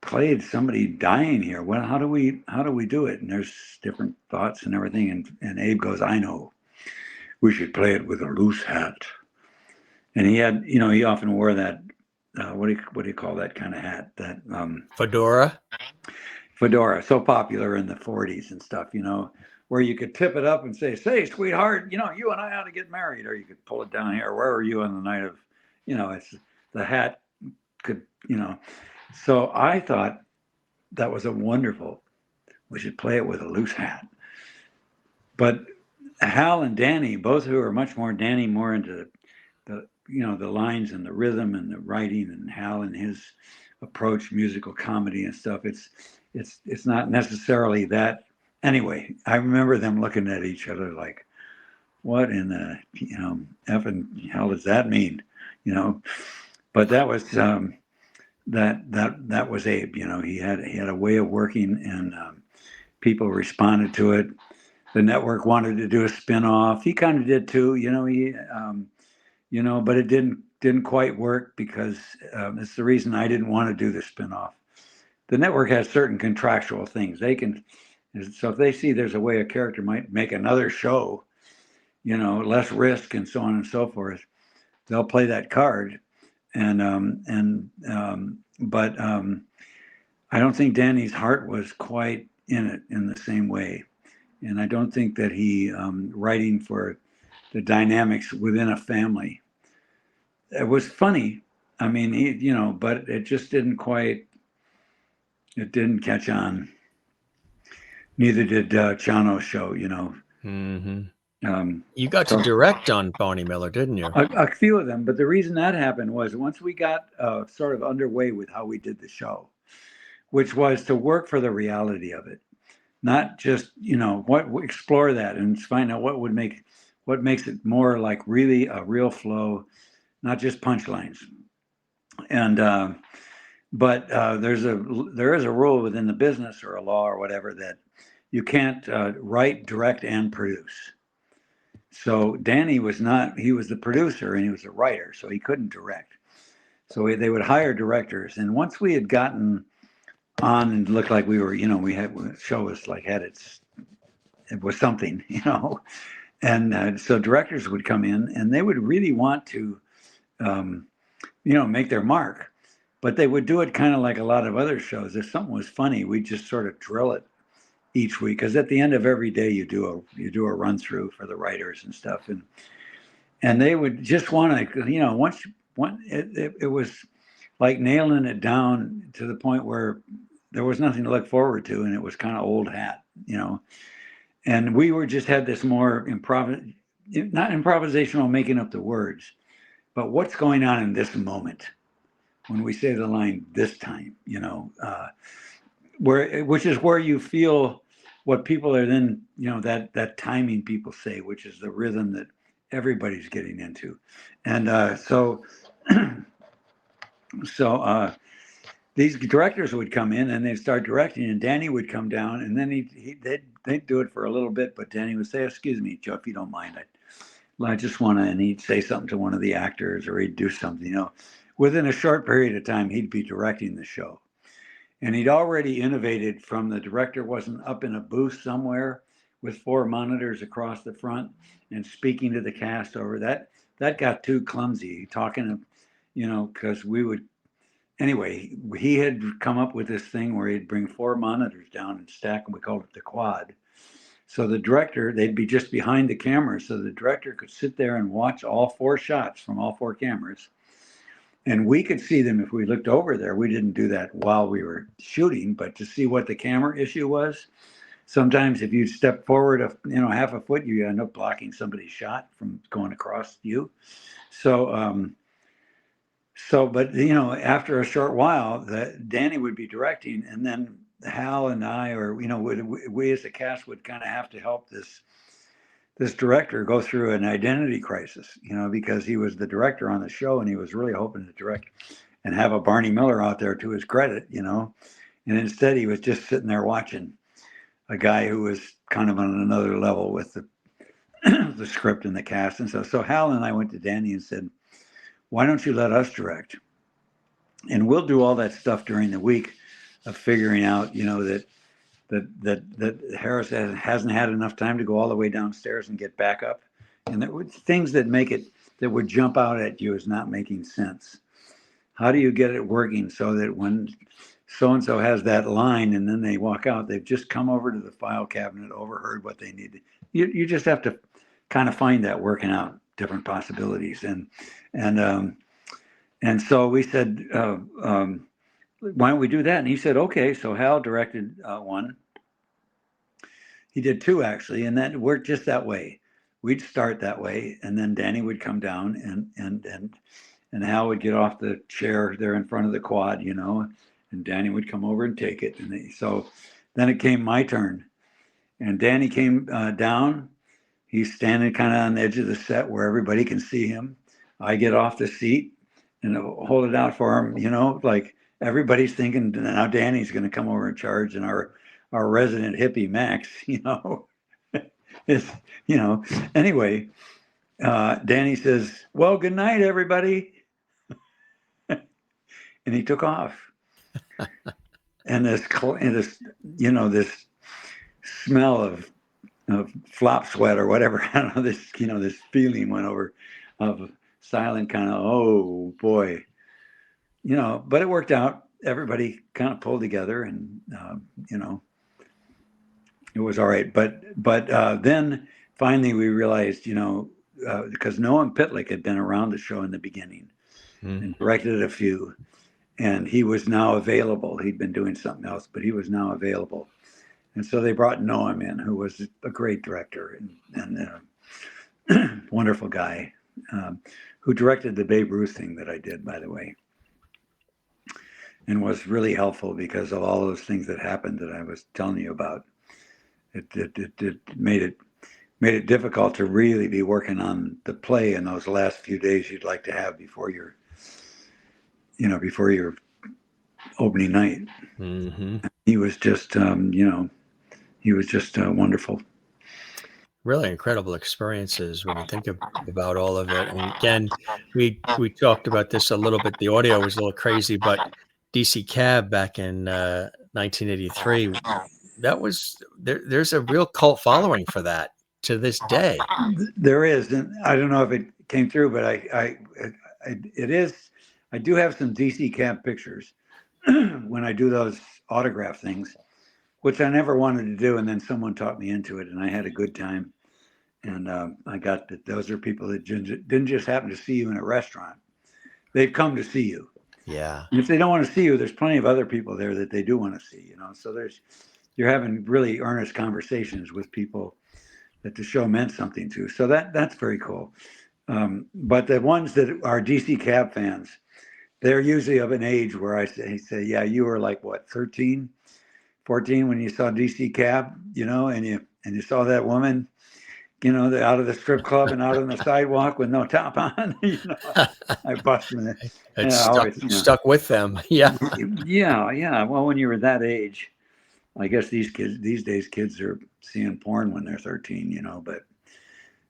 played somebody dying here. Well, how do we do it? And there's different thoughts and everything. And Abe goes, "I know. We should play it with a loose hat." And he had, you know, he often wore that, what do you call that kind of hat? That Fedora. So popular in the 40s and stuff, you know, where you could tip it up and say, "Sweetheart, you know, you and I ought to get married." Or you could pull it down here. "Where were you on the night of," you know, it's the hat could, you know. So I thought that was we should play it with a loose hat. But Hal and Danny, both who are much more, Danny more into the you know, the lines and the rhythm and the writing, and Hal and his approach, musical comedy and stuff, it's not necessarily that. Anyway, I remember them looking at each other like, what in the, you know, effing hell does that mean, you know? But that was that was Abe. You know, he had a way of working, and people responded to it. The network wanted to do a spin-off. He kind of did too, you know. You know, but it didn't quite work, because it's the reason I didn't want to do the spin-off. The network has certain contractual things. They can, so if they see there's a way a character might make another show, you know, less risk and so on and so forth, they'll play that card. But I don't think Danny's heart was quite in it in the same way, and I don't think that he writing for the dynamics within a family. It was funny. I mean, he, you know, but it just didn't catch on. Neither did Chano's show, you know. Mm-hmm. You got to direct on Barney Miller, didn't you? A few of them, but the reason that happened was once we got sort of underway with how we did the show, which was to work for the reality of it, not just, you know, explore that and find out what makes it more like really a real flow, not just punchlines. And but there is a rule within the business, or a law or whatever, that you can't write, direct, and produce. So Danny was not. He was the producer and he was a writer, so he couldn't direct. So they would hire directors, and once we had gotten on and looked like we were, you know, the show was like it was something, you know. And so directors would come in, and they would really want to, you know, make their mark. but they would do it kind of like a lot of other shows. If something was funny, we'd just sort of drill it each week, because at the end of every day you do a run through for the writers and stuff, and they would just want to, once it was like nailing it down to the point where there was nothing to look forward to, and it was kind of old hat, and we were just had this more not improvisational, making up the words, but what's going on in this moment when we say the line this time, which is where you feel what people are then, that timing people say, which is the rhythm that everybody's getting into. And so these directors would come in and they'd start directing, and Danny would come down, and then they'd do it for a little bit, but Danny would say, "Excuse me, Joe, if you don't mind, I just want to," and he'd say something to one of the actors, or he'd do something, within a short period of time, he'd be directing the show. And he'd already innovated from the director wasn't up in a booth somewhere with 4 monitors across the front and speaking to the cast over that. That got too clumsy, talking, because we would, anyway, he had come up with this thing where he'd bring 4 monitors down and stack them. We called it the quad. So the director, they'd be just behind the camera, so the director could sit there and watch all 4 shots from all 4 cameras. And we could see them if we looked over there. We didn't do that while we were shooting, but to see what the camera issue was. Sometimes if you step forward, half a foot, you end up blocking somebody's shot from going across you. But after a short while, Danny would be directing, and then Hal and I, or we as a cast would kind of have to help this director go through an identity crisis, because he was the director on the show, and he was really hoping to direct and have a Barney Miller out there to his credit, and instead he was just sitting there watching a guy who was kind of on another level with the script and the cast. And so Hal and I went to Danny and said, "Why don't you let us direct? And we'll do all that stuff during the week of figuring out, that Harris hasn't had enough time to go all the way downstairs and get back up." And there were things that would jump out at you as not making sense. How do you get it working so that when so-and-so has that line and then they walk out, they've just come over to the file cabinet, overheard what they need. You just have to kind of find that, working out different possibilities. And so we said, why don't we do that? And he said, okay. So Hal directed 1. He did 2 actually, and that worked just that way. We'd start that way, and then Danny would come down, and Hal would get off the chair there in front of the quad, and Danny would come over and take it. And so then it came my turn, and Danny came down. He's standing kind of on the edge of the set where everybody can see him. I get off the seat and hold it out for him, like everybody's thinking now Danny's going to come over and charge, and our resident hippie Max, is, anyway, Danny says, "Well, good night, everybody." And he took off. And this smell of flop sweat or whatever, I don't know, this feeling went over of silent kind of, oh boy, but it worked out. Everybody kind of pulled together, and it was all right. But then finally we realized, because Noam Pitlick had been around the show in the beginning and directed a few, and he was now available. He'd been doing something else, but he was now available. And so they brought Noam in, who was a great director and wonderful guy, who directed the Babe Ruth thing that I did, by the way, and was really helpful because of all those things that happened that I was telling you about. It made it difficult to really be working on the play in those last few days you'd like to have before your opening night. Mm-hmm. He was just, wonderful. Really incredible experiences when you think about all of it. And again, we talked about this a little bit. The audio was a little crazy, but DC Cab back in 1983, that was there's a real cult following for that to this day. There is, and I don't know if it came through, but it is I do have some DC Cab pictures when I do those autograph things, which I never wanted to do, and then someone taught me into it, and I had a good time. And I got that those are people that didn't just happen to see you in a restaurant. They've come to see you. Yeah. And if they don't want to see you, there's plenty of other people there that they do want to see, So you're having really earnest conversations with people that the show meant something to. So that's very cool. But the ones that are DC Cab fans, they're usually of an age where I say, yeah, you were like what, 13, 14 when you saw DC Cab, and you saw that woman, out of the strip club and out on the sidewalk with no top on. I bust in it. It's stuck with them. Yeah. Yeah. Well, when you were that age, I guess these days kids are seeing porn when they're 13, but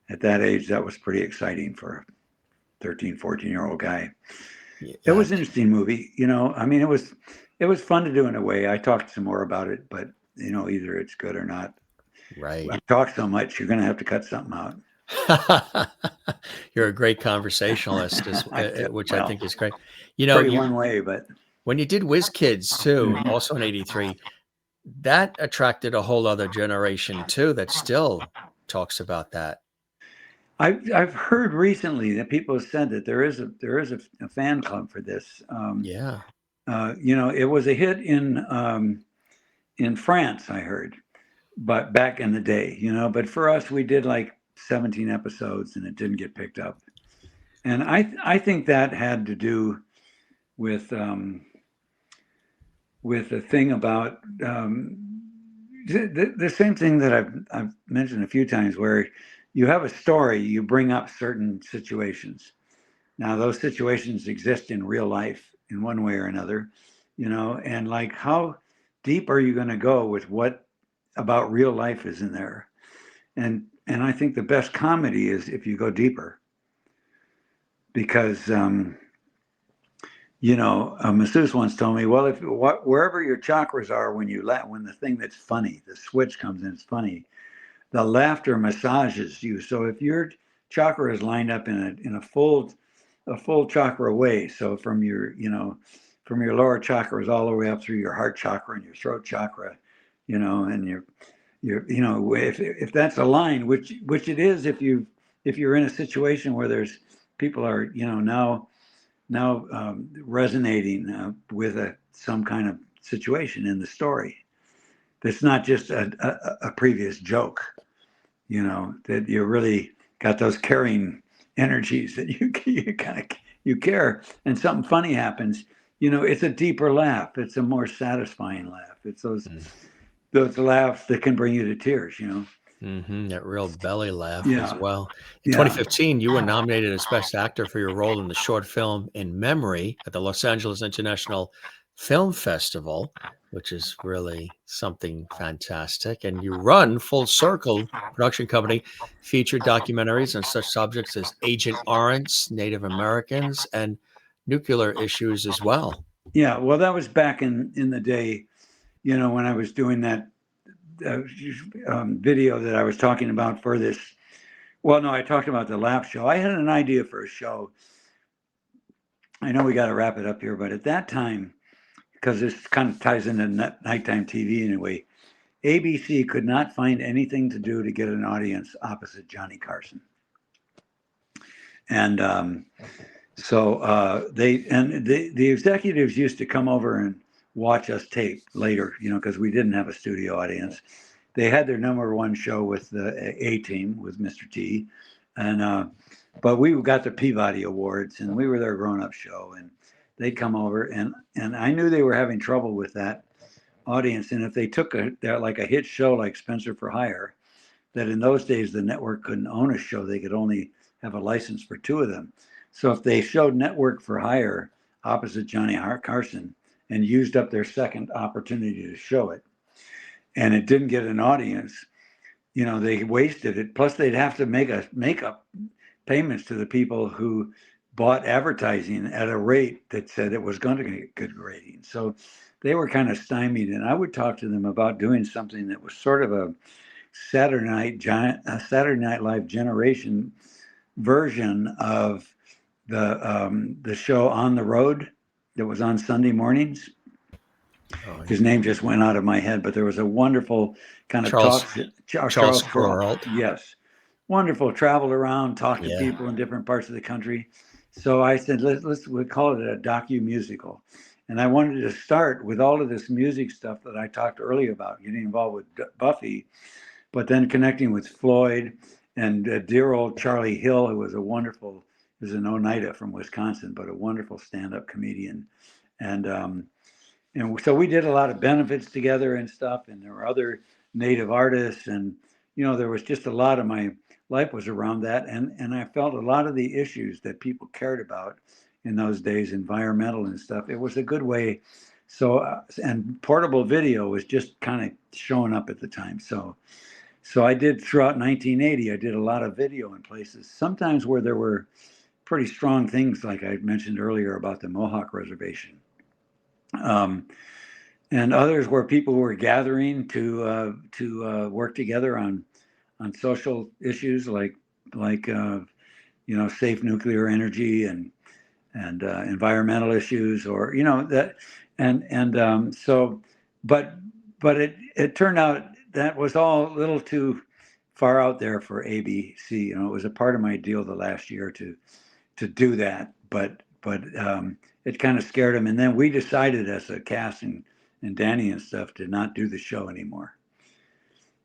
at that age, that was pretty exciting for a 13, 14-year-old guy. Yeah. It was an interesting movie, I mean, it was fun to do in a way. I talked some more about it, but either it's good or not. Right. I talk so much, you're going to have to cut something out. You're a great conversationalist, which I think is great. One way, but when you did Whiz Kids too, also in '83, that attracted a whole other generation too that still talks about that. I've heard recently that people have said that there is a fan club for this. Yeah. It was a hit in France, I heard, but back in the day, but for us, we did like 17 episodes and it didn't get picked up. And I think that had to do with the thing about the same thing that I've mentioned a few times, where you have a story, you bring up certain situations. Now those situations exist in real life in one way or another, and like how deep are you going to go with what about real life is in there? And I think the best comedy is if you go deeper, because a masseuse once told me, well, wherever your chakras are when the thing that's funny, the switch comes in, it's funny, the laughter massages you. So if your chakra is lined up in a full chakra way, so from your lower chakras all the way up through your heart chakra and your throat chakra, and your if that's a line, which it is, if you're in a situation where there's people are now resonating with some kind of situation in the story, that's not just a previous joke, that you really got those carrying energies that you care, and something funny happens, it's a deeper laugh, it's a more satisfying laugh, it's those laughs that can bring you to tears, That real belly laugh as well. In 2015, you were nominated as Best Actor for your role in the short film In Memory at the Los Angeles International Film Festival, which is really something fantastic. And you run Full Circle production company, featured documentaries on such subjects as Agent Orange, Native Americans, and nuclear issues as well. Yeah, well, that was back in the day, when I was doing that video that I was talking about for this. Well, no, I talked about the lap show. I had an idea for a show. I know we got to wrap it up here, but at that time, because this kind of ties into nighttime TV in a way, ABC could not find anything to do to get an audience opposite Johnny Carson. And the executives used to come over and watch us tape later, because we didn't have a studio audience. They had their number one show with the A-Team with Mr. T, and but we got the Peabody Awards, and we were their grown-up show, and they'd come over, and I knew they were having trouble with that audience, and if they took a hit show like Spencer for Hire, that in those days the network couldn't own a show, they could only have a license for two of them. So if they showed Network for Hire opposite Johnny Carson and used up their second opportunity to show it, and it didn't get an audience, they wasted it. Plus they'd have to make up payments to the people who bought advertising at a rate that said it was going to get good ratings. So they were kind of stymied, and I would talk to them about doing something that was sort of a Saturday Night Live generation version of the show On the Road that was on Sunday mornings. Oh, His name just went out of my head, but there was a wonderful kind of Charles Charles Kuralt. Yes, wonderful. Traveled around, talked to Yeah. people in different parts of the country. So I said, we call it a docu-musical. And I wanted to start with all of this music stuff that I talked earlier about, getting involved with Buffy, but then connecting with Floyd and dear old Charlie Hill, who was he was an Oneida from Wisconsin, but a wonderful stand-up comedian. And so we did a lot of benefits together and stuff, and there were other Native artists, and there was just a lot of my life was around that, and I felt a lot of the issues that people cared about in those days, environmental and stuff. It was a good way. So and portable video was just kind of showing up at the time. So I did throughout 1980. I did a lot of video in places, sometimes where there were pretty strong things, like I mentioned earlier about the Mohawk Reservation. And others where people were gathering to work together on social issues like safe nuclear energy and environmental issues, or that so but it turned out that was all a little too far out there for ABC. It was a part of my deal the last year to do that, but it kind of scared him. And then we decided as a cast and Danny and stuff to not do the show anymore.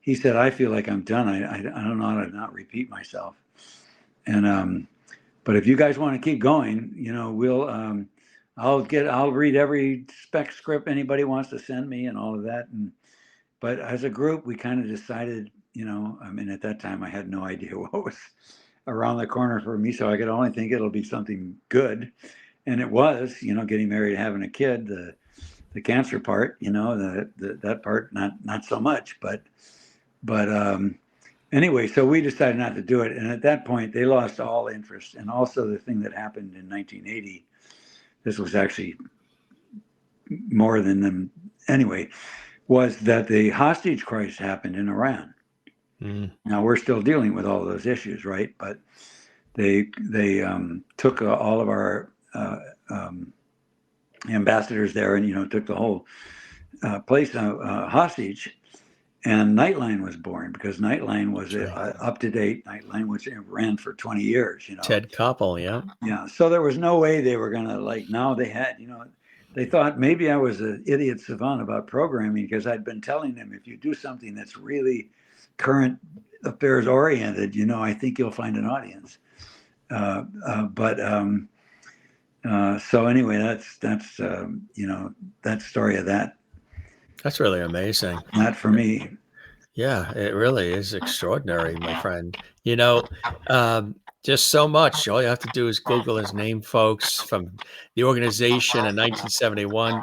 He said, I feel like I'm done. I don't know how to not repeat myself. And but if you guys want to keep going, we'll I'll read every spec script anybody wants to send me and all of that. But as a group, we kind of decided, at that time I had no idea what was around the corner for me, so I could only think it'll be something good. And it was, getting married, having a kid, the cancer part, that part, not so much, but anyway, so we decided not to do it. And at that point, they lost all interest. And also the thing that happened in 1980, this was actually more than them anyway, was that the hostage crisis happened in Iran. Now we're still dealing with all those issues, right? But they took all of our ambassadors there, and took the whole place hostage. And Nightline was born, because Nightline was up-to-date Nightline, which ran for 20 years. Ted Koppel, yeah. Yeah. So there was no way they were gonna, now they had, they thought maybe I was an idiot savant about programming, because I'd been telling them, if you do something that's really current affairs oriented, I think you'll find an audience. So anyway, that's that story of that. That's really amazing. Not for me. Yeah, it really is extraordinary, my friend. Just so much. All you have to do is Google his name, folks, from the organization in 1971.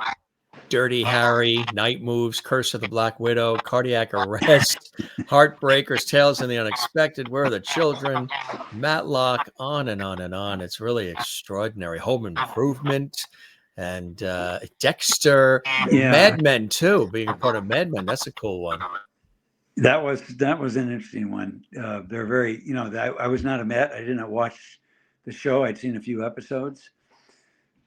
Dirty Harry, Night Moves, Curse of the Black Widow, Cardiac Arrest, Heartbreakers, Tales in the Unexpected, Where Are the Children, Matlock, on and on and on. It's really extraordinary. Home Improvement and Dexter, Mad Men too, being a part of Mad Men. That's a cool one. That was an interesting one. They're very, I was not I didn't watch the show. I'd seen a few episodes.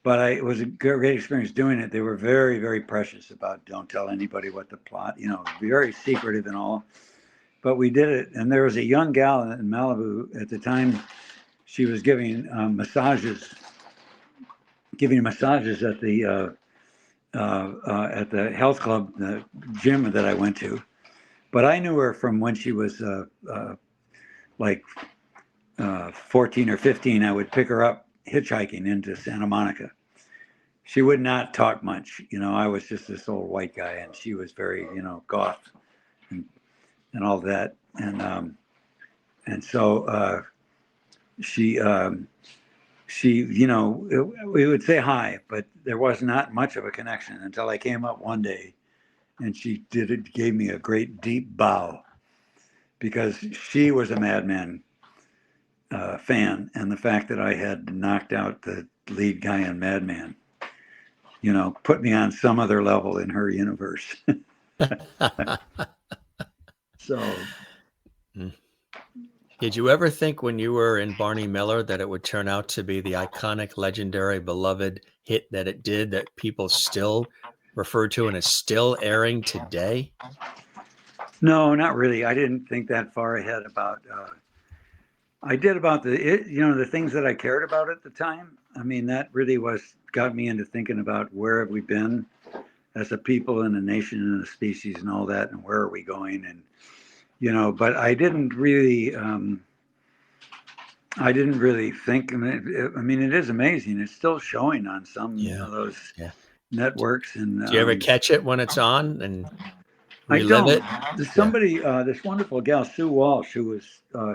But it was a great experience doing it. They were very, very precious about don't tell anybody what the plot, very secretive and all. But we did it. And there was a young gal in Malibu at the time. She was giving massages at the health club, the gym that I went to. But I knew her from when she was 14 or 15. I would pick her up hitchhiking into Santa Monica. She would not talk much. I was just this old white guy, and she was very, goth and all that. And so she, we would say hi, but there was not much of a connection until I came up one day, and she gave me a great deep bow, because she was a Mad Men fan, and the fact that I had knocked out the lead guy in Mad Men, put me on some other level in her universe. So Did you ever think when you were in Barney Miller that it would turn out to be the iconic, legendary, beloved hit that it did, that people still refer to and is still airing today? No, not really. I didn't think that far ahead about. I did about the things that I cared about at the time. I mean, that really got me into thinking about where have we been as a people and a nation and a species and all that, and where are we going, and but I didn't really think. I mean, it is amazing. It's still showing on some of those networks. And do you ever catch it when it's on and I relive don't. it? There's somebody, this wonderful gal, Sue Walsh, who was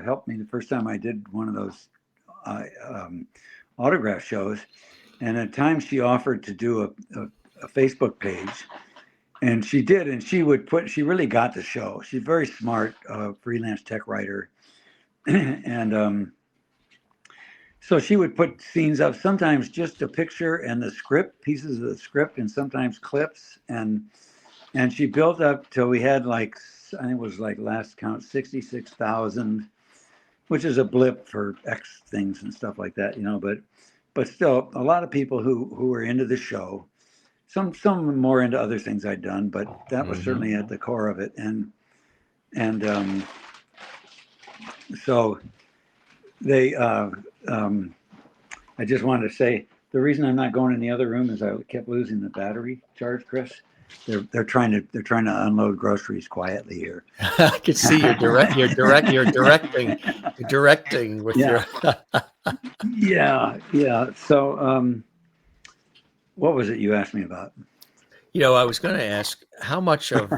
helped me the first time I did one of those autograph shows, and at times she offered to do a Facebook page. And she did, and she really got the show. She's a very smart freelance tech writer. And so she would put scenes up, sometimes just a picture and the script, pieces of the script, and sometimes clips. And she built up till we had I think it was last count, 66,000, which is a blip for X things and stuff like that, but still a lot of people who were into the show. Some more into other things I'd done, but that was certainly at the core of it. And so they, I just wanted to say, the reason I'm not going in the other room is I kept losing the battery charge, Chris. They're trying to unload groceries quietly here. I can see you're directing with your. Yeah. So, what was it you asked me about? I was going to ask how much of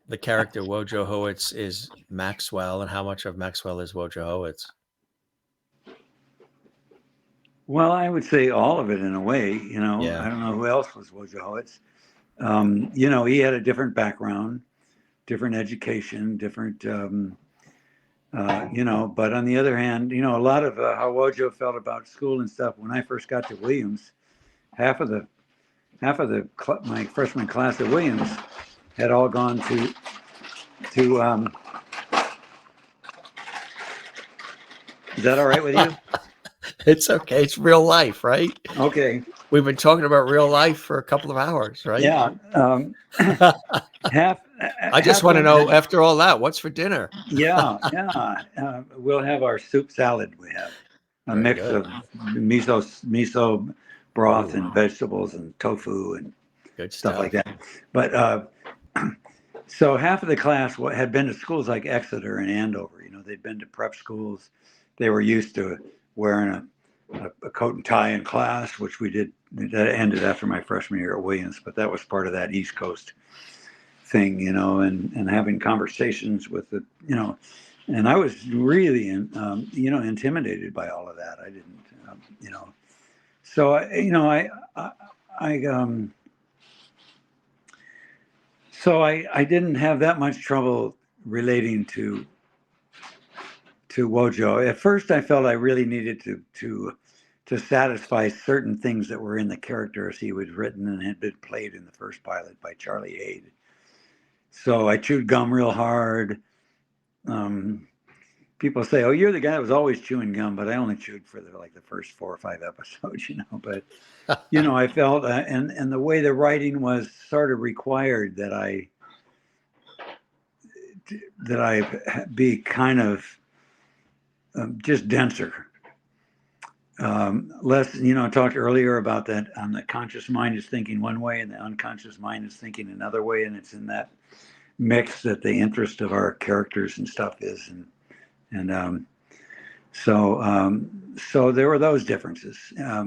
the character Wojo Howitz is Maxwell, and how much of Maxwell is Wojo Howitz? Well, I would say all of it in a way. I don't know who else was Wojo Howitz. He had a different background, different education, different, but on the other hand, a lot of how Wojo felt about school and stuff. When I first got to Williams, half of my freshman class at Williams had all gone to is that all right with you? It's okay. It's real life, right? Okay. We've been talking about real life for a couple of hours, right? Yeah. I just want to know, after all that, what's for dinner? Yeah. We'll have our soup salad. We have a mix of miso broth and vegetables and tofu and good stuff like that. But so half of the class had been to schools like Exeter and Andover. They'd been to prep schools. They were used to wearing a coat and tie in class, which we did. That ended after my freshman year at Williams, but that was part of that East Coast thing, and having conversations with and I was really, intimidated by all of that. I didn't, so I didn't have that much trouble relating to Wojo. At first, I felt I really needed to satisfy certain things that were in the character as he was written and had been played in the first pilot by Charlie Ade. So I chewed gum real hard. People say, "Oh, you're the guy that was always chewing gum," but I only chewed for the first 4 or 5 episodes, But I felt, and the way the writing was sort of required that I be kind of just denser. Less, I talked earlier about that. The conscious mind is thinking one way, and the unconscious mind is thinking another way, and it's in that mix that the interest of our characters and stuff is, so there were those differences. I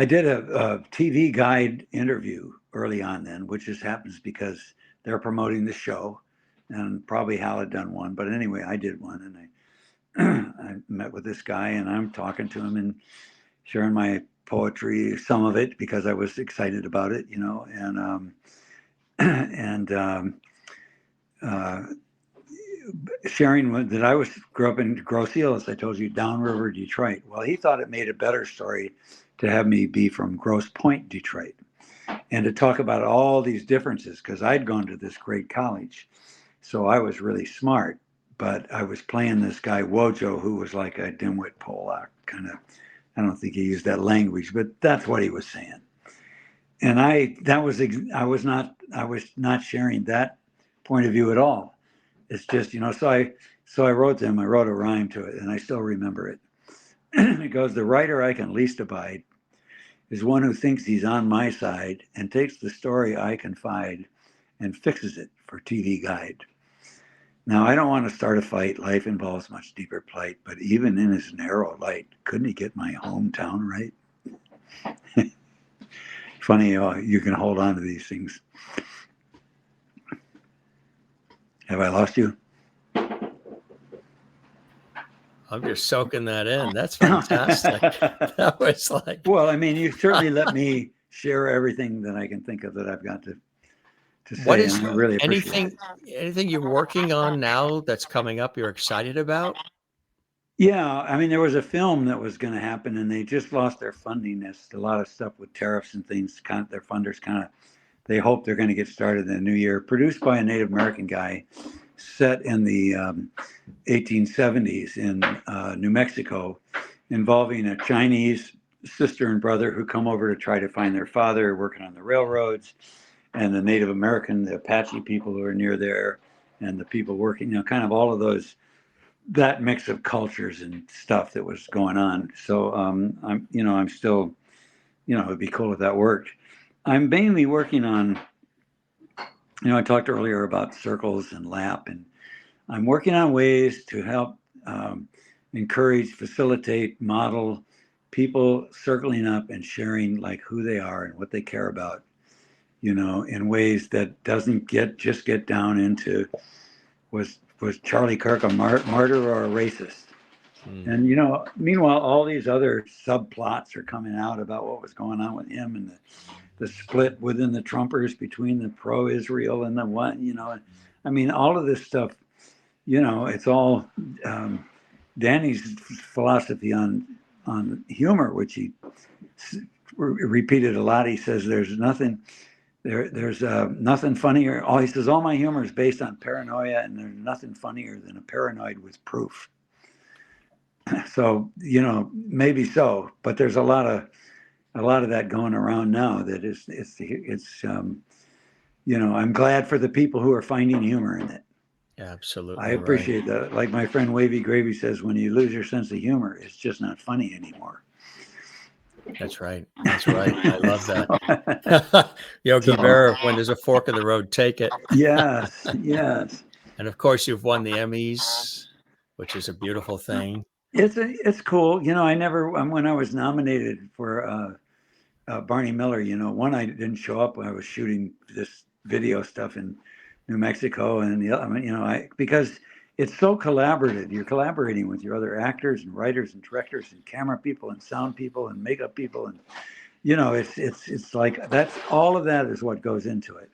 did a TV guide interview early on then, which just happens because they're promoting the show, and probably Hal had done one, but anyway, I did one, and I met with this guy, and I'm talking to him and sharing my poetry, some of it because I was excited about it, sharing that I grew up in Grosse Ile, as I told you, downriver Detroit. Well, he thought it made a better story to have me be from Grosse Pointe, Detroit, and to talk about all these differences because I'd gone to this great college. So I was really smart, but I was playing this guy Wojo, who was like a dimwit Polak kind of. I don't think he used that language, but that's what he was saying. And I was not sharing that point of view at all. It's just, so I wrote a rhyme to it, and I still remember it. It goes, the writer I can least abide is one who thinks he's on my side and takes the story I confide and fixes it for TV guide. Now, I don't want to start a fight. Life involves much deeper plight, but even in his narrow light, couldn't he get my hometown right? Funny, you can hold on to these things. Have I lost you? I'm just soaking that in. That's fantastic. That was like. Well, I mean, you certainly let me share everything that I can think of that I've got to say. What is I really appreciate anything you're working on now that's coming up you're excited about? Yeah, I mean, there was a film that was going to happen, and they just lost their funding. There's a lot of stuff with tariffs and things. Their funders they hope they're going to get started in the new year. Produced by a Native American guy, set in the 1870s in New Mexico, involving a Chinese sister and brother who come over to try to find their father, working on the railroads, and the Native American, the Apache people who are near there, and the people working, kind of all of those, that mix of cultures and stuff that was going on. So I'm still, it'd be cool if that worked. I'm mainly working on, I talked earlier about circles and lap, and I'm working on ways to help encourage, facilitate, model people circling up and sharing like who they are and what they care about, in ways that doesn't get down into was Charlie Kirk a martyr or a racist? And meanwhile, all these other subplots are coming out about what was going on with him and the split within the Trumpers between the pro-Israel and the what, I mean, all of this stuff, it's all Danny's philosophy on humor, which he repeated a lot. He says there's nothing funnier. He says all my humor is based on paranoia, and there's nothing funnier than a paranoid with proof. So maybe so, but there's a lot of that going around now. That it's I'm glad for the people who are finding humor in it. Absolutely, I appreciate that. Like my friend Wavy Gravy says, when you lose your sense of humor, it's just not funny anymore. That's right. I love that. Yogi Berra, when there's a fork in the road, take it. Yes. And of course, you've won the Emmys, which is a beautiful thing. It's cool. I never, when I was nominated for Barney Miller, one, I didn't show up when I was shooting this video stuff in New Mexico, and because it's so collaborative. You're collaborating with your other actors and writers and directors and camera people and sound people and makeup people, and it's like that's all of that is what goes into it.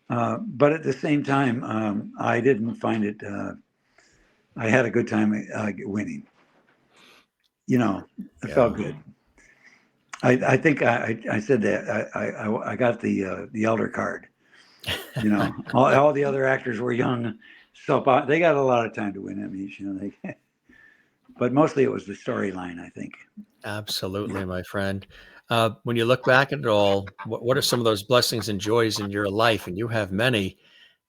But at the same time, I didn't find it. I had a good time winning. It felt good. I think I said that I got the elder card. All the other actors were young, so they got a lot of time to win Emmys. But mostly it was the storyline, I think. Absolutely, my friend. When you look back at it all, what are some of those blessings and joys in your life? And you have many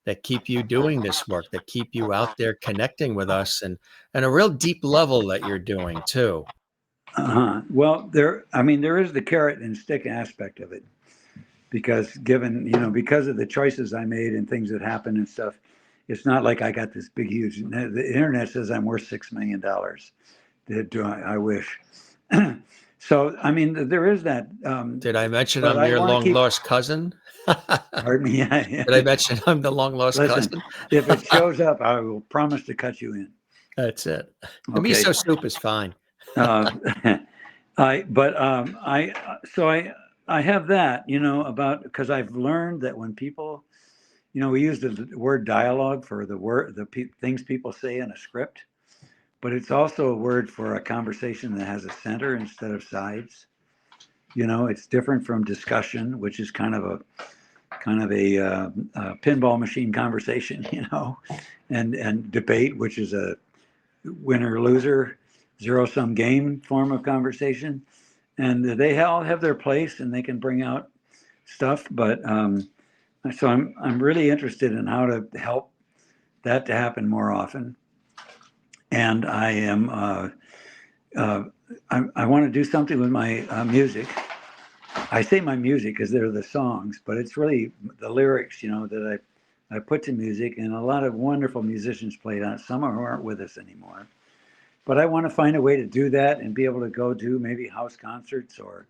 that keep you doing this work, that keep you out there connecting with us, and a real deep level that you're doing too. Well, there is the carrot and stick aspect of it, because because of the choices I made and things that happened and stuff, it's not like I got this big, huge. The internet says I'm worth $6 million. I wish. So, there is that. Did I mention I'm your long-lost cousin? Pardon me. Yeah. Did I mention I'm the long-lost cousin? If it shows up, I will promise to cut you in. That's it. The miso soup is fine. I have that, about, because I've learned that when people, we use the word dialogue for things people say in a script, but it's also a word for a conversation that has a center instead of sides. It's different from discussion, which is kind of kind of a pinball machine conversation, and debate, which is a winner loser zero sum game form of conversation. And they all have their place, and they can bring out stuff. But so I'm really interested in how to help that to happen more often. And I am I want to do something with my music. I say my music because they're the songs, but it's really the lyrics, that I put to music, and a lot of wonderful musicians played on it. Some aren't with us anymore. But I want to find a way to do that and be able to go do maybe house concerts or,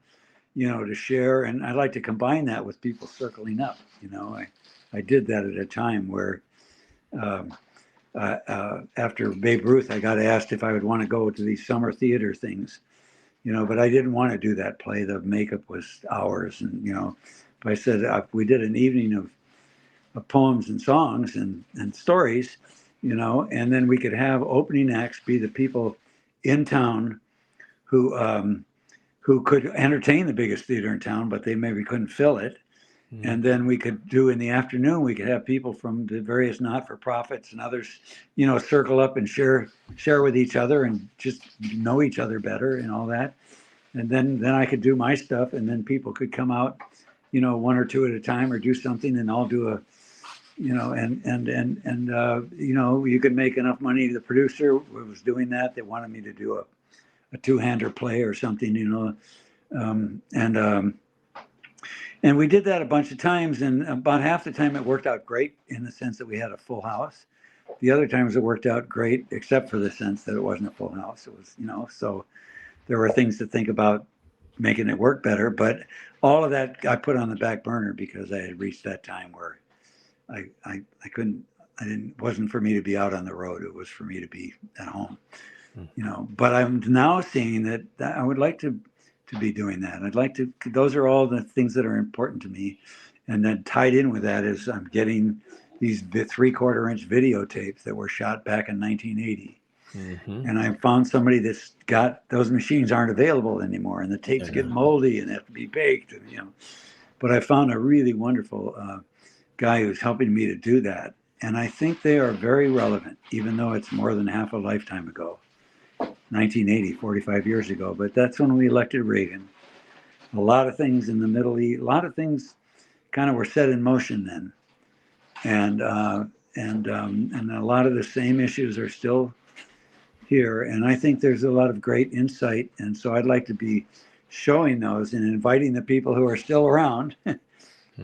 to share. And I'd like to combine that with people circling up. I did that at a time where after Babe Ruth, I got asked if I would want to go to these summer theater things, but I didn't want to do that play. The makeup was hours. And, but I said, we did an evening of poems and songs and stories, and then we could have opening acts be the people in town who could entertain the biggest theater in town, but they maybe couldn't fill it. Mm-hmm. And then we could do in the afternoon, we could have people from the various not-for-profits and others, circle up and share with each other and just know each other better and all that. And then I could do my stuff, and then people could come out, one or two at a time, or do something, and I'll do a, you could make enough money. The producer was doing that. They wanted me to do a two-hander play or something, and we did that a bunch of times, and about half the time it worked out great in the sense that we had a full house. The other times it worked out great, except for the sense that it wasn't a full house. It was, so there were things to think about making it work better. But all of that I put on the back burner because I had reached that time where I wasn't for me to be out on the road. It was for me to be at home, but I'm now seeing that I would like to be doing that. I'd like to, those are all the things that are important to me. And then tied in with that is I'm getting these 3/4-inch videotapes that were shot back in 1980. Mm-hmm. And I found somebody that's got, those machines aren't available anymore, and the tapes get moldy and have to be baked, and, but I found a really wonderful guy who's helping me to do that. And I think they are very relevant, even though it's more than half a lifetime ago. 1980, 45 years ago, but that's when we elected Reagan. A lot of things in the Middle East, a lot of things kind of were set in motion then, and a lot of the same issues are still here. And I think there's a lot of great insight, and so I'd like to be showing those and inviting the people who are still around,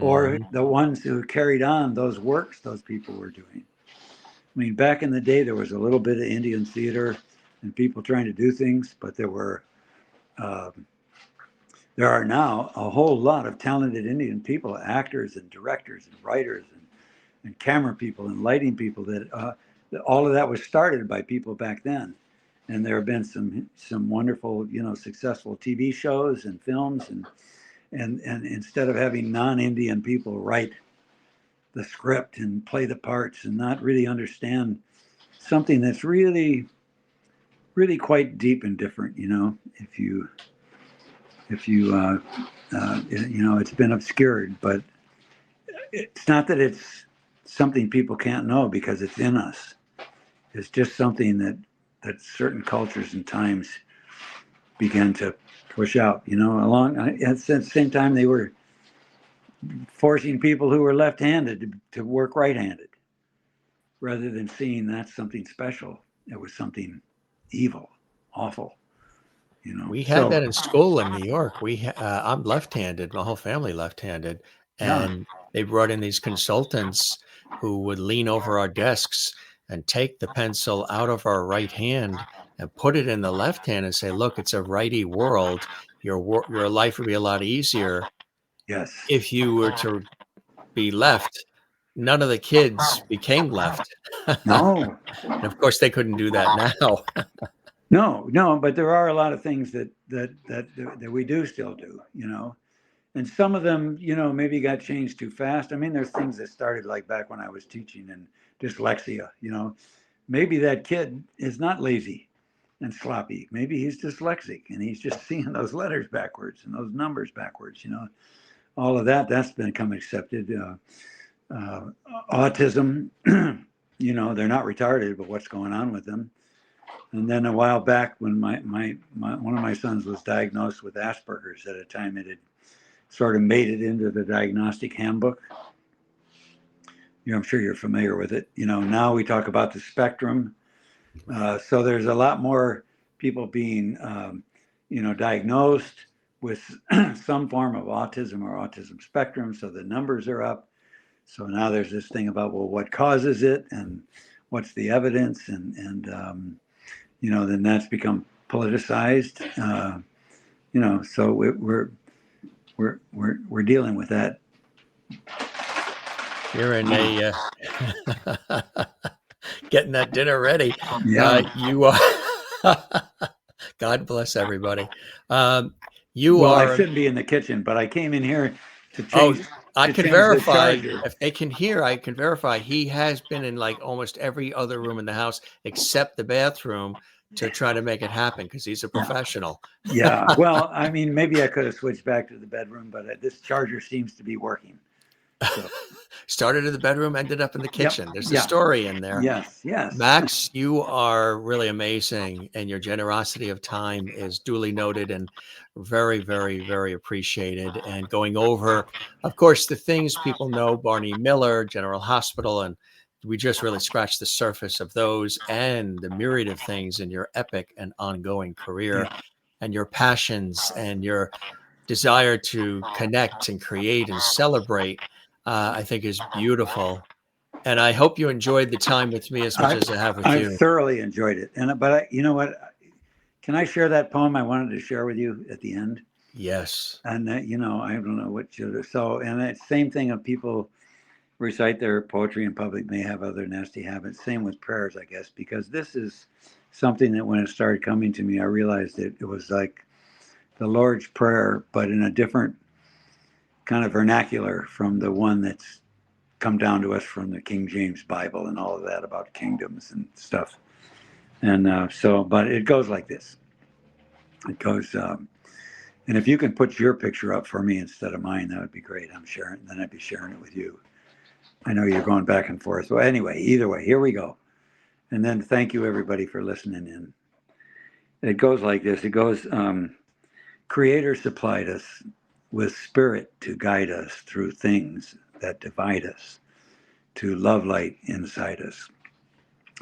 or the ones who carried on those works those people were doing. I mean, back in the day, there was a little bit of Indian theater and people trying to do things, but there are now a whole lot of talented Indian people, actors and directors and writers and camera people and lighting people that all of that was started by people back then. And there have been some wonderful, successful TV shows and films, and instead of having non-Indian people write the script and play the parts and not really understand something that's really quite deep and different, if you it's been obscured, but it's not that it's something people can't know because it's in us. It's just something that certain cultures and times began to push out, at the same time they were forcing people who were left-handed to work right-handed, rather than seeing that's something special. It was something evil, awful. We had that in school in New York. I'm left-handed, my whole family left-handed, and they brought in these consultants who would lean over our desks and take the pencil out of our right hand and put it in the left hand and say, "Look, it's a righty world. Your life would be a lot easier if you were to be left." None of the kids became left. No. And of course, they couldn't do that now. No, but there are a lot of things that we do still do, and some of them, maybe got changed too fast. I mean, there's things that started like back when I was teaching, and dyslexia, maybe that kid is not lazy and sloppy. Maybe he's dyslexic and he's just seeing those letters backwards and those numbers backwards, all of that, that's become accepted. Autism, you know, they're not retarded, but what's going on with them? And then a while back, when my one of my sons was diagnosed with Asperger's, at a time it had sort of made it into the diagnostic handbook. You know, I'm sure you're familiar with it. You know, now we talk about the spectrum. So there's a lot more people being, you know, diagnosed with some form of autism or autism spectrum. So the numbers are up. So now there's this thing about, well, what causes it and what's the evidence, and you know, then that's become politicized. You know, so we're dealing with that. You're in a getting that dinner ready. Yeah. You are. God bless everybody. You well, are. I shouldn't be in the kitchen, but I came in here to Oh, change. I to can change the verify. charger. If they can hear, I can verify. He has been in like almost every other room in the house except the bathroom to try to make it happen, because he's a professional. Yeah. Well, I mean, maybe I could have switched back to the bedroom, but this charger seems to be working. So. Started in the bedroom, ended up in the kitchen. Yep. There's a story in there. Yes. Max, you are really amazing, and your generosity of time is duly noted and very, very, very appreciated. And going over, of course, the things people know, Barney Miller, General Hospital, and we just really scratched the surface of those and the myriad of things in your epic and ongoing career, and your passions and your desire to connect and create and celebrate, I think is beautiful. And I hope you enjoyed the time with me as much as I have with you. I thoroughly enjoyed it. But you know what? Can I share that poem I wanted to share with you at the end? Yes. And you know, I don't know what should. So, and the same thing of people recite their poetry in public may have other nasty habits. Same with prayers, I guess, because this is something that when it started coming to me, I realized it was like the Lord's Prayer, but in a different kind of vernacular from the one that's come down to us from the King James Bible and all of that about kingdoms and stuff. And but it goes like this. It goes, and if you can put your picture up for me instead of mine, that would be great. Then I'd be sharing it with you. I know you're going back and forth. Well, anyway, either way, here we go. And then thank you everybody for listening in. It goes like this. It goes, Creator supplied us with spirit to guide us through things that divide us, to love light inside us.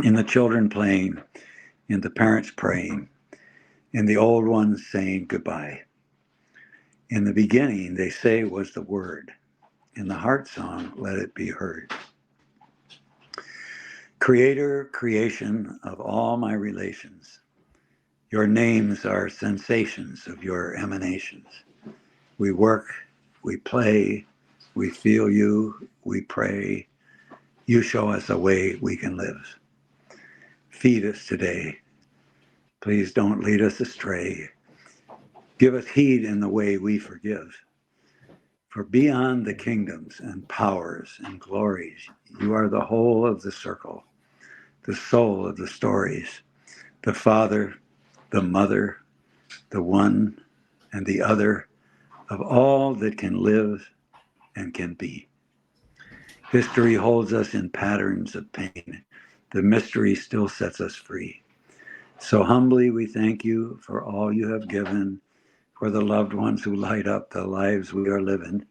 In the children playing, in the parents praying, in the old ones saying goodbye. In the beginning, they say was the word. In the heart song, let it be heard. Creator, creation of all my relations. Your names are sensations of your emanations. We work, we play, we feel you, we pray. You show us a way we can live. Feed us today. Please don't lead us astray. Give us heed in the way we forgive. For beyond the kingdoms and powers and glories, you are the whole of the circle, the soul of the stories, the Father, the Mother, the one and the other of all that can live and can be. History holds us in patterns of pain. The mystery still sets us free. So humbly we thank you for all you have given, for the loved ones who light up the lives we are living,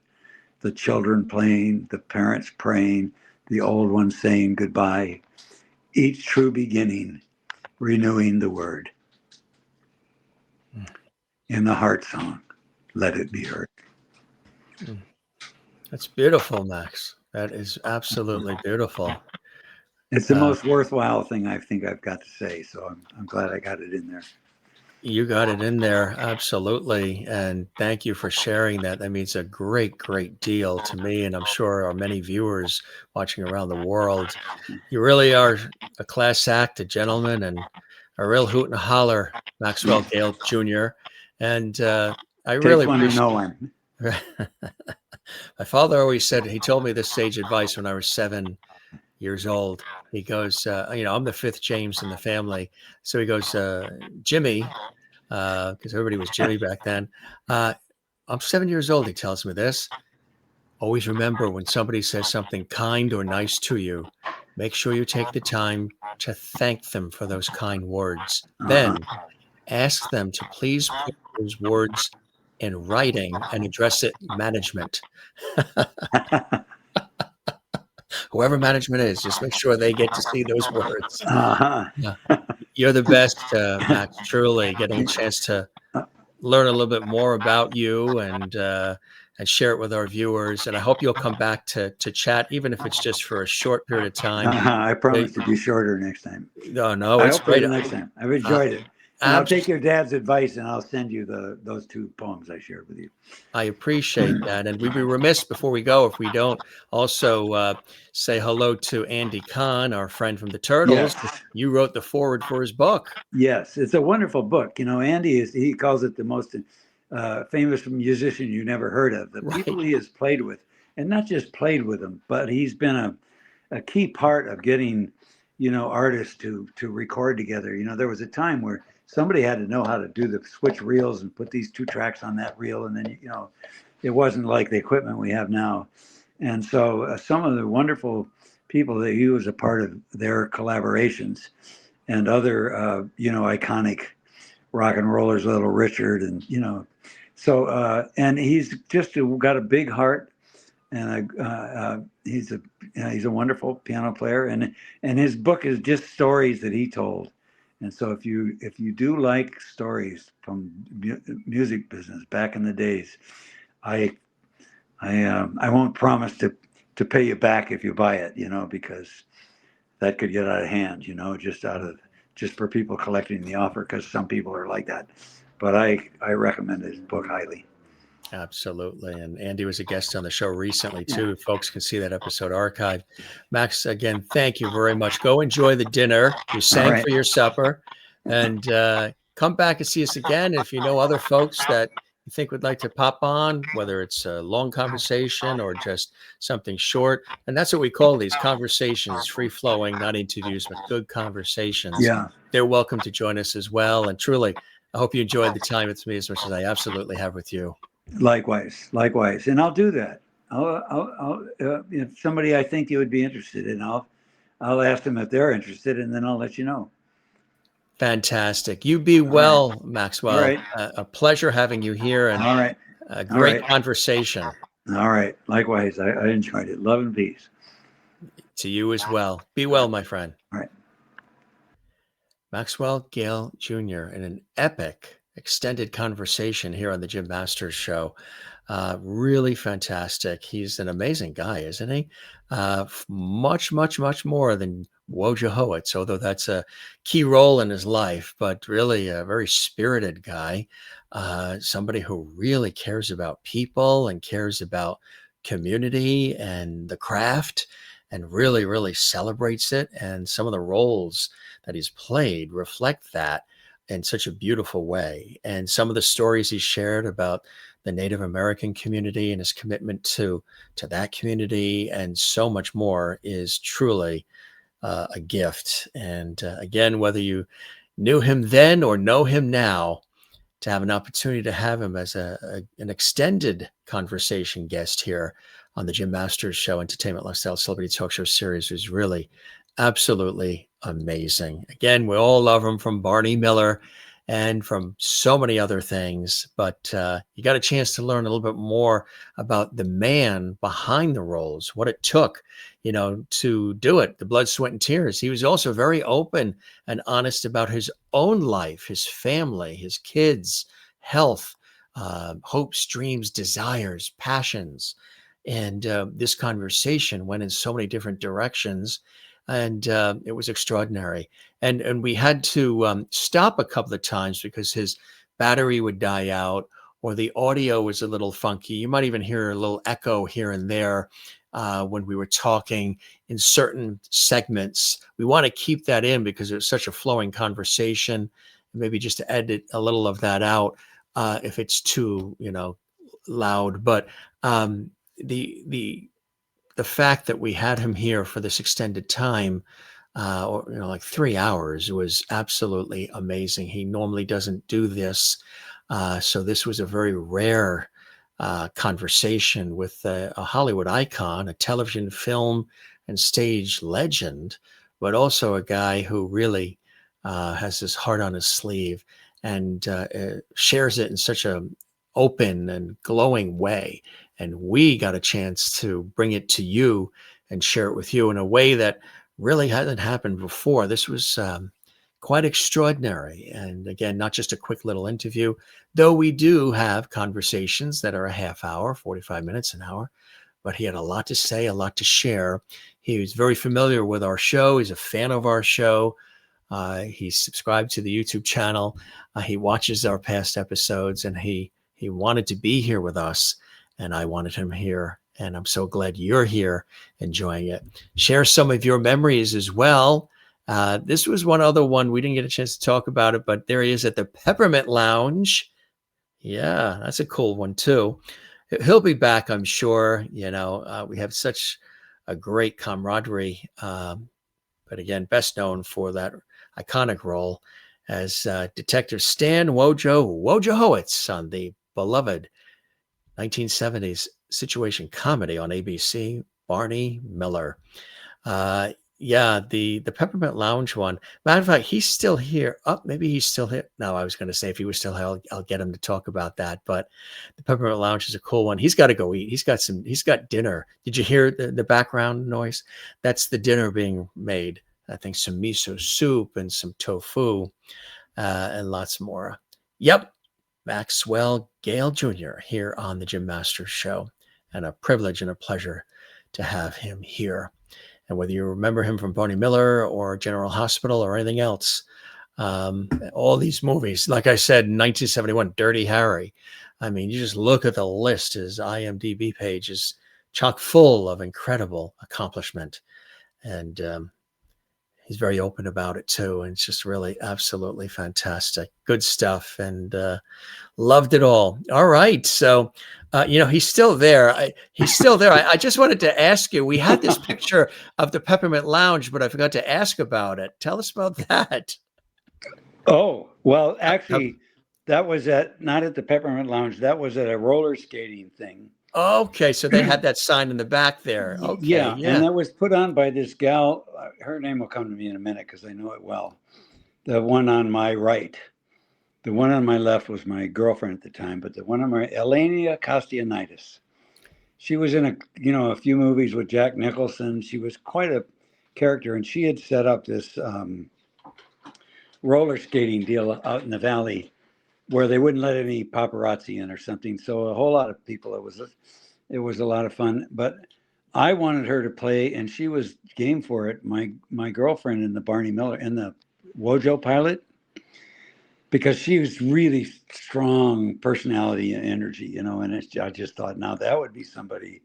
the children playing, the parents praying, the old ones saying goodbye, each true beginning, renewing the word. In the heart song, let it be heard. That's beautiful, Max. That is absolutely beautiful. It's the most worthwhile thing I think I've got to say, so I'm glad I got it in there. You got it in there, absolutely. And thank you for sharing that. That means a great, great deal to me, and I'm sure our many viewers watching around the world. You really are a class act, a gentleman, and a real hoot and holler, Maxwell Gail Jr. And I really appreciate. No one. My father always said, he told me this sage advice when I was 7 years old. He goes, I'm the fifth James in the family. So he goes, Jimmy, because everybody was Jimmy back then. I'm 7 years old. He tells me this. always remember when somebody says something kind or nice to you, make sure you take the time to thank them for those kind words. Then ask them to please put those words in writing and address it management. Whoever management is, just make sure they get to see those words. Yeah. You're the best, Max, truly getting a chance to learn a little bit more about you and share it with our viewers. And I hope you'll come back to chat, even if it's just for a short period of time. I promise to be shorter next time. No, I it's hope for great. the next time. I've enjoyed it. And I'll take your dad's advice, and I'll send you those 2 poems I shared with you. I appreciate that. And we'd be remiss before we go if we don't also say hello to Andy Kahn, our friend from the Turtles. Yes. You wrote the foreword for his book. Yes, it's a wonderful book. You know, Andy he calls it the most famous musician you never heard of. The people he has played with, and not just played with them, but he's been a key part of getting, artists to record together. There was a time where somebody had to know how to do the switch reels and put these 2 tracks on that reel, and then it wasn't like the equipment we have now. And so some of the wonderful people that he was a part of their collaborations, and other iconic rock and rollers, Little Richard, and so and he's just got a big heart, and he's a wonderful piano player, and his book is just stories that he told. And so if you do like stories from music business back in the days, I won't promise to pay you back if you buy it, because that could get out of hand, just for people collecting the offer, because some people are like that. But I recommend his book highly. Absolutely. And Andy was a guest on the show recently, too. Folks can see that episode archived. Max, again, thank you very much. Go enjoy the dinner. You sang for your supper. And come back and see us again. If you know other folks that you think would like to pop on, whether it's a long conversation or just something short. And that's what we call these conversations, free-flowing, not interviews, but good conversations. Yeah. They're welcome to join us as well. And truly, I hope you enjoyed the time with me as much as I absolutely have with you. Likewise. And I'll do that. I'll if somebody I think you would be interested in, I'll ask them if they're interested, and then I'll let you know. Fantastic. You be well, Maxwell. All right. A pleasure having you here, and all right. A great conversation. All right. Likewise. I enjoyed it. Love and peace. To you as well. Be well, my friend. All right. Maxwell Gail Jr. in an epic extended conversation here on the Jim Masters Show. Really fantastic. He's an amazing guy, isn't he? Much more than Wojciechowicz, although that's a key role in his life, but really a very spirited guy. Somebody who really cares about people and cares about community and the craft, and really celebrates it. And some of the roles that he's played reflect that in such a beautiful way. And some of the stories he shared about the Native American community and his commitment to that community and so much more is truly a gift. And again, whether you knew him then or know him now, to have an opportunity to have him as an extended conversation guest here on the Jim Masters Show, Entertainment, Lifestyle, Celebrity Talk Show series was really absolutely amazing. Again, we all love him from Barney Miller and from so many other things, but you got a chance to learn a little bit more about the man behind the roles, what it took, to do it, the blood, sweat, and tears. He was also very open and honest about his own life, his family, his kids, health, hopes, dreams, desires, passions. And this conversation went in so many different directions. And it was extraordinary. And we had to stop a couple of times because his battery would die out or the audio was a little funky. You might even hear a little echo here and there when we were talking in certain segments. We want to keep that in because it was such a flowing conversation. Maybe just to edit a little of that out if it's too, loud. But the fact that we had him here for this extended time, like 3 hours, was absolutely amazing. He normally doesn't do this. So this was a very rare conversation with a Hollywood icon, a television, film, and stage legend, but also a guy who really has his heart on his sleeve and shares it in such a open and glowing way. And we got a chance to bring it to you and share it with you in a way that really hasn't happened before. This was quite extraordinary. And again, not just a quick little interview, though we do have conversations that are a half hour, 45 minutes, an hour, but he had a lot to say, a lot to share. He was very familiar with our show. He's a fan of our show. He's subscribed to the YouTube channel. He watches our past episodes, and he wanted to be here with us, and I wanted him here. And I'm so glad you're here enjoying it. Share some of your memories as well. This was one other one. We didn't get a chance to talk about it, but there he is at the Peppermint Lounge. Yeah, that's a cool one too. He'll be back, I'm sure. We have such a great camaraderie. But again, best known for that iconic role as Detective Stan Wojciechowicz on the beloved 1970s situation comedy on ABC, Barney Miller. The Peppermint Lounge one. Matter of fact, he's still here. Maybe he's still here. No, I was going to say if he was still here, I'll get him to talk about that. But the Peppermint Lounge is a cool one. He's got to go eat. He's got dinner. Did you hear the background noise? That's the dinner being made. I think some miso soup and some tofu and lots more. Yep. Maxwell Gail Jr. here on the Jim Masters Show. And a privilege and a pleasure to have him here. And whether you remember him from Barney Miller or General Hospital or anything else, all these movies, like I said, in 1971, Dirty Harry. I mean, you just look at the list. His IMDb page is chock full of incredible accomplishment. And he's very open about it too. And it's just really absolutely fantastic. Good stuff. And loved it all. All right. So, he's still there. He's still there. I just wanted to ask you, we had this picture of the Peppermint Lounge, but I forgot to ask about it. Tell us about that. Oh, well, actually, that was not at the Peppermint Lounge. That was at a roller skating thing. Okay, so they had that sign in the back there. Okay, yeah. And that was put on by this gal. Her name will come to me in a minute because I know it well. The one on my right. The one on my left was my girlfriend at the time, but the one on my Elenia Kostianidis. She was in a few movies with Jack Nicholson. She was quite a character, and she had set up this roller skating deal out in the valley where they wouldn't let any paparazzi in or something. So a whole lot of people. It was a lot of fun. But I wanted her to play, and she was game for it. My girlfriend in the Barney Miller in the Wojo pilot. Because she was really strong personality and energy, and I just thought, now that would be somebody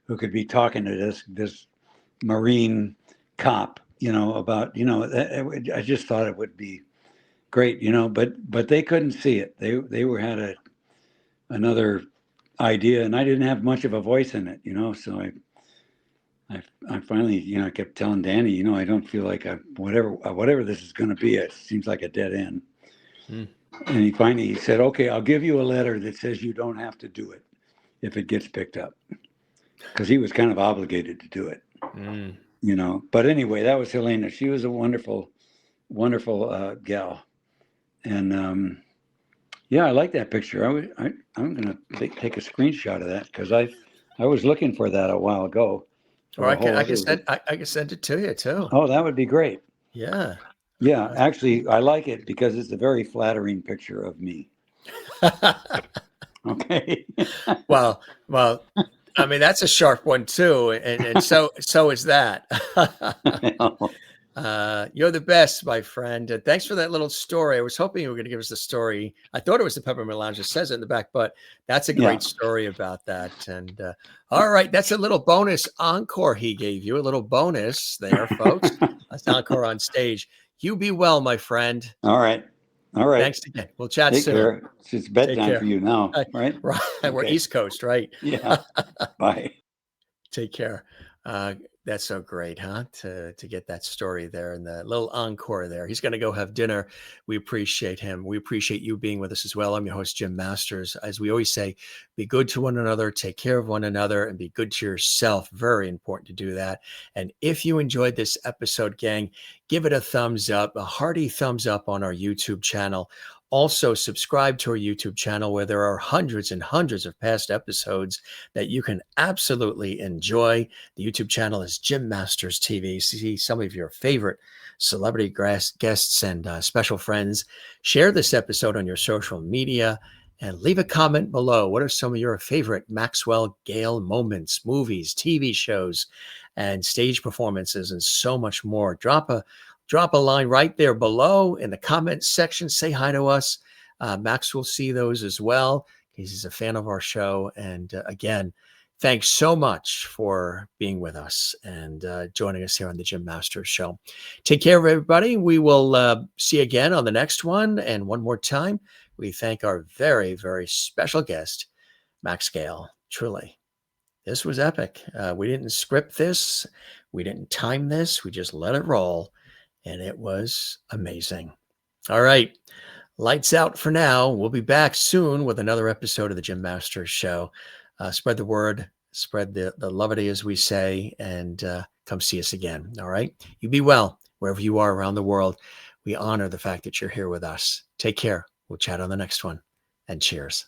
who could be talking to this Marine cop, about, I just thought it would be great, but they couldn't see it. They had another idea, and I didn't have much of a voice in it, so I finally, I kept telling Danny, I don't feel like whatever this is going to be, it seems like a dead end. And he said, okay, I'll give you a letter that says you don't have to do it if it gets picked up, because he was kind of obligated to do it, but anyway, that was Helena. She was a wonderful gal. And I like that picture. I'm going to take a screenshot of that because I was looking for that a while ago. Or I can send it to you too. Oh, that would be great. Yeah. Yeah, actually, I like it because it's a very flattering picture of me. Okay. Well, I mean, that's a sharp one too, and so is that. You're the best, my friend. And thanks for that little story. I was hoping you were going to give us the story. I thought it was the Peppermint Lounge. It says it in the back, but that's a great story about that. And all right, that's a little bonus encore he gave you. A little bonus there, folks. That's encore on stage. You be well, my friend. All right. Thanks again. We'll chat Take soon. Care. It's bedtime for you now, right? Right. Okay. We're East Coast, right? Yeah. Bye. Take care. That's so great, huh? To get that story there and the little encore there. He's going to go have dinner. We appreciate him. We appreciate you being with us as well. I'm your host, Jim Masters. As we always say, be good to one another, take care of one another, and be good to yourself. Very important to do that. And if you enjoyed this episode, gang, give it a thumbs up, a hearty thumbs up on our YouTube channel. Also, subscribe to our YouTube channel where there are hundreds and hundreds of past episodes that you can absolutely enjoy. The YouTube channel is Jim Masters TV. See some of your favorite celebrity guests and special friends. Share this episode on your social media and leave a comment below. What are some of your favorite Maxwell Gail moments, movies, TV shows, and stage performances, and so much more? Drop a line right there below in the comments section. Say hi to us. Max will see those as well. He's a fan of our show. And again, thanks so much for being with us and joining us here on the Jim Masters Show. Take care of everybody. We will see you again on the next one. And one more time, we thank our very, very special guest, Max Gail. Truly, this was epic. We didn't script this. We didn't time this. We just let it roll. And it was amazing. All right. Lights out for now. We'll be back soon with another episode of the Jim Masters Show. Spread the word, spread the levity, as we say, and come see us again. All right. You be well wherever you are around the world. We honor the fact that you're here with us. Take care. We'll chat on the next one. And cheers.